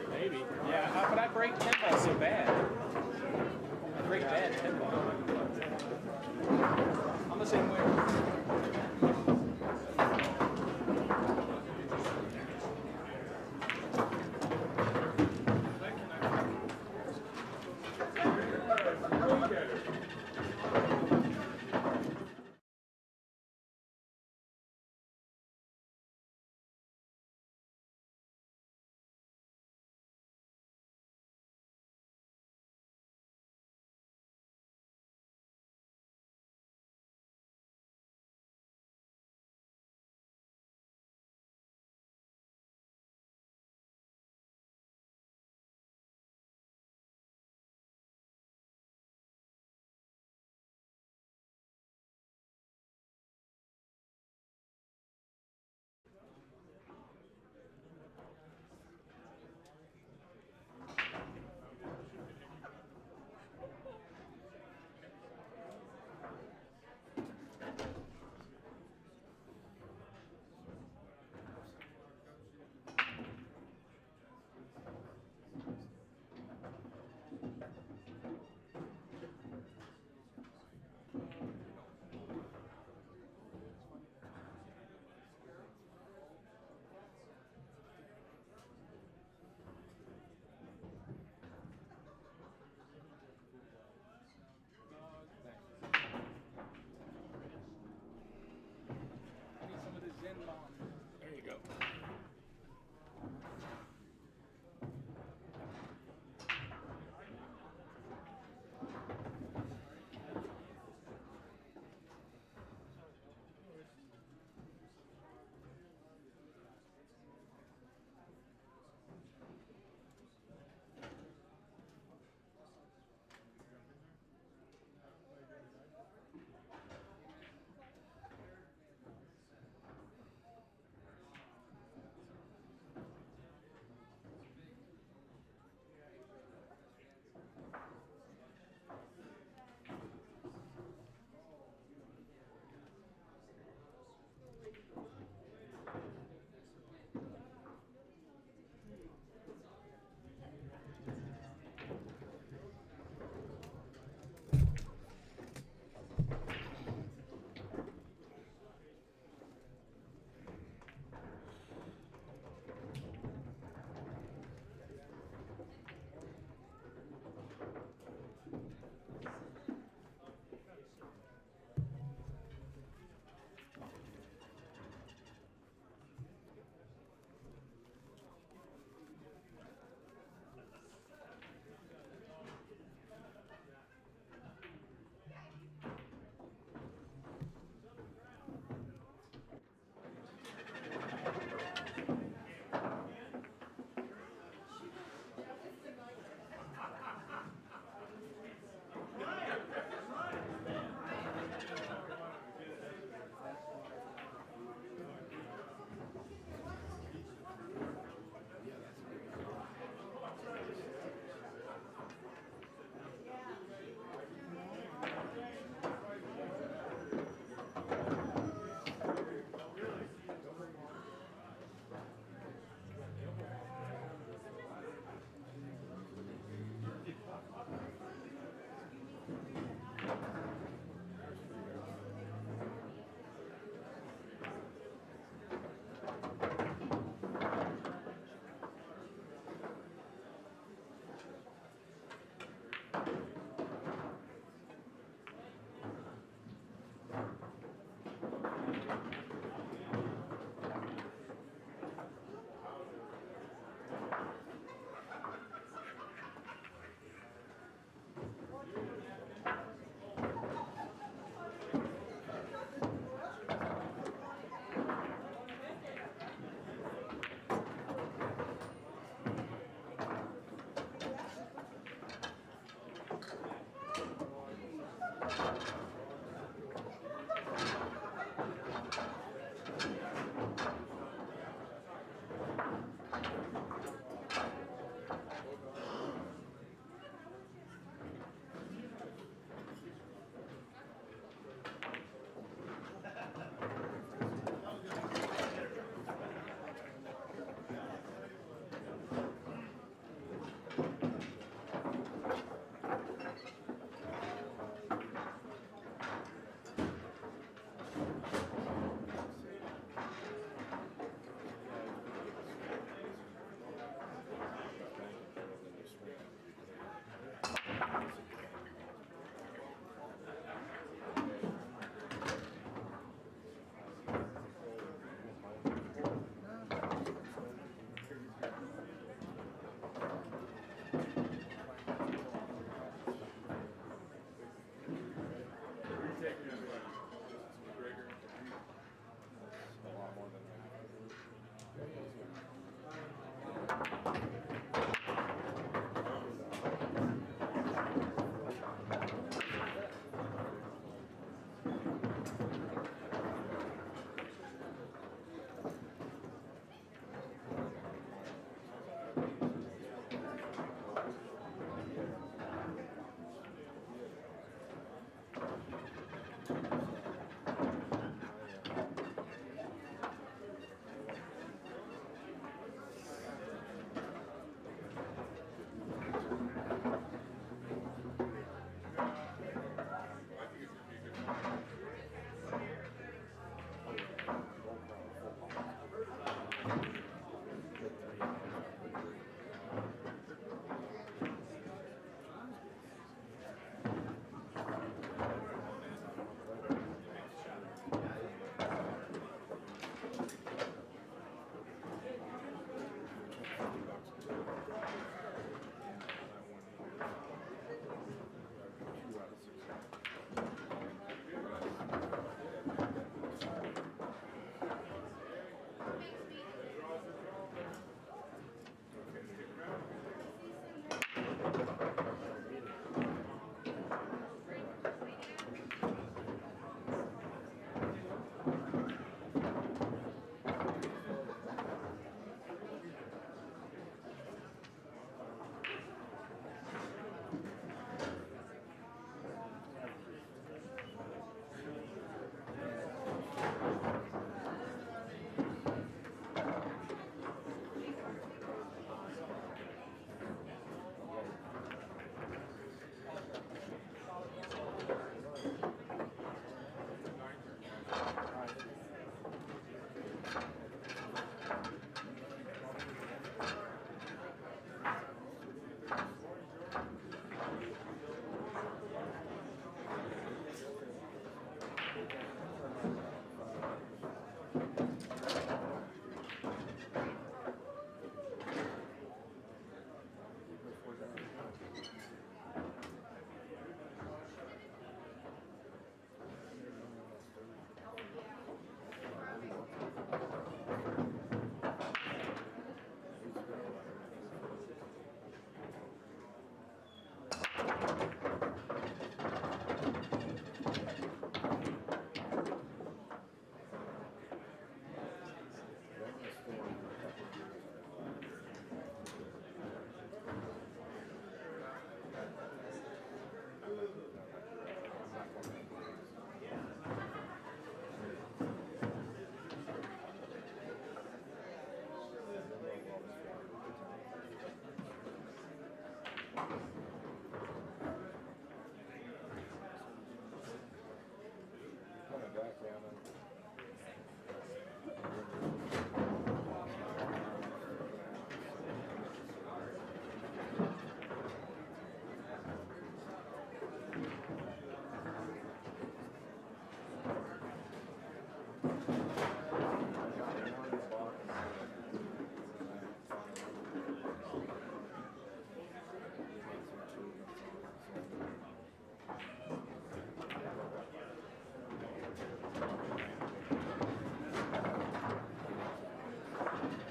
Maybe. Yeah, but I break 10 ball so bad. I break bad 10 ball. I'm the same way.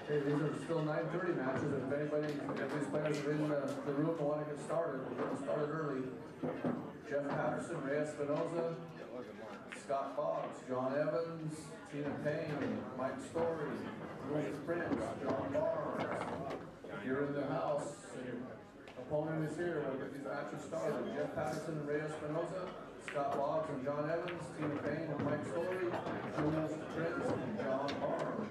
Okay, these are still 9:30 matches. If anybody, if these players are in the room and want to get started, we're getting started early. Jeff Patterson, Ray Espinoza, Scott Fox, John Evans, Tina Payne, Mike Story, Louis Prince, John Barnes. If you're in the house and your opponent is here, we'll get these matches started. Jeff Patterson and Ray Espinoza, Scott Boggs and John Evans, Tina Payne and Mike Story, Louis Prince and John Barnes.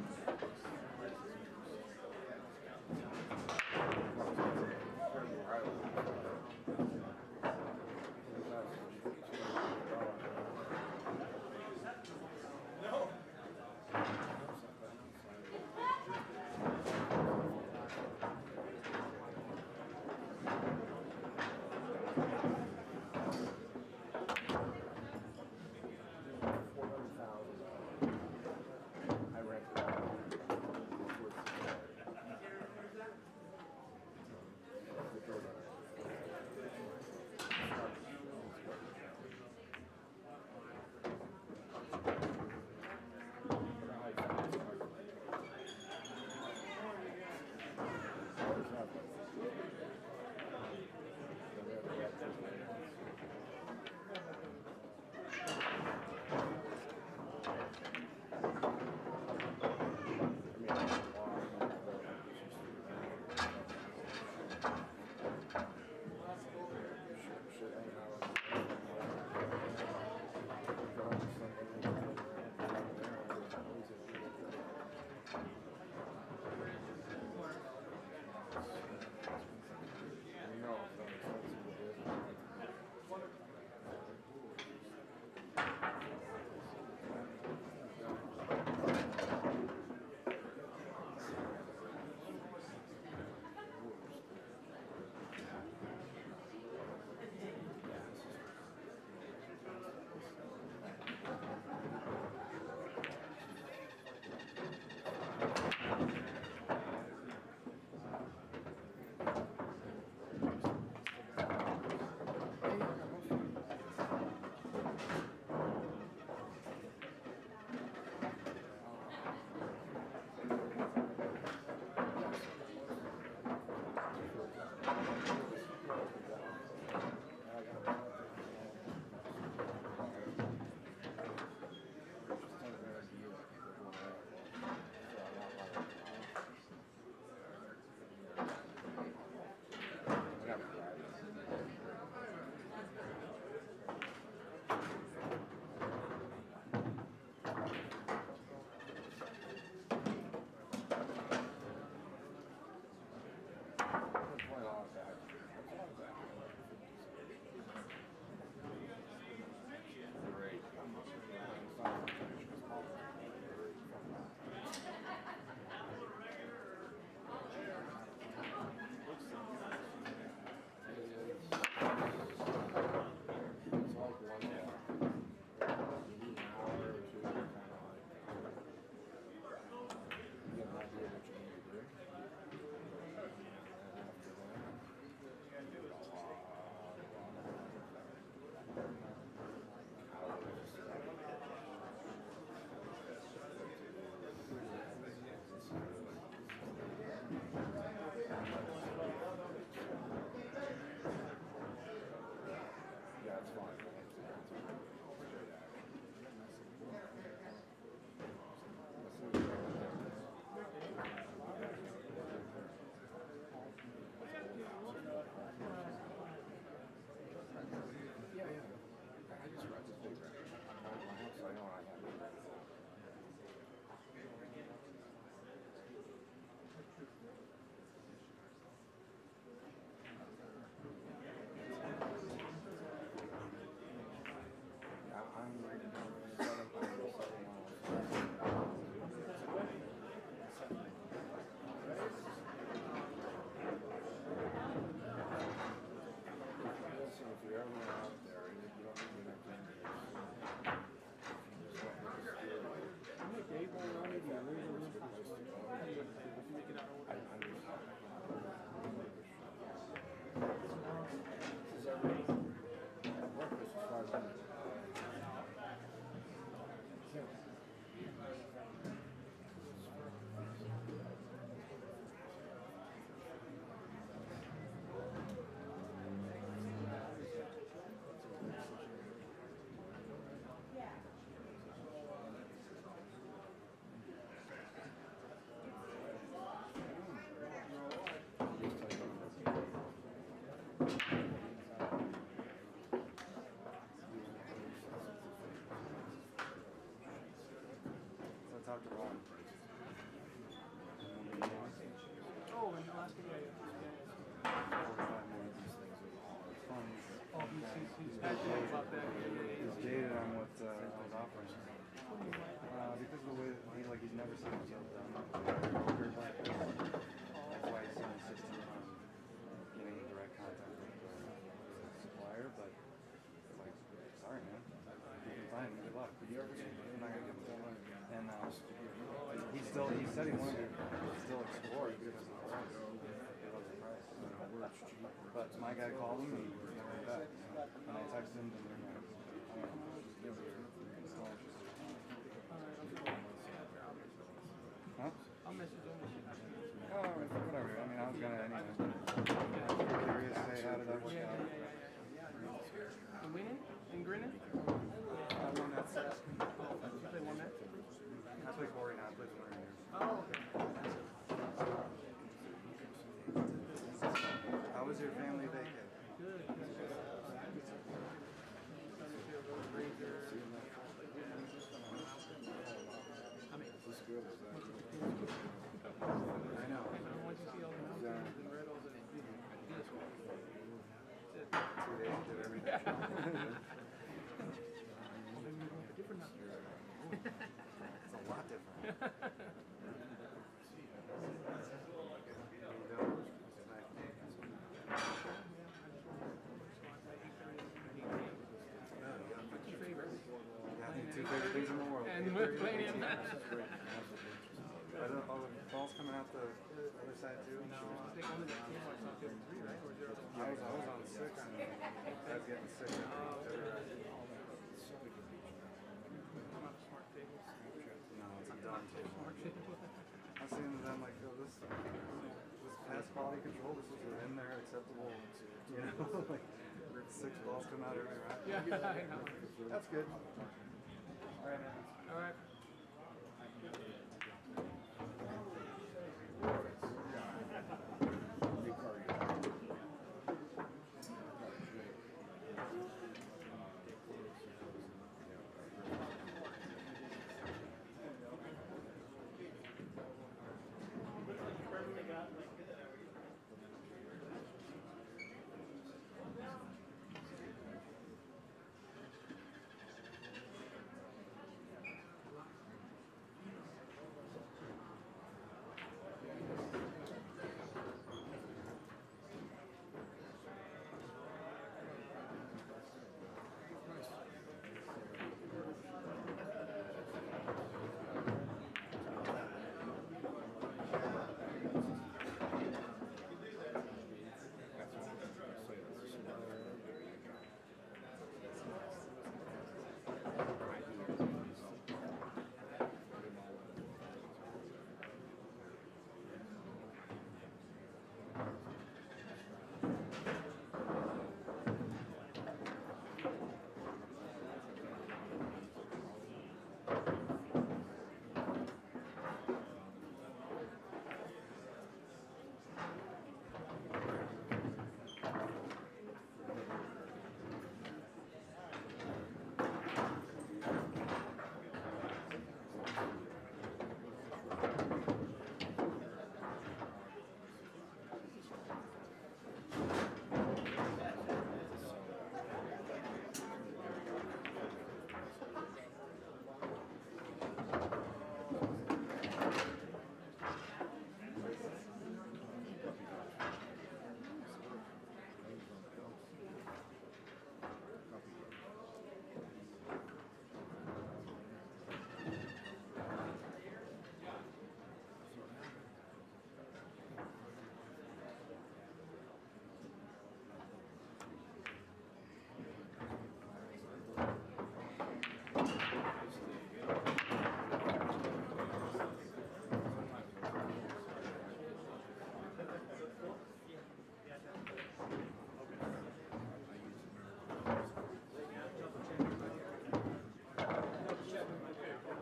He's passionate about that. He's jaded on what I was offering. Because of the way that he's never seen himself done. That's why he's so insistent on getting direct contact with the supplier. But sorry, man. Fine, good luck. But you're not gonna give him that. And he said he wanted to still explore it because of the price. But my guy called him and he never heard back. And I texted him and they're not. Huh? I'll message him. Oh, whatever. I mean, I was gonna anyway. I was curious to say how did that work out. And winning? And grinning? One net. You play one net? I play Corey now. I play 20 years. Oh, okay. How was your family vacation? Good. I mean, I know. once you see all the mountains and It's a lot different. Yeah, I think 2 favorite things in the world. And with plenty of that. I don't know, the ball's coming out the other side too? No, I think only the 10 was on 53, right? Or 0 I was on 6 and I was getting 6. No, it's a dumb table. I'm seeing them like, oh, this past quality control, this was in there acceptable, you know, like 6 balls come out every round. Yeah, I know. That's good. All right, man. All right.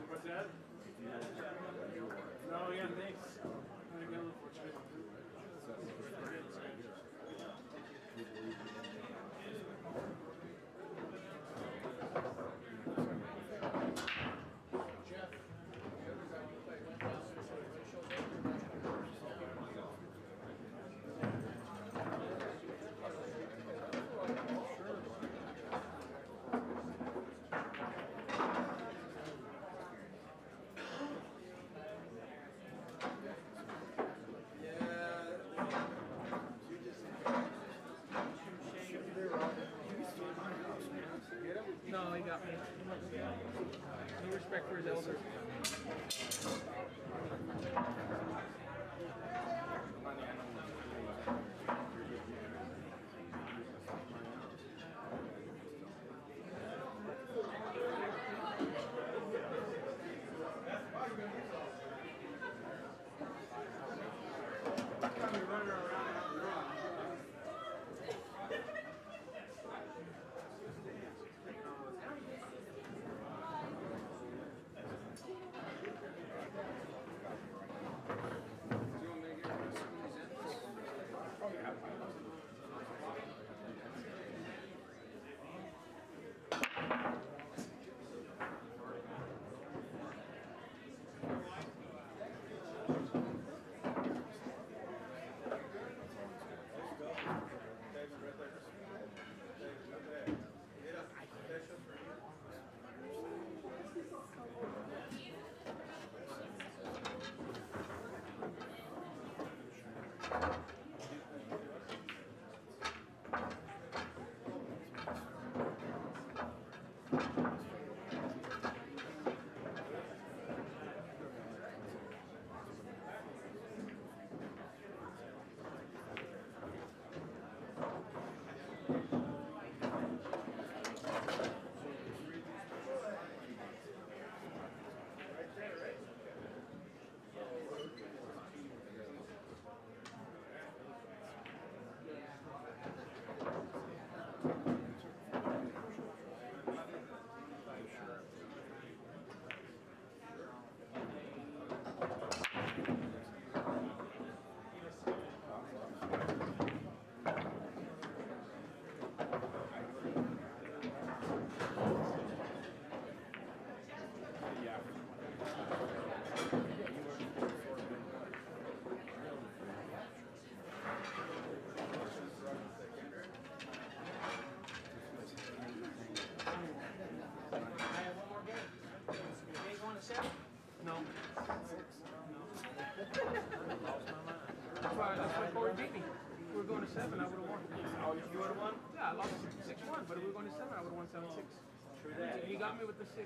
What's that? No, yeah, thanks. I'm gonna go look for it. No, he got me. No respect for his elders. Running around. why Corey beat me. If we were going to 7, I would have won. Oh, you would have won? Yeah, I lost 6-1, but if we were going to 7, I would have won 7-6. True that. He got me with the 6.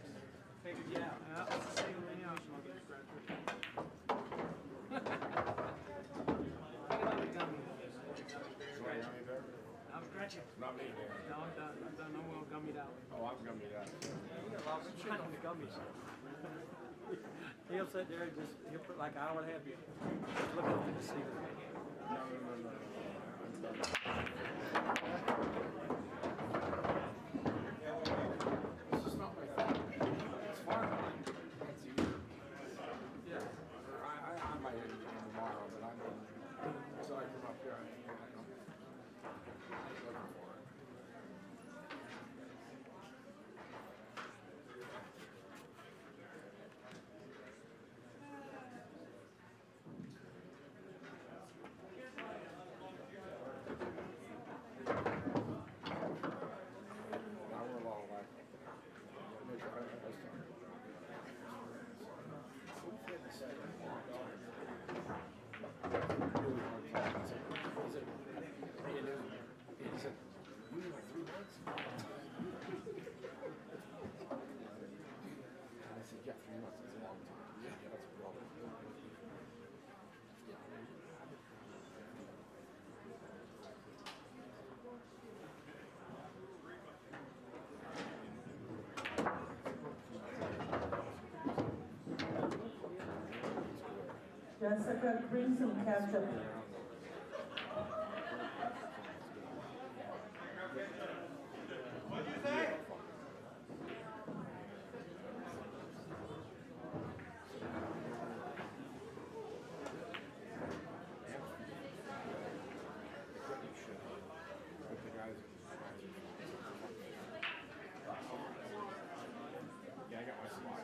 Figured you out. Yeah, figured me out. I'm stretching. Not me, man. No, I'm done. I'm well gummied out. Oh, I'm gummied out. You got lots of shit on the gummies. He'll sit there and he'll put like an hour and a half. Just look up at the ceiling. No. It's just not my fault. It's farmland. It's easy. Yeah. I might hit it tomorrow, but I know until I come up here, I'm looking for it. Jessica, bring some ketchup. What do you think? Yeah, I got my slots.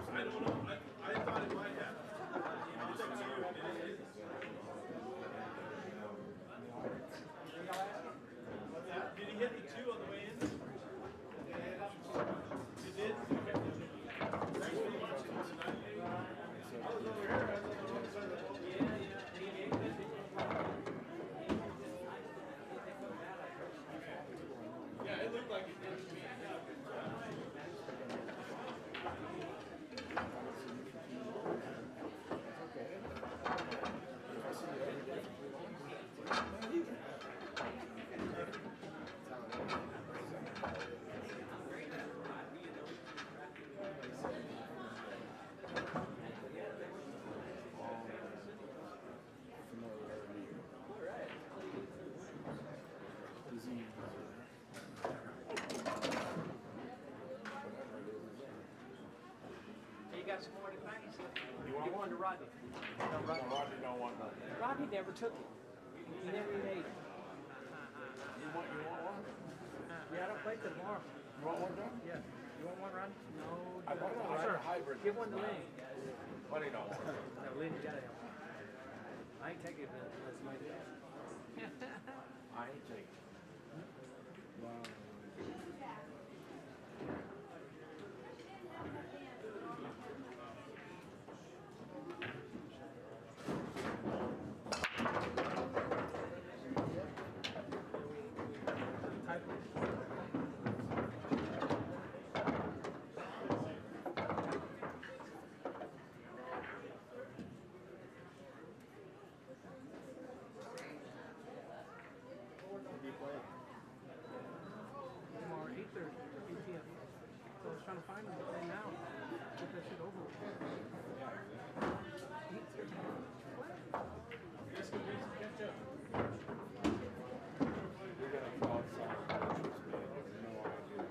I don't know. I thought it might have. Did he hit the 2 on the way in? He did? Thanks for watching. I was over here. I was on the wrong side of the boat. Yeah, it looked like it did to me. You got some more to pass? You want one? To Rodney. No, Rodney don't want none. Rodney never took it. He never even ate it. You want one? Yeah, I don't play till tomorrow. You want one, John? Yeah. You want one, Rodney? No. I want one. Sure. Hybrid. Give one to Lynn. What he don't want? No, Lynn, you gotta have one. I ain't taking it unless somebody else. I ain't taking it. Wow. Tomorrow, 8:30, 8 p.m. So I was trying to find them, but then now, get that shit over with. 8:30. What? Let's go get some ketchup. We're gonna go outside. No idea.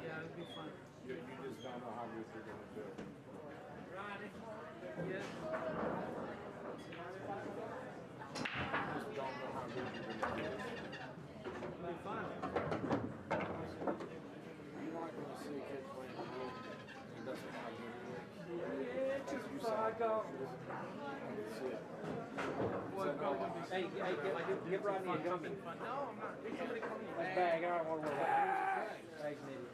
Yeah, it'd be fun. You just don't know how good you're gonna do. Rodney. Yes. Just don't know how good you're gonna do. It'll be fun. You're not gonna see a kid playing the game and doesn't have good. Yeah, just before I go. I can see it. Hey, Hey, give Rodney a gummy. No, I'm not. There's somebody coming. That's bag. I don't want to worry about it. Thanks, Nitty.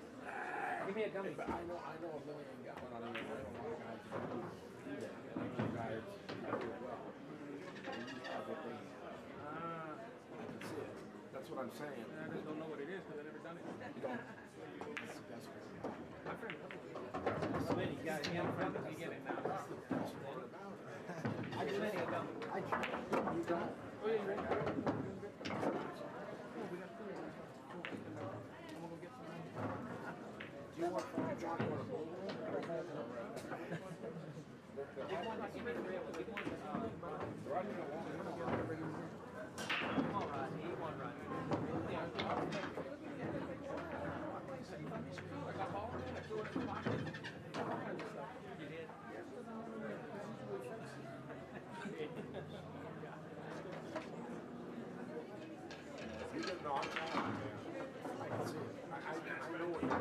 Give me a gummy. But I know a million guys. Well, not a million, I know a lot of guys who do that. I know guys who do it well. They have what they have. I can see it. That's what I'm saying. I just don't know what it is because I've never done it. You don't. That's the best part. My friend, a couple of people. So many guys. You get it now. That's the best part about it. I just many a gummy. You don't. Oh, yeah, you ready? Oh, we got three of them. Cool. I'm gonna go get some. Do you want John? You want a blue one? Give one. Give me the red one. Give one. Come on, Rodney. Eat one, Rodney. You did? You get knocked out. I can see it. I know what you're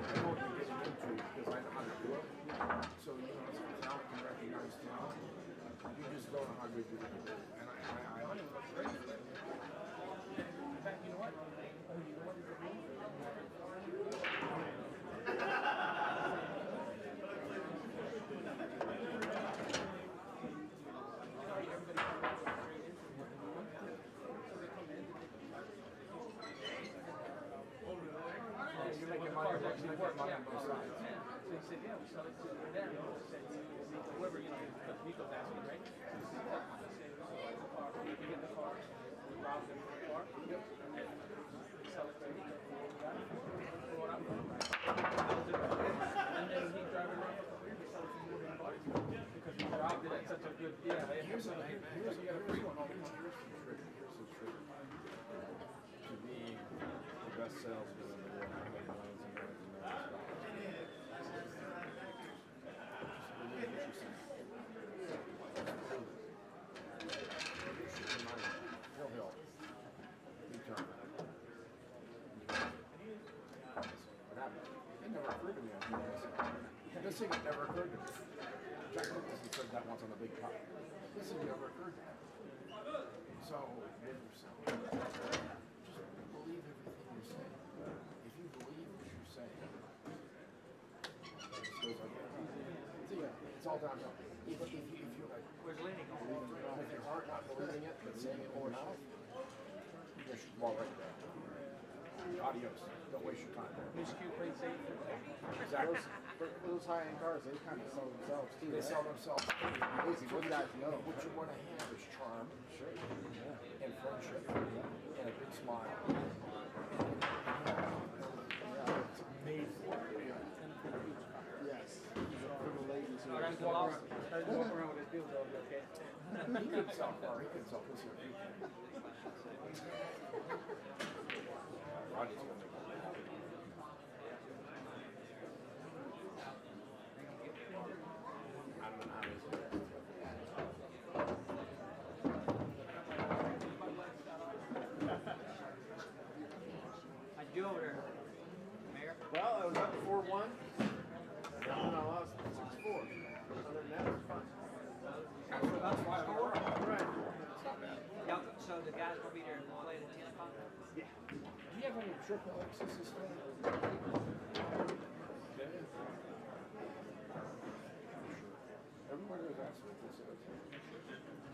getting into because I know how to do it. So, you know, it's talent, you recognize talent. You just don't know how good you're going to do. And I You know what? you're making money on both sides. So he said, yeah, we sell it to them. He said, whoever, you know, Nico's asking, right? So he said, we get the car, we rob them for the car, and we sell it to Nico. And then he drive it around for a couple years, we sell it to moving bodies because we robbed it at such a good, Here's a free one. Here's the trick. To be the best salesman in the world, I make millions and millions and millions of dollars. Just believe what you say. He'll help. Return. What happened? It never occurred to me. This thing never occurred to me. Jack Nicholson said that once on the big top. This thing never occurred to me. So, just believe everything you say. If you believe what you say, it goes like that. So yeah, it's all downhill. If you're like, where's Lenny? With your heart not believing it, but saying it over mouth, you're gonna shoot the ball right there. Adios. Don't waste your time. Miscue plate safe. Exactly. Those high-end cars, they kind of sell themselves too. They sell themselves. Easy. What you guys know? What you want to have is charm, and friendship, and a big smile. It's amazing. Yes. For the ladies who I gotta go walk around with this dude, though, okay? He can sell car. He can sell pussy. Rodney's gonna make it. I don't know how it is. How'd you do over there, Mayor? Well, I was up 4-1. And then I lost 6-4. Other than that, it was fun. That's why I work. Right. So the guys will be there and play at 10 o'clock? Yeah. Do you have any triple X's this way? Everybody was asking me this.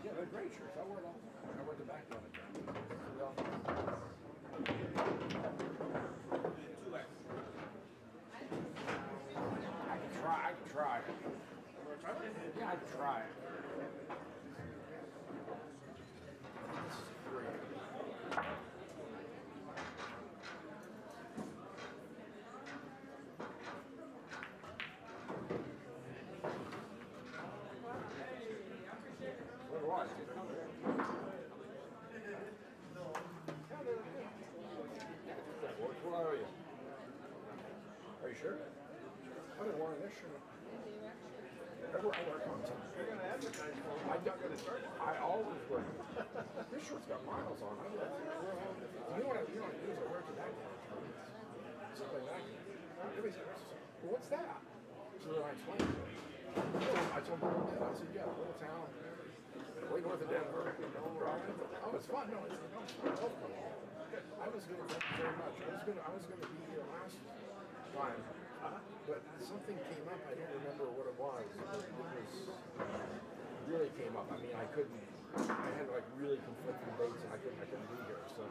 Yeah, they're great shirts. I wear it all the time. I wear the back on it. I can try. Yeah, I can try. This is great. What are you? Are you sure? I've been wearing this shirt. I work on something. You're going to advertise for it. I always wear it. This shirt's got miles on it. You know what I do is I wear it to that kind of tournament. Something like that. Everybody says, well, what's that? So then I explained to them. I told them, I said, yeah, little town. way north of Denver. Oh, it's fun. No, it's fun. I was going to thank you very much. I was going to be here last time, but something came up. I don't remember what it was. It really came up. I mean, I had like really conflicting dates, and I couldn't be here. So,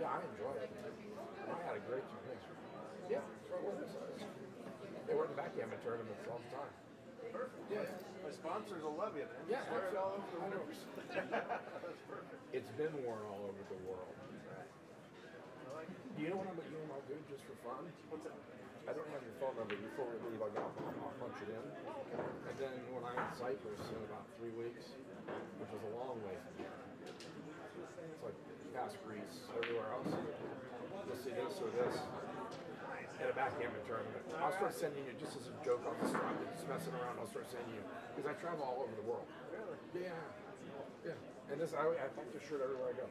yeah, I enjoyed it. I had a great time. Yeah, so it was. They were in the backgammon tournaments all the time. Perfect. Yeah. My sponsors will love you, man. Yeah, wear it all over the world. That's perfect. It's been worn all over the world. Do you know what I'll do just for fun? What's that? I don't have your phone number. Before we leave, I'll punch it in. And then when I'm in Cyprus in about 3 weeks, which is a long way from here, it's like past Greece, everywhere else, you'll see this or this at a backgammon tournament. I'll start sending you, just as a joke, I'll just messing around, I'll start sending you, because I travel all over the world. Really? Yeah. And this, I pack this shirt everywhere I go.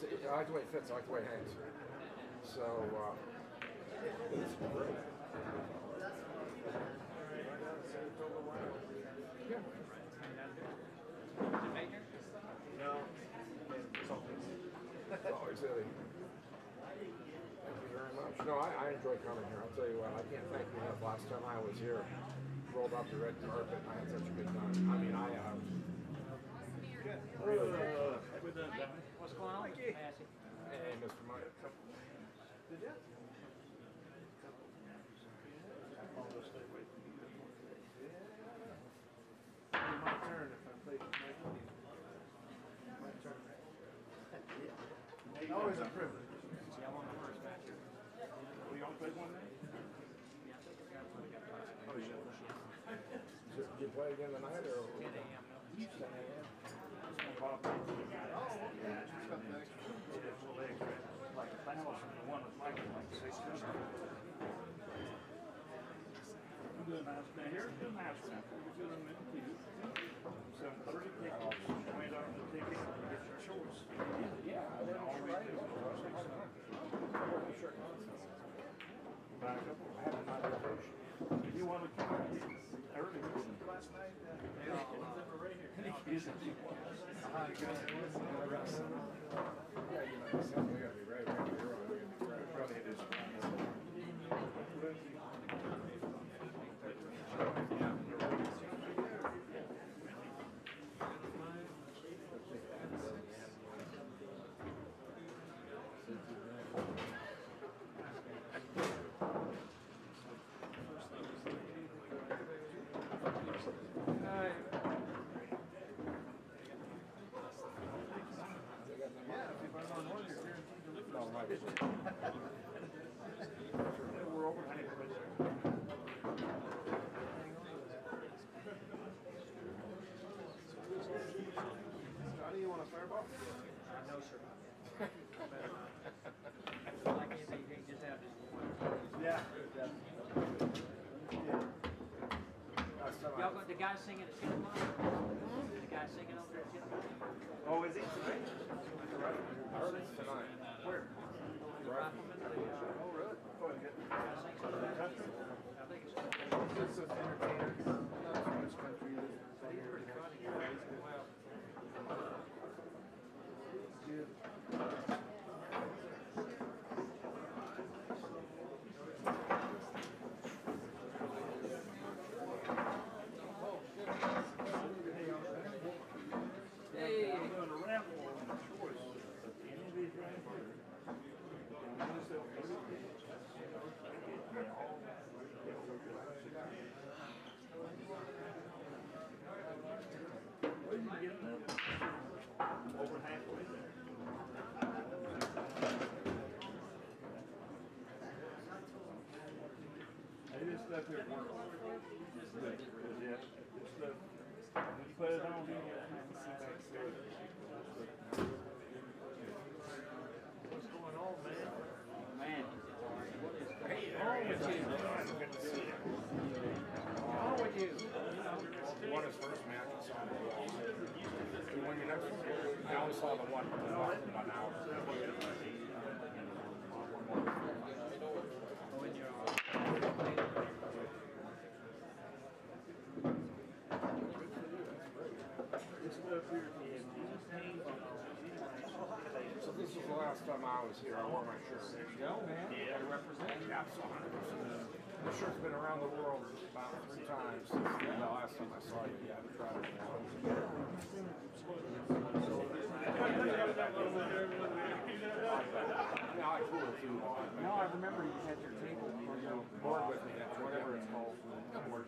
I like the way it fits, I like the way it hangs. So, this is great. Yeah. No. Oh, exactly. Thank you very much. No, I enjoy coming here. I'll tell you what, I can't thank you enough. Last time I was here, rolled out the red carpet, and I had such a good time. I mean, really good. What's going on? Hey, Mr. Mike. Did you? My turn if I play my turn. Always a privilege. Yeah, I'm on the first match. We all played one night? Oh, yeah. Did you play again tonight or? 10 a.m. 10 a.m. Like that was the one with Michael, like 6 years ago. I'm doing nice. Now here's the nice one. We're doing them in queue. 7:30 kickoff. $20 a ticket. Get your choice. Yeah, I didn't write it. Back up. I have my vacation. You want to come early last night? Right here. Yeah, you know, we gotta be right. Probably it is. We're over. Johnny, you want a fireball? No, sir. Like anything, you just have this one. Yeah. Y'all got the guy singing at 10 o'clock? The guy singing over there at 10 o'clock? Oh, is he tonight? I heard it's tonight. Where? Rifleman, Oh, really? Go ahead and get it. I think it's Just some entertainers. Not too much country. he's pretty funny. Wow. Good. Hey. I'm doing a raffle on the choice of any of these right here. Where did you get that? Over halfway there. Hey, this stuff here works. Yeah, this stuff. When you put it on, you get what's going on, man? Man. What is wrong with you? What's wrong with you? He won his first match and saw him. He won your next one? I only saw the one for about an hour. When you're last time I was here, I wore my shirt. Go, man. Yeah, represent. Yeah, so 100%. The shirt's been around the world about 3 times since the last time I saw you. Yeah, I've tried it now. I mean, I like cool too. No, I remember you had your table, or your board with me. That's whatever it's called. Board.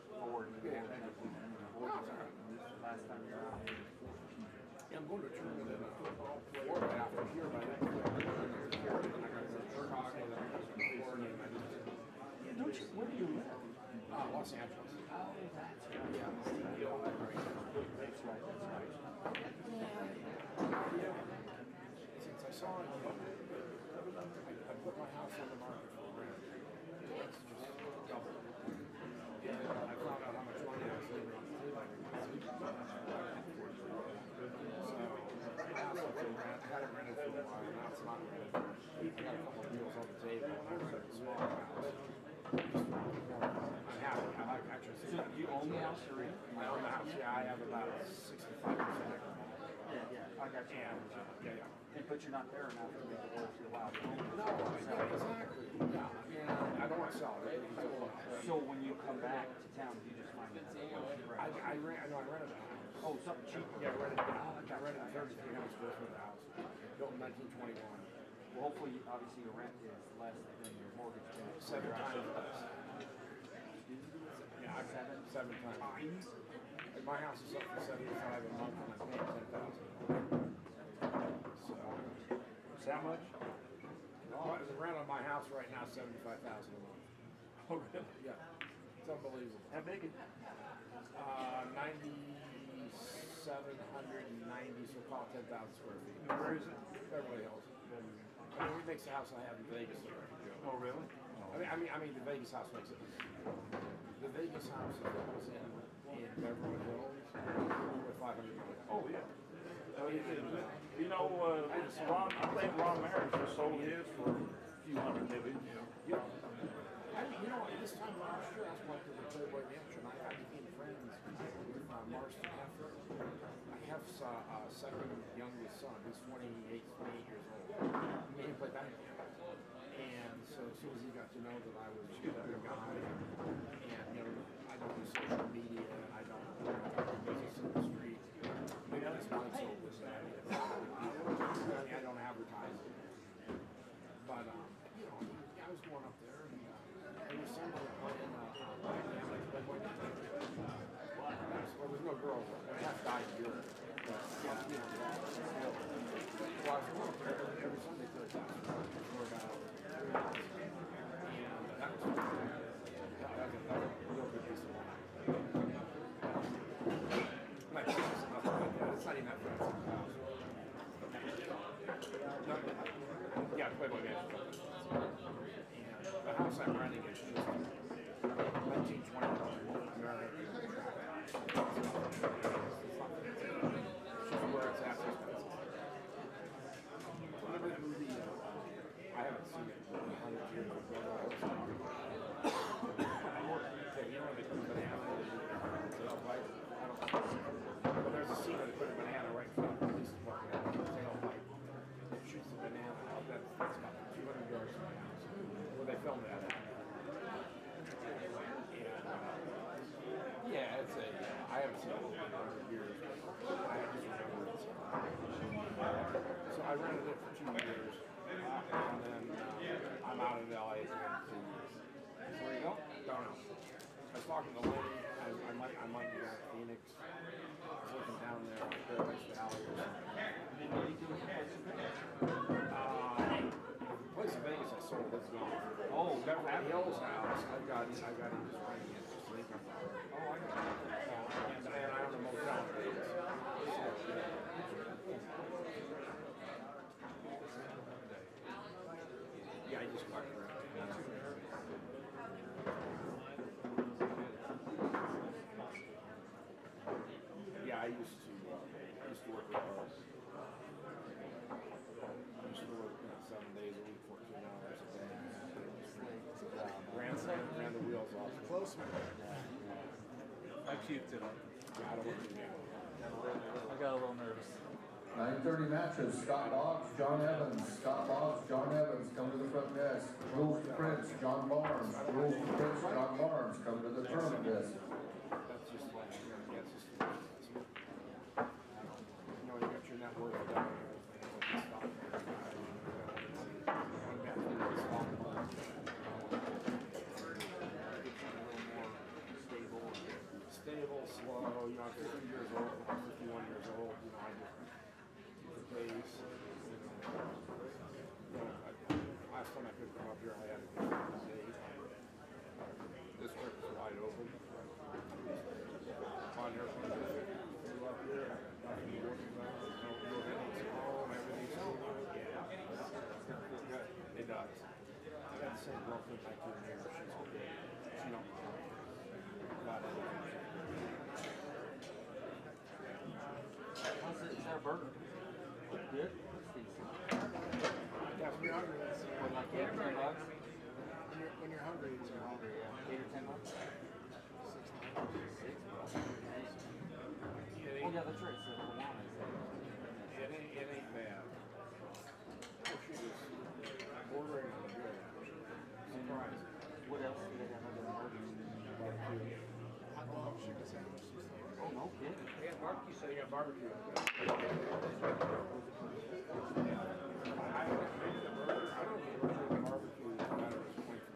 Last time you were out. Yeah, I'm going to a tournament in Florida after here by next week. And I got to go to Chicago, then I got to go to Florida. Don't you, where do you live? Los Angeles. Oh, that's right. Yeah, That's right. Yeah. Since I saw it, I put my house on the market for rent. It's just doubled. And I found out how much money I was leaving on the table every month. So, the house was in rent. I had it rented for a while, now it's not rented. I got a couple of deals on the table, and I rented a small house. I'm happy. I like actually. So you own the house you're in? I own the house. Yeah, I have about 65% equity. Yeah, I got you. Yeah. But you're not there enough to make it worth your while. No, exactly. Yeah. I don't want to sell it. So when you come back to town, you just find it. I rented a house. Oh, something cheap. Yeah, I rented a 3,300 square foot house, built in 1921. Well, hopefully, obviously, your rent is less than your mortgage payment. 7 times less. Yeah, seven times. Like my house is up for $75 a month, and I'm paying $10,000. So, how much? The rent on my house right now is $75,000 a month. Oh, really? Yeah, it's unbelievable. How big is it? 9,790, so call it 10,000 square feet. Where is it? Beverly Hills. I mean, it makes the house I have in Vegas look like a joke. Oh, really? I mean, the Vegas house makes it. The Vegas house that was in Beverly Hills with $500 million. Oh, yeah. You know, Ron, I think Ron Maris just sold his for a few hundred million. Yeah. You know, this time last year, I was going to the Playboy Mansion. I became friends with Marston Effort. I have a second youngest son. He's 28 years old. He played basketball. And so as soon as he got to know that I was a good guy, and you know, I don't do social media, I don't do business in the street. Maybe that's why it's so was that. I don't advertise it. But you know, I was going up there, and there was somebody playing Playboy Mansion. Well, there's no girls. I half died in Europe. But yeah, you know, well, I was going up there every Sunday for a and that was fun. That was a real good piece of work. My business is nothing like that. It's not even that fancy. Yeah, Playboy Mansion. And the house I'm renting is just 1920 American. It's not fancy. It's just where it's at. Whenever the movie, I haven't seen it for 100 years. You know when they put a banana in the tailpipe? Well, there's a scene where they put a banana right in front of the police department in the tailpipe. Shoots the banana out. That's about 200 yards from my house. Where they filmed that at. And, yeah, it's a, I haven't seen it in 100 years. I just remember it. So I rented it for 2 years. And then I'm out of LA again for 2 years. Where you go? Don't know. I was talking to Lenny. I might be at Phoenix. I was looking down there on Paradise Valley or something. The place in Vegas I sold is gone. Oh, Beverly Hills house. I got him just renting it. Just thinking about it. Oh, I got it. And I own a motel in Vegas. Yeah, I just walked around. Yeah, I used to work with girls. I used to work 7 days a week, 14 hours a day. Ran the wheels off. Close, man. I puked it up. Yeah, I don't want to do that. I got a little nervous. 9:30 matches, Scott Boggs, John Evans. Scott Boggs, John Evans, come to the front desk. Jules the Prince, John Barnes. Jules the Prince, John Barnes, come to the tournament desk. That's just like, that's just, you know, you got your net worth down there. Stable, slow, you know, I'm 50 years old, I'm 51 years old, you know, I just keep the pace. You know, last time I picked them up here, I had a good day. This trip was wide open. On here, flew up here, nothing working out, no headaches at all, everything's so good. It's good. It does. I got the same girlfriend back here. She's good. She don't got anything. Is that a burger? Good? Yeah, when you're hungry, it's like 8 or 10 bucks? When you're hungry, it's hungry, yeah. 8 or 10 bucks? 6 bucks. Oh, yeah, that's right. It's the Hawaiian. It ain't bad. Oh, she was ordering on the good. Surprised. What else do they have other than burgers? Hot dog, chicken sandwich. Oh, no kidding. They got barbecue, so they got barbecue. I don't think barbecue is better as a point for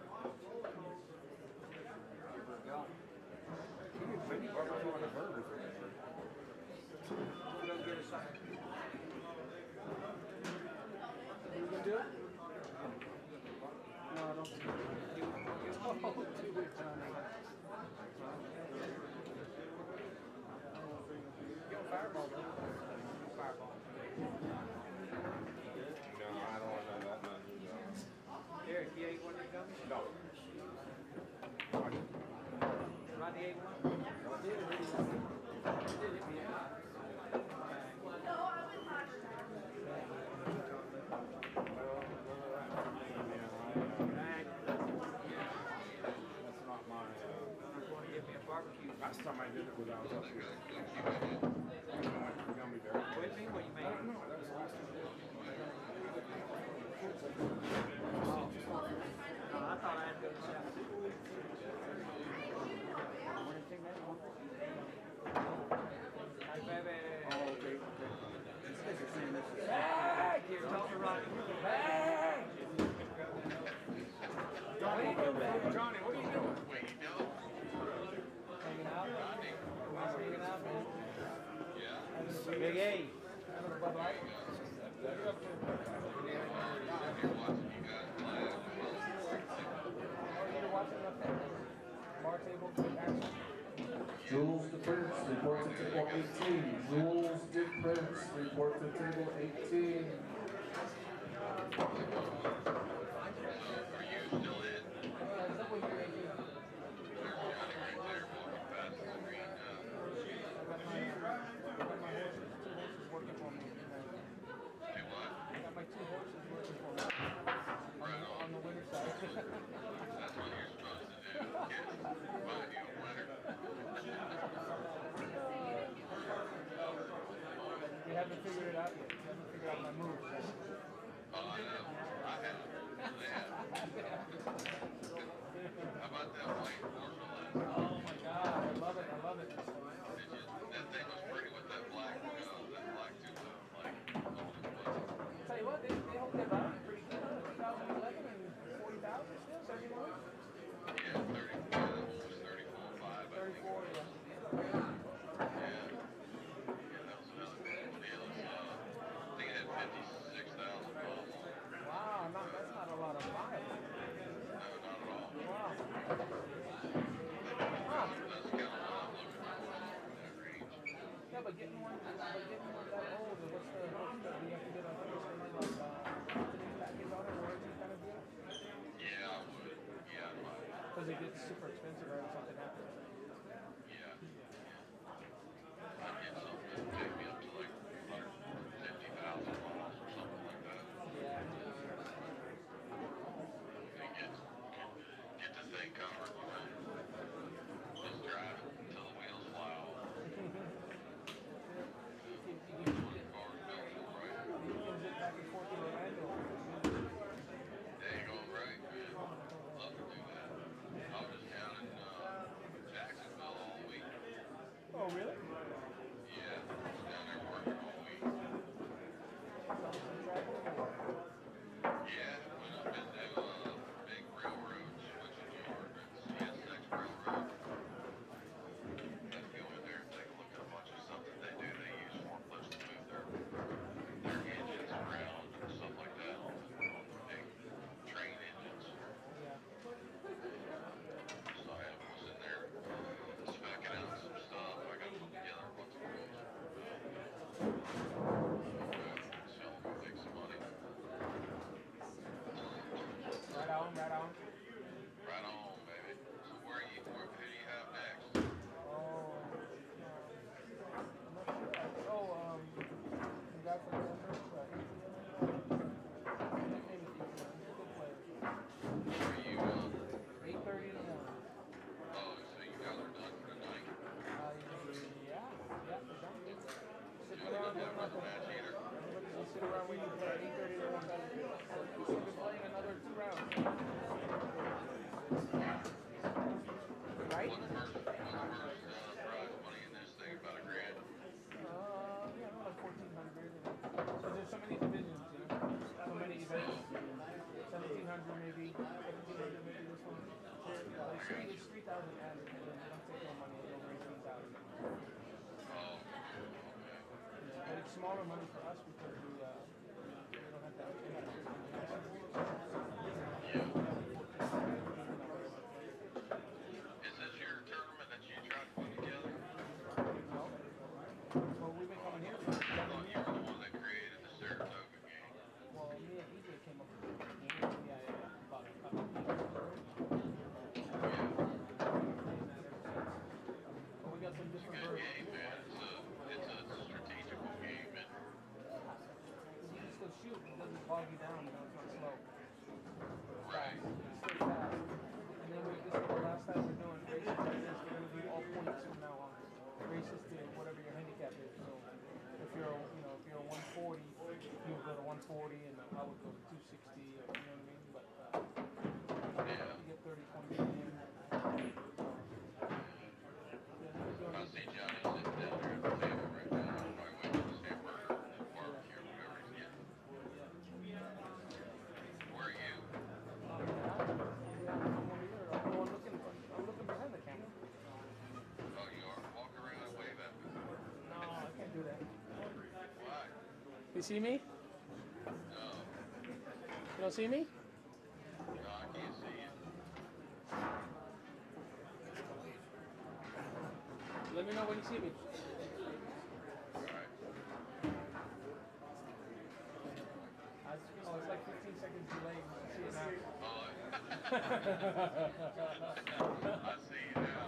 maybe barbecue on a burger. You don't get a side. You gonna do it? No, I don't. Fireball, though. Fireball. No, I don't want that much. Eric, you ate one of your gummies? No. Rodney ate one? That's not my, Give me a barbecue. last time I did it was I was up here. I went to Gummy Bear. With me when you made it? No, that was the last time. No, I thought I had to go to the Hey, baby. Oh, okay. These guys are saying this is... Hey! You're talking right. Hey! Johnny, what are you doing? Hanging out? Hanging out, man? Yeah. Big A. Bud Light. You're watching up there. Bar table, action. Jules the Prince reports at table 18. Jules the Prince reports at table 18. I got my 2 horses working for me on the winter side. That's what you're supposed to do. Find you a winner. You haven't figured it out yet. You haven't figured out my moves. Oh, I know. I have. They have. How about that white porcelain? Oh my God, I love it. I love it. That thing was pretty with that black tube, Tell you what, they hold their value pretty good. 2011 and 40,000 still, 71? Yeah, 34, 34, 5. 34, yeah. Yeah, that was another cool deal. I think it had 56,000 miles on it. Wow, that's not a lot of miles. No, not at all. Wow. That's kind of what I'm looking for in that range. Yeah, but getting one that old, what's the hook that we have to get a package on it, warranty kind of deal? Yeah, I would. Yeah, I might. Because it gets super expensive right if something happens. Yeah. I'd get something that would take me up to like 150,000 miles or something like that. Yeah. And get the thing covered, you know. Just drive it until the wheels fly off. Looking forward to building city is 3,000 added, and then they don't take no money over 18,000. But it's smaller money for us because we don't have that. Is this your tournament that you tried to put together? No. Well, we've been coming here. I thought you were the one that created the Saratoga game. Well, me and EJ came up with the game. Yeah. About a couple of But we got some different Good versions. game, man. It's a strategical game. And You can still shoot. It doesn't bog you down. You know, it's not slow. right. It's still fast. And then this is the last time we're doing races like this. We're going to do all points from now on. Races to whatever your handicap is. So if you're, if you're a 140, you would go to 140, and I would go to 260. You know what I mean? But you get 30 points in there. I see Johnny sitting down there at the table right now. I'm probably waiting for his hamburger and barbecue or whatever he's getting. Where are you? I'm looking behind the camera. Oh, you are? Walk around and wave at me. No, I can't do that. Why? You see me? No. You don't see me? No, I can't see you. Let me know when you see me. Alright. It's like 15 seconds delayed. You see it now. I see you now.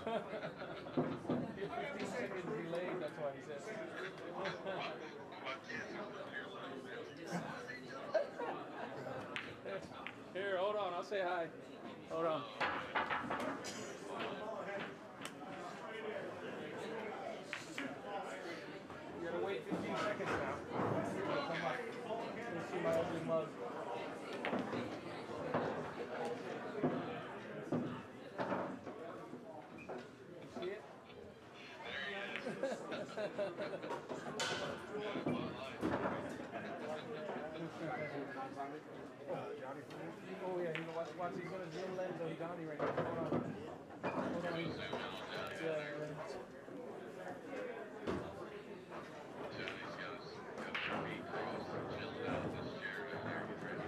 You're 15 seconds delayed, that's why he says. My kids are here. Here, hold on. I'll say hi. Hold on. You gotta wait 15 seconds now. Come on. You'll see my ugly mug. You see it? Oh yeah, watch. He's gonna zoom lens on Johnny right now. Hold on. Yeah. Johnny's got his feet crossed and chilling out in this chair right there. Get ready.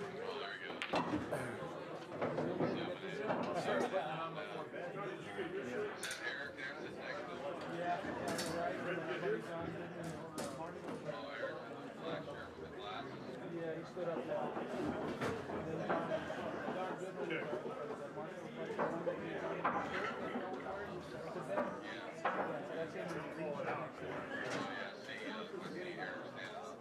Oh, there he goes. Is that Eric there sitting next to him? Yeah, right. Oh, Eric in the black shirt with the glasses. Yeah, he stood up now. And then Don Goodman was that's him. Oh, yeah. See, I see Eric standing up.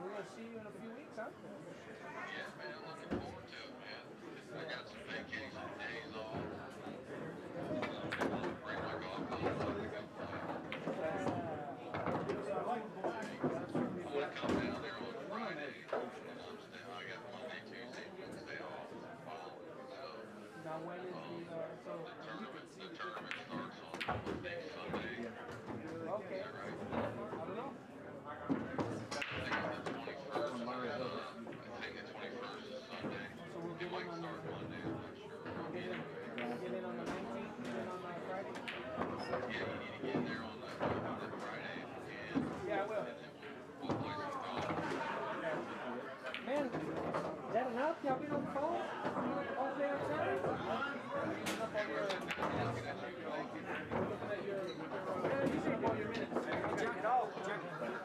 We're going to see you in a few weeks, huh? Yeah, man, I'm looking forward to it, man. I got some vacation days off. Bring my golf clubs up to go play. I want to come down there on Friday, and I got Monday, Tuesday, Wednesday off following. So, now when is the tournament starts on next Sunday. Okay. Is that right? I don't know. I think the 21st is Sunday. So we'll It get might in on start Monday, I'm not sure. get in on the 19th, get in on Friday. Yeah, you need to get in there on that Friday if you can. Yeah, I will. And then we'll play some golf. Man, is that enough? Y'all been on the phone all day on Saturday? You take all your minutes. Get off.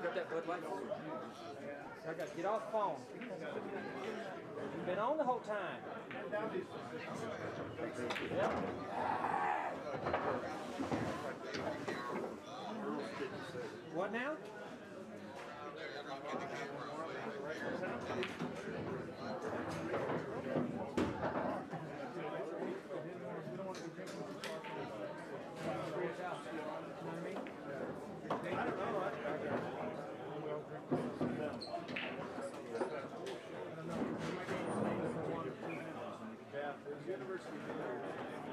Grab that Bud Light. I got to get off the phone. You've been on the whole time. Yep. What now? University.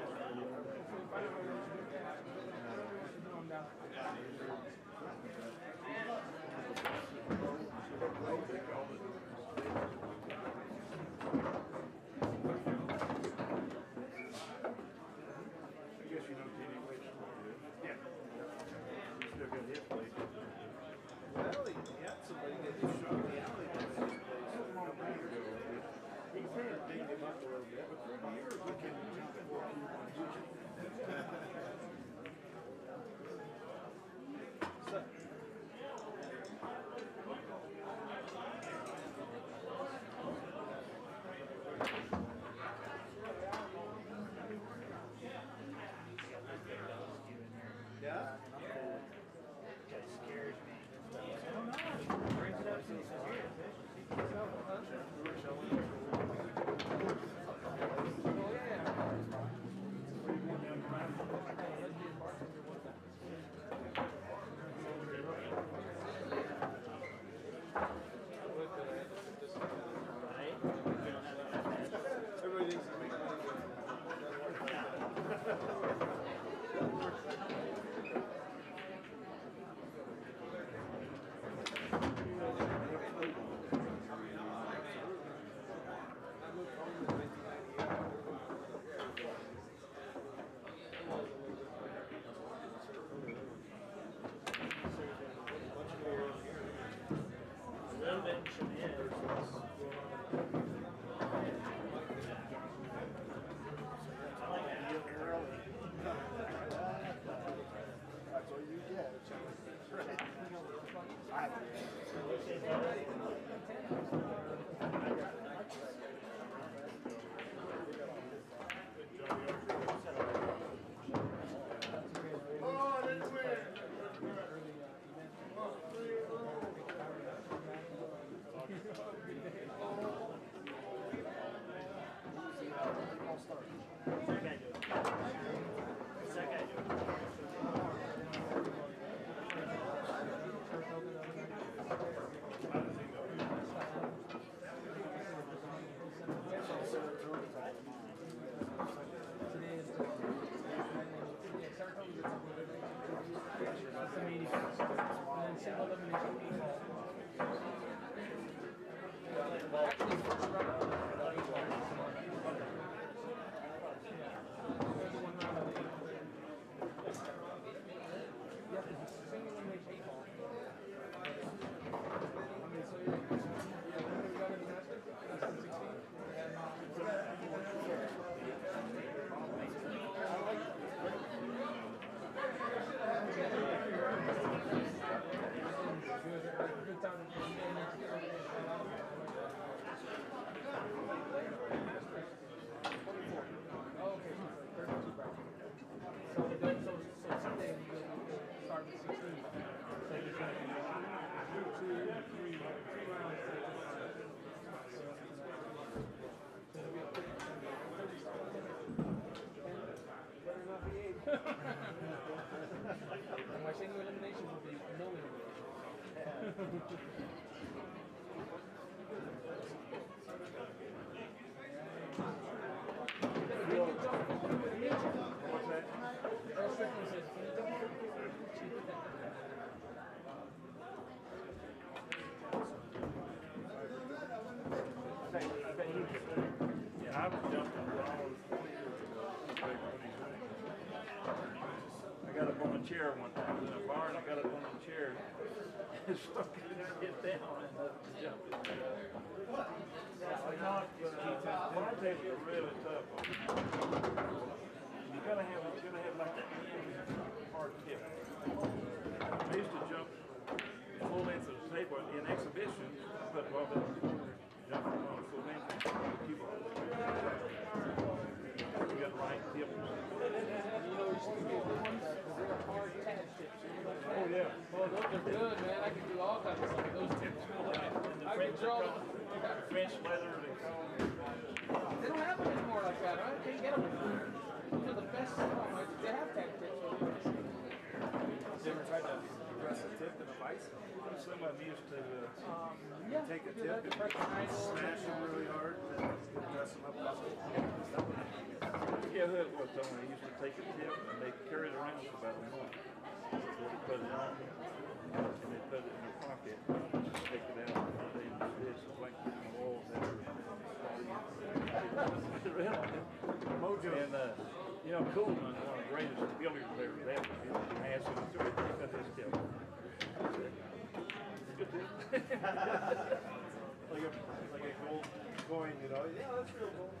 Chair one time in a bar, and I got up on the chair and stuck it and get down and jump. My tables are really tough. You gotta have like that hard tip. I used to jump full length of the table in exhibition, but while I jump on full length, you got the right tip. Oh yeah. Well, those are good, man. I can do all kinds of stuff with those tips. I can draw them. French leather, they call them. They don't have them anymore like that, right? Can't get them anymore. Those are the best. They have tag tips. You ever tried to press a tip in a vice? Somebody used to take a tip and smash them really hard and dress them up. Yeah, that was Tony. They used to take a tip and they carry it around for about a month. So they put it on and they put it in their pocket, take it out, and they do this. It's like putting oil there. Mojo. And, you know, Coolman, one of the greatest billiard players ever. He asked him, so he got this tip. Good tip. like a gold coin, you know? Yeah, that's real gold.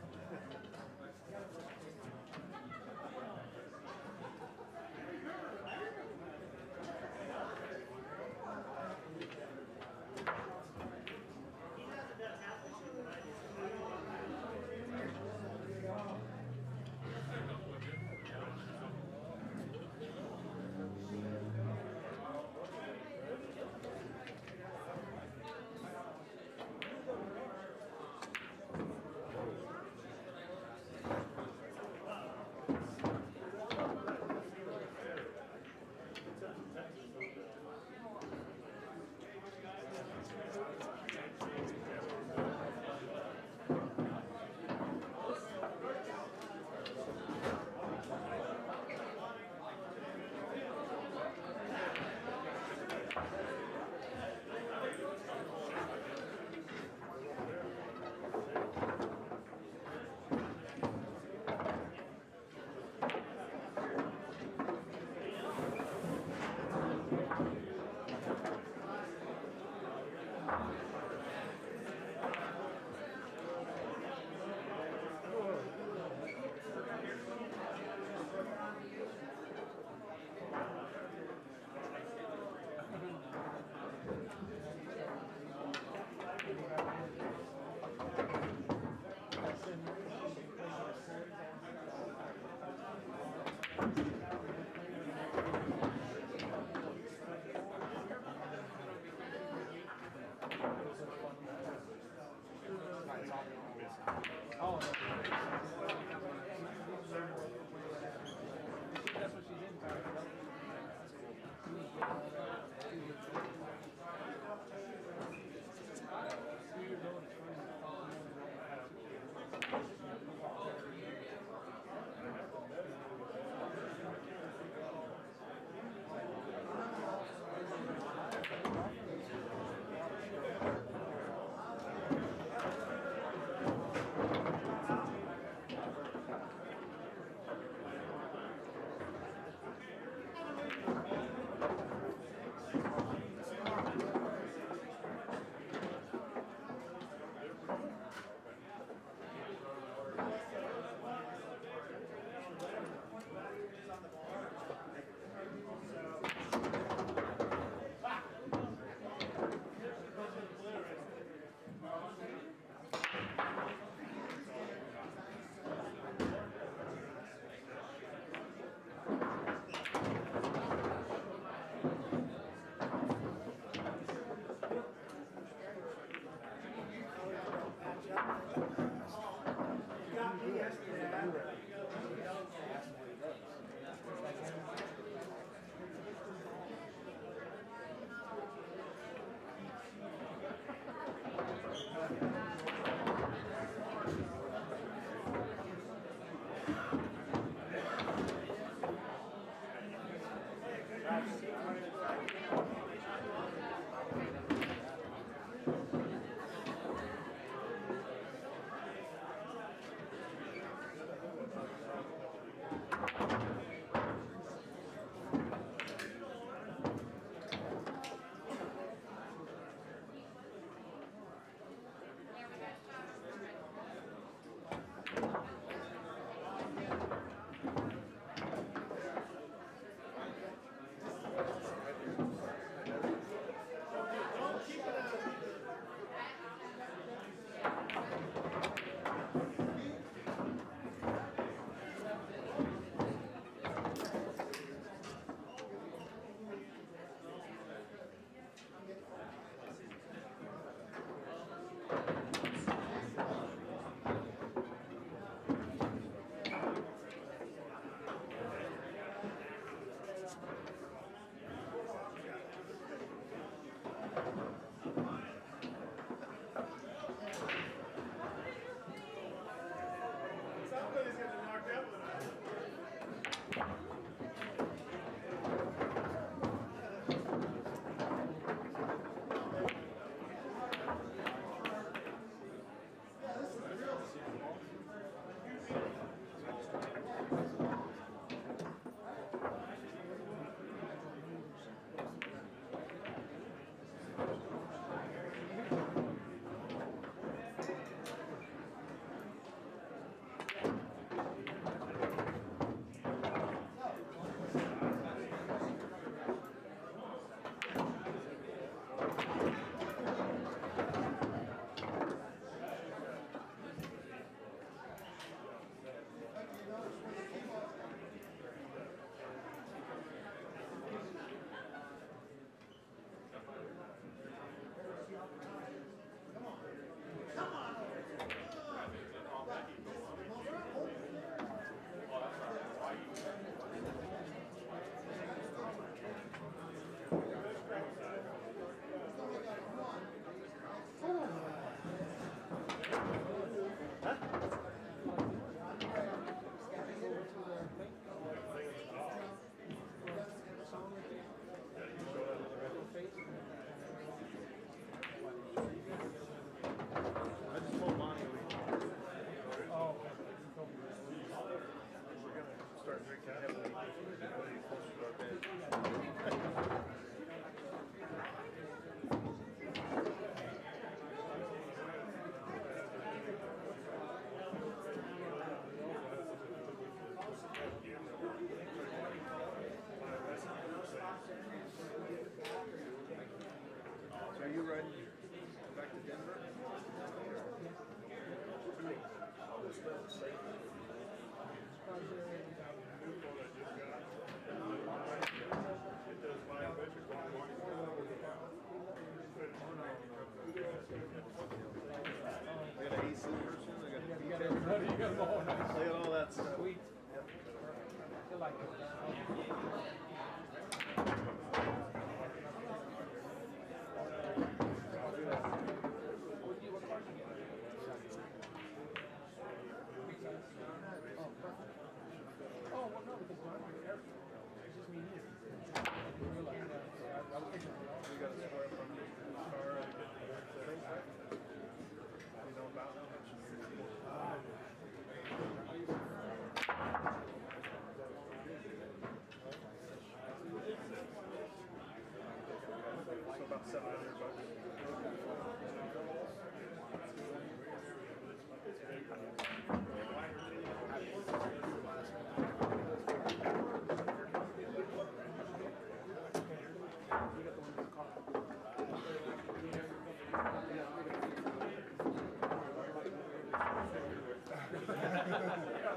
About $700.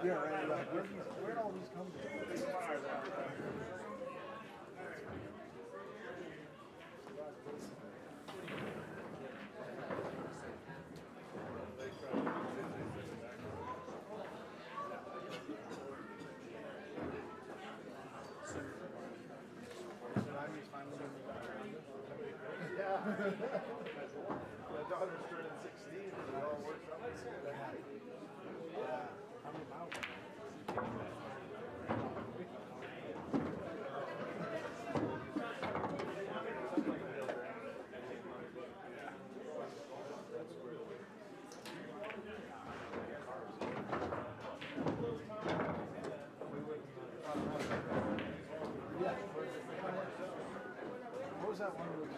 Yeah, right. Like, where'd all these come from? Yeah. The daughter's turning 16 and it all works out. Yeah. How many miles? What was that one movie?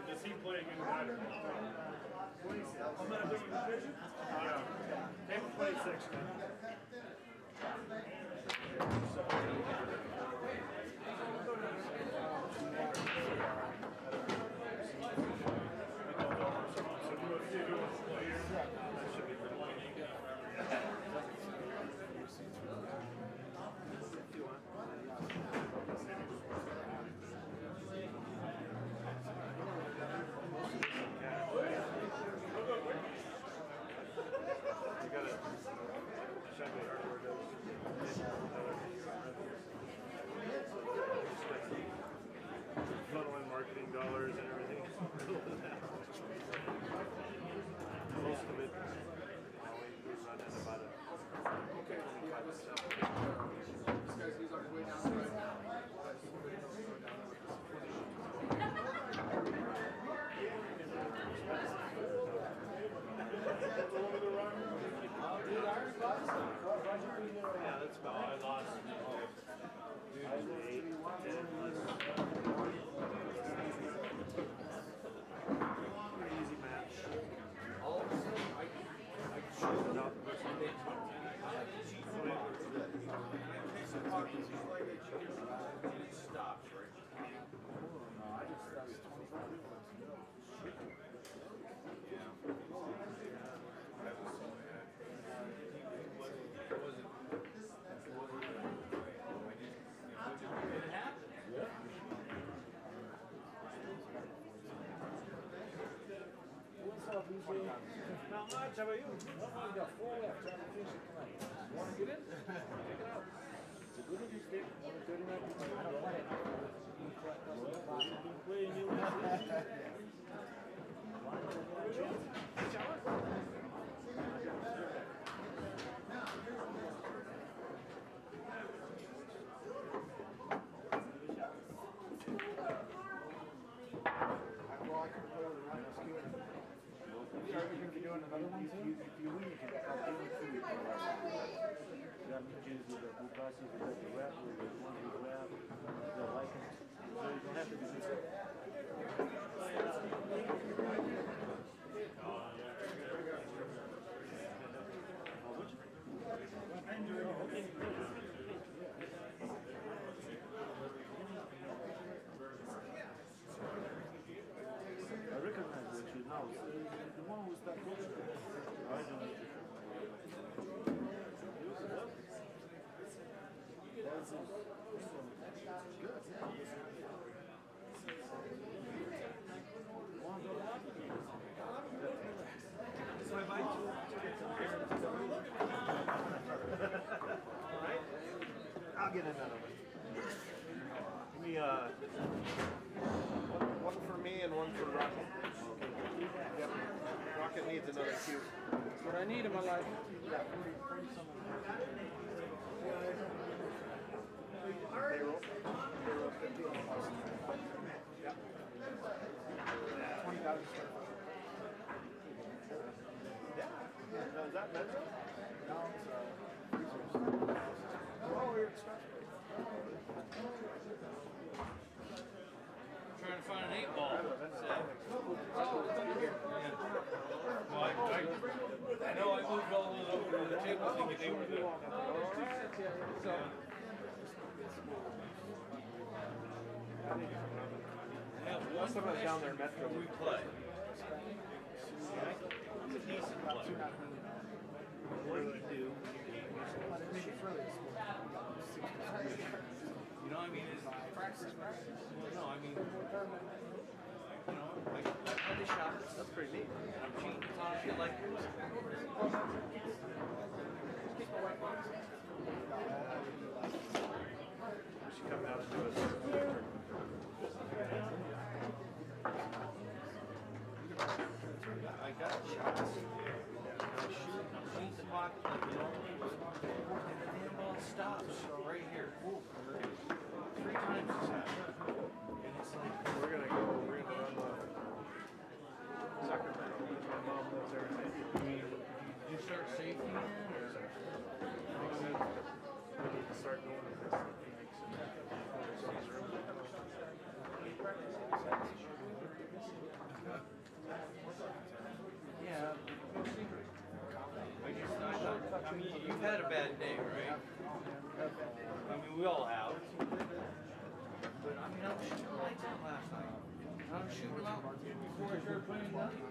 Does he play against that or not? I'm not doing the division? Yeah. Table 26 now. Funneling marketing dollars and everything. Most of it, we run at about a 25%. This guy's he's on his way down right now. Yeah, that's about I lost. Pretty easy match. All of a sudden, I shoot it up. It stops right. No, I just started 25 That was so bad. It wasn't. Not much. How about you? Well, we got 4 left. Trying to finish it tonight. You want to get in? Check it out. It's a good looking stick. 139 people. I don't play it. You've been playing you. Well, I could play with the right skill. Are we going to be doing another one too? If you win, you can get out there too. You have to choose the Bukasi for the rap or the one who's rap. The like it. So you don't have to do this. I recognize what you know. The one who's that close to it. I don't know. So I might I'll get another one. Give me one for me and one for Rocket. Yep. Rocket needs another cube. That's what I need in my life. Payroll 50 on the Yep. 20,000 square foot. Yeah. No, is that Metro? No, it's oh, we're at Scotch. Trying to find an 8 ball. Oh, it's under here. Yeah. Well, I know I moved all those over to the table thinking they were the. Last time I was down there, Metro. We play. It's a decent player. What do you do? You know, I mean, it's practice. Well, no, I mean, you know, like I play shots. That's pretty neat. And I'm cheating on shit like this. We should come down and do it. I got shots. I'm shooting the pocket like you know, and the damn ball stops right here. 3 times this happened. And it's like We're gonna run the Sacramento. My mom lives there. I mean, you start safety in or We need to start going to this. yeah. I mean, you've had a bad day, right? I mean, we all have. But I mean, I was shooting lights out last night. I was shooting out before I started playing nothing.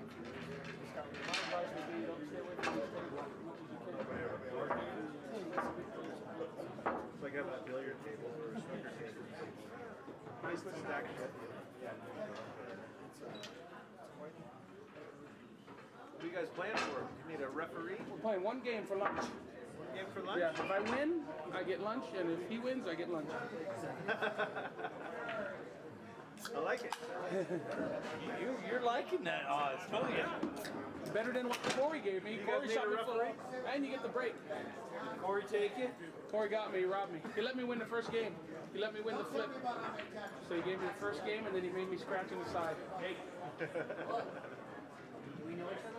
It's like having a billiard table or a snooker table. Nice little stack of it. What are you guys playing for? You need a referee? We're playing 1 game for lunch. 1 game for lunch? Yeah, if I win, I get lunch, and if he wins, I get lunch. I like it. You're liking that odds, don't you? Better than what Corey gave me. Corey shot me full, and you get the break. Corey take it? Corey got me, he robbed me. He let me win the first game. He let me win the flip. So he gave me the first game, and then he made me scratch on the side. Hey. Do we know each other?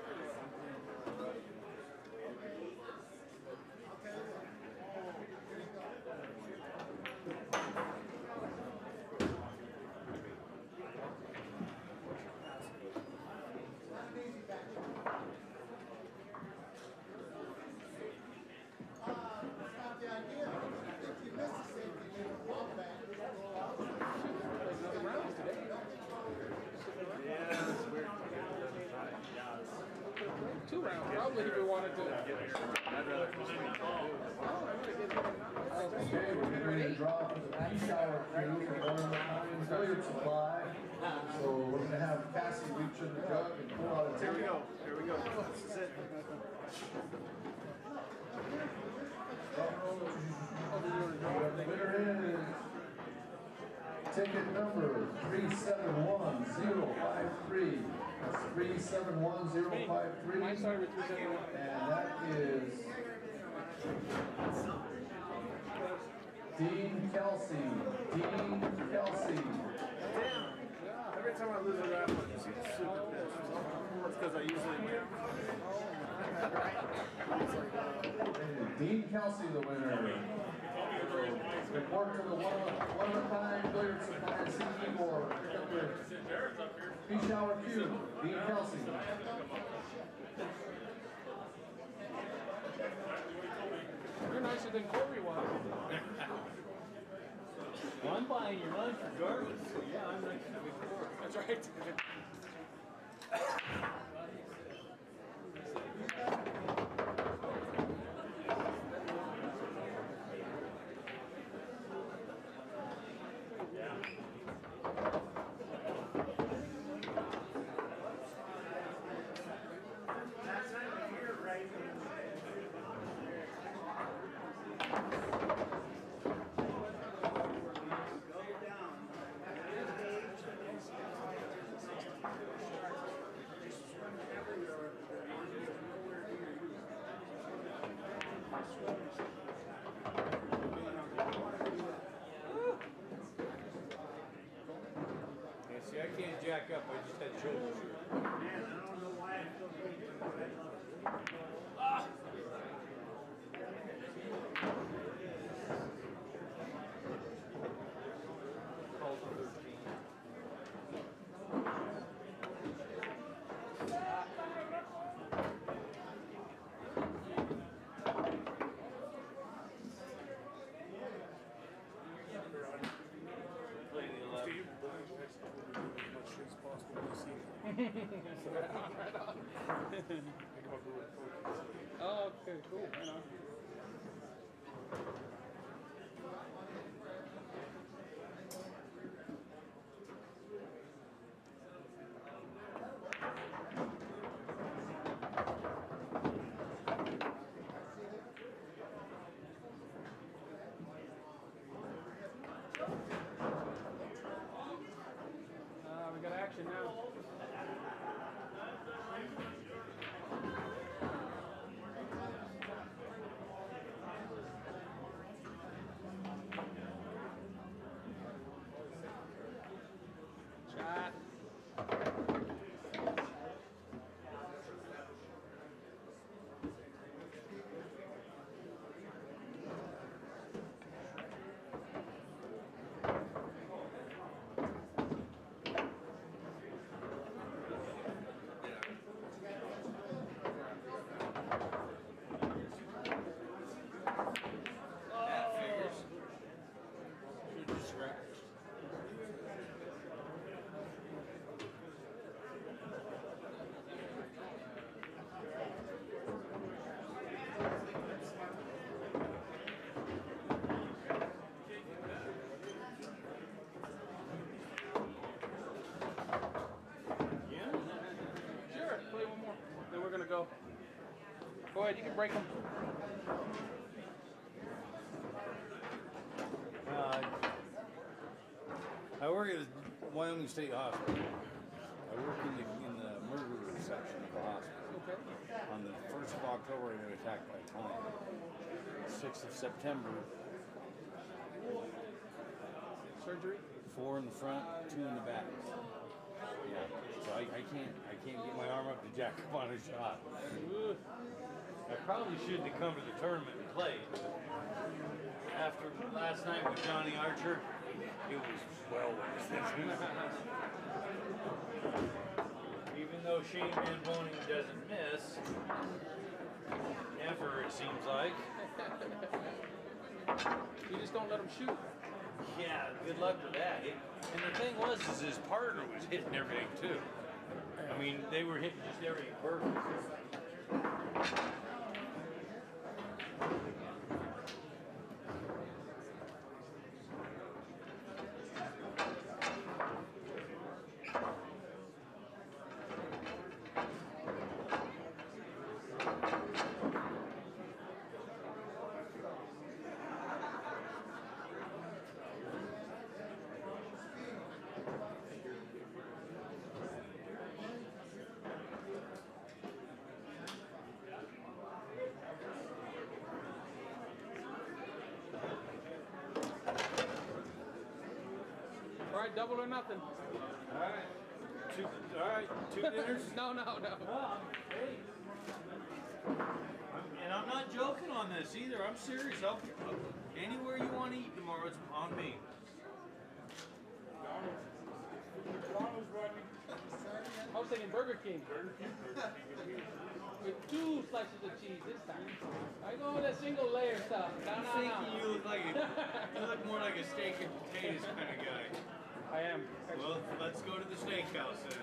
Two rounds, probably if we wanted to. I'd rather just Okay, we're getting ready to draw for the peace hour crew from Billiard Supply. So we're going to have Cassie reach in the jug and pull out a ticket. Here we go. Here we go. This is it. The winner is ticket number 371053. That's 371053. Mine started with 371. And that is Dean Kelsey. Dean Kelsey. Damn. Every time I lose a raffle, you see super pissed. That's because I usually win. Dean Kelsey, the winner. Report to the one-of-a-kind billiard supply and CD board. Peace Shower Q. Dean Kelsey. You're nicer than Corey was. Well, I'm buying your lunch regardless, so yeah, I'm nice to be poor. That's right. Yeah, see, I can't jack up. I just had shoulder surgery. Man, I don't know why I feel great. Right on. Oh, okay, cool. Right on. We got action now. Shot. Sure, play one more. Then we're gonna go. Go ahead, you can break them. I work at Wyoming State Hospital. I work in the murder section of the hospital. Okay. On the 1st of October, I got attacked by a client. 6th of September. Surgery? 4 in the front, 2 in the back. Yeah. So I can't get my arm up to jack up on a shot. I probably shouldn't have come to the tournament and played. After last night with Johnny Archer, it was well worth it. Even though Shane Van Boning doesn't miss, ever it seems like. You just don't let him shoot. Yeah, good luck with that. And the thing was, is his partner was hitting everything too. I mean, they were hitting just everything perfect. right, double or nothing. All right. All right, 2 dinners? No. Hey. And I'm not joking on this either. I'm serious. Anywhere you want to eat tomorrow, it's on me. I was thinking Burger King. With 2 slices of cheese this time. I go with a single layer stuff. No. You look like you look more like a steak and potatoes kind of guy. I am. Well, let's go to the steakhouse then.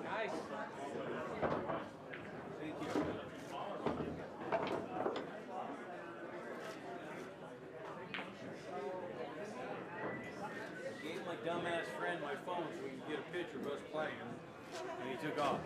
Nice. Thank you. Gave my dumbass friend my phone so we could get a picture of us playing, and he took off.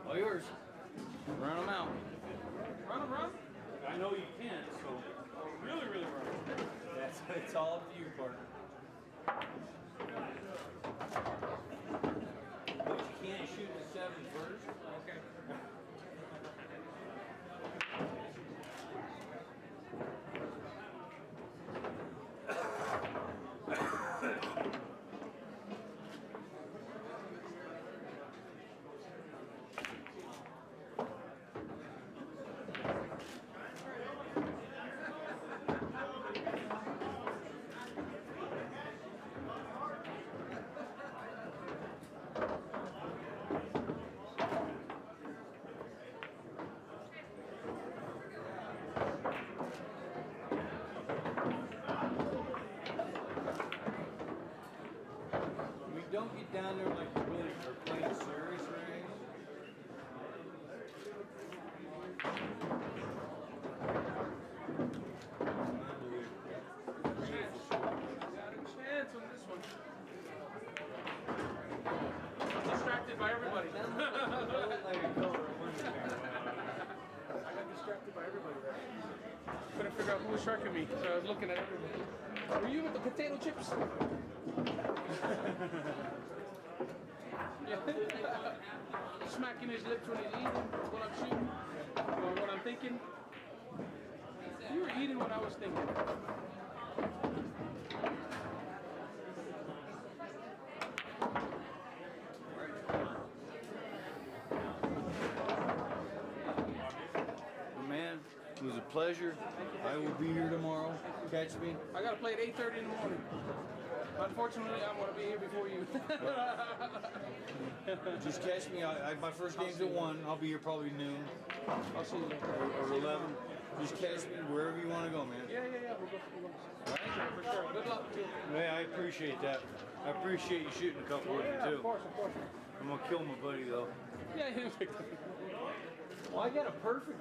All yours. Run them out. Run them. I know you can, so Really run. it's all up to you, partner. But you can't shoot the 7 first. Okay. Don't get down there like you really are playing serious or anything. Chance on this one. I'm distracted by everybody. I got distracted by everybody there. Couldn't figure out who was sharking me, so I was looking at everybody. Were you with the potato chips? Yeah. Smacking his lips when he's eating, when I'm shooting, or when I'm thinking. You were eating when I was thinking. Man, it was a pleasure. I will be here tomorrow. Catch me. I got to play at 8:30 in the morning. Unfortunately, I'm going to be here before you. Just catch me. My first game's at 1. I'll be here probably noon. I'll see you later. Or 11. Just catch me wherever you want to go, man. Yeah. We'll go. For sure. Good luck to you. Hey, I appreciate that. I appreciate you shooting a couple with me, too. Of course. I'm going to kill my buddy, though. Yeah. Well, I got a perfect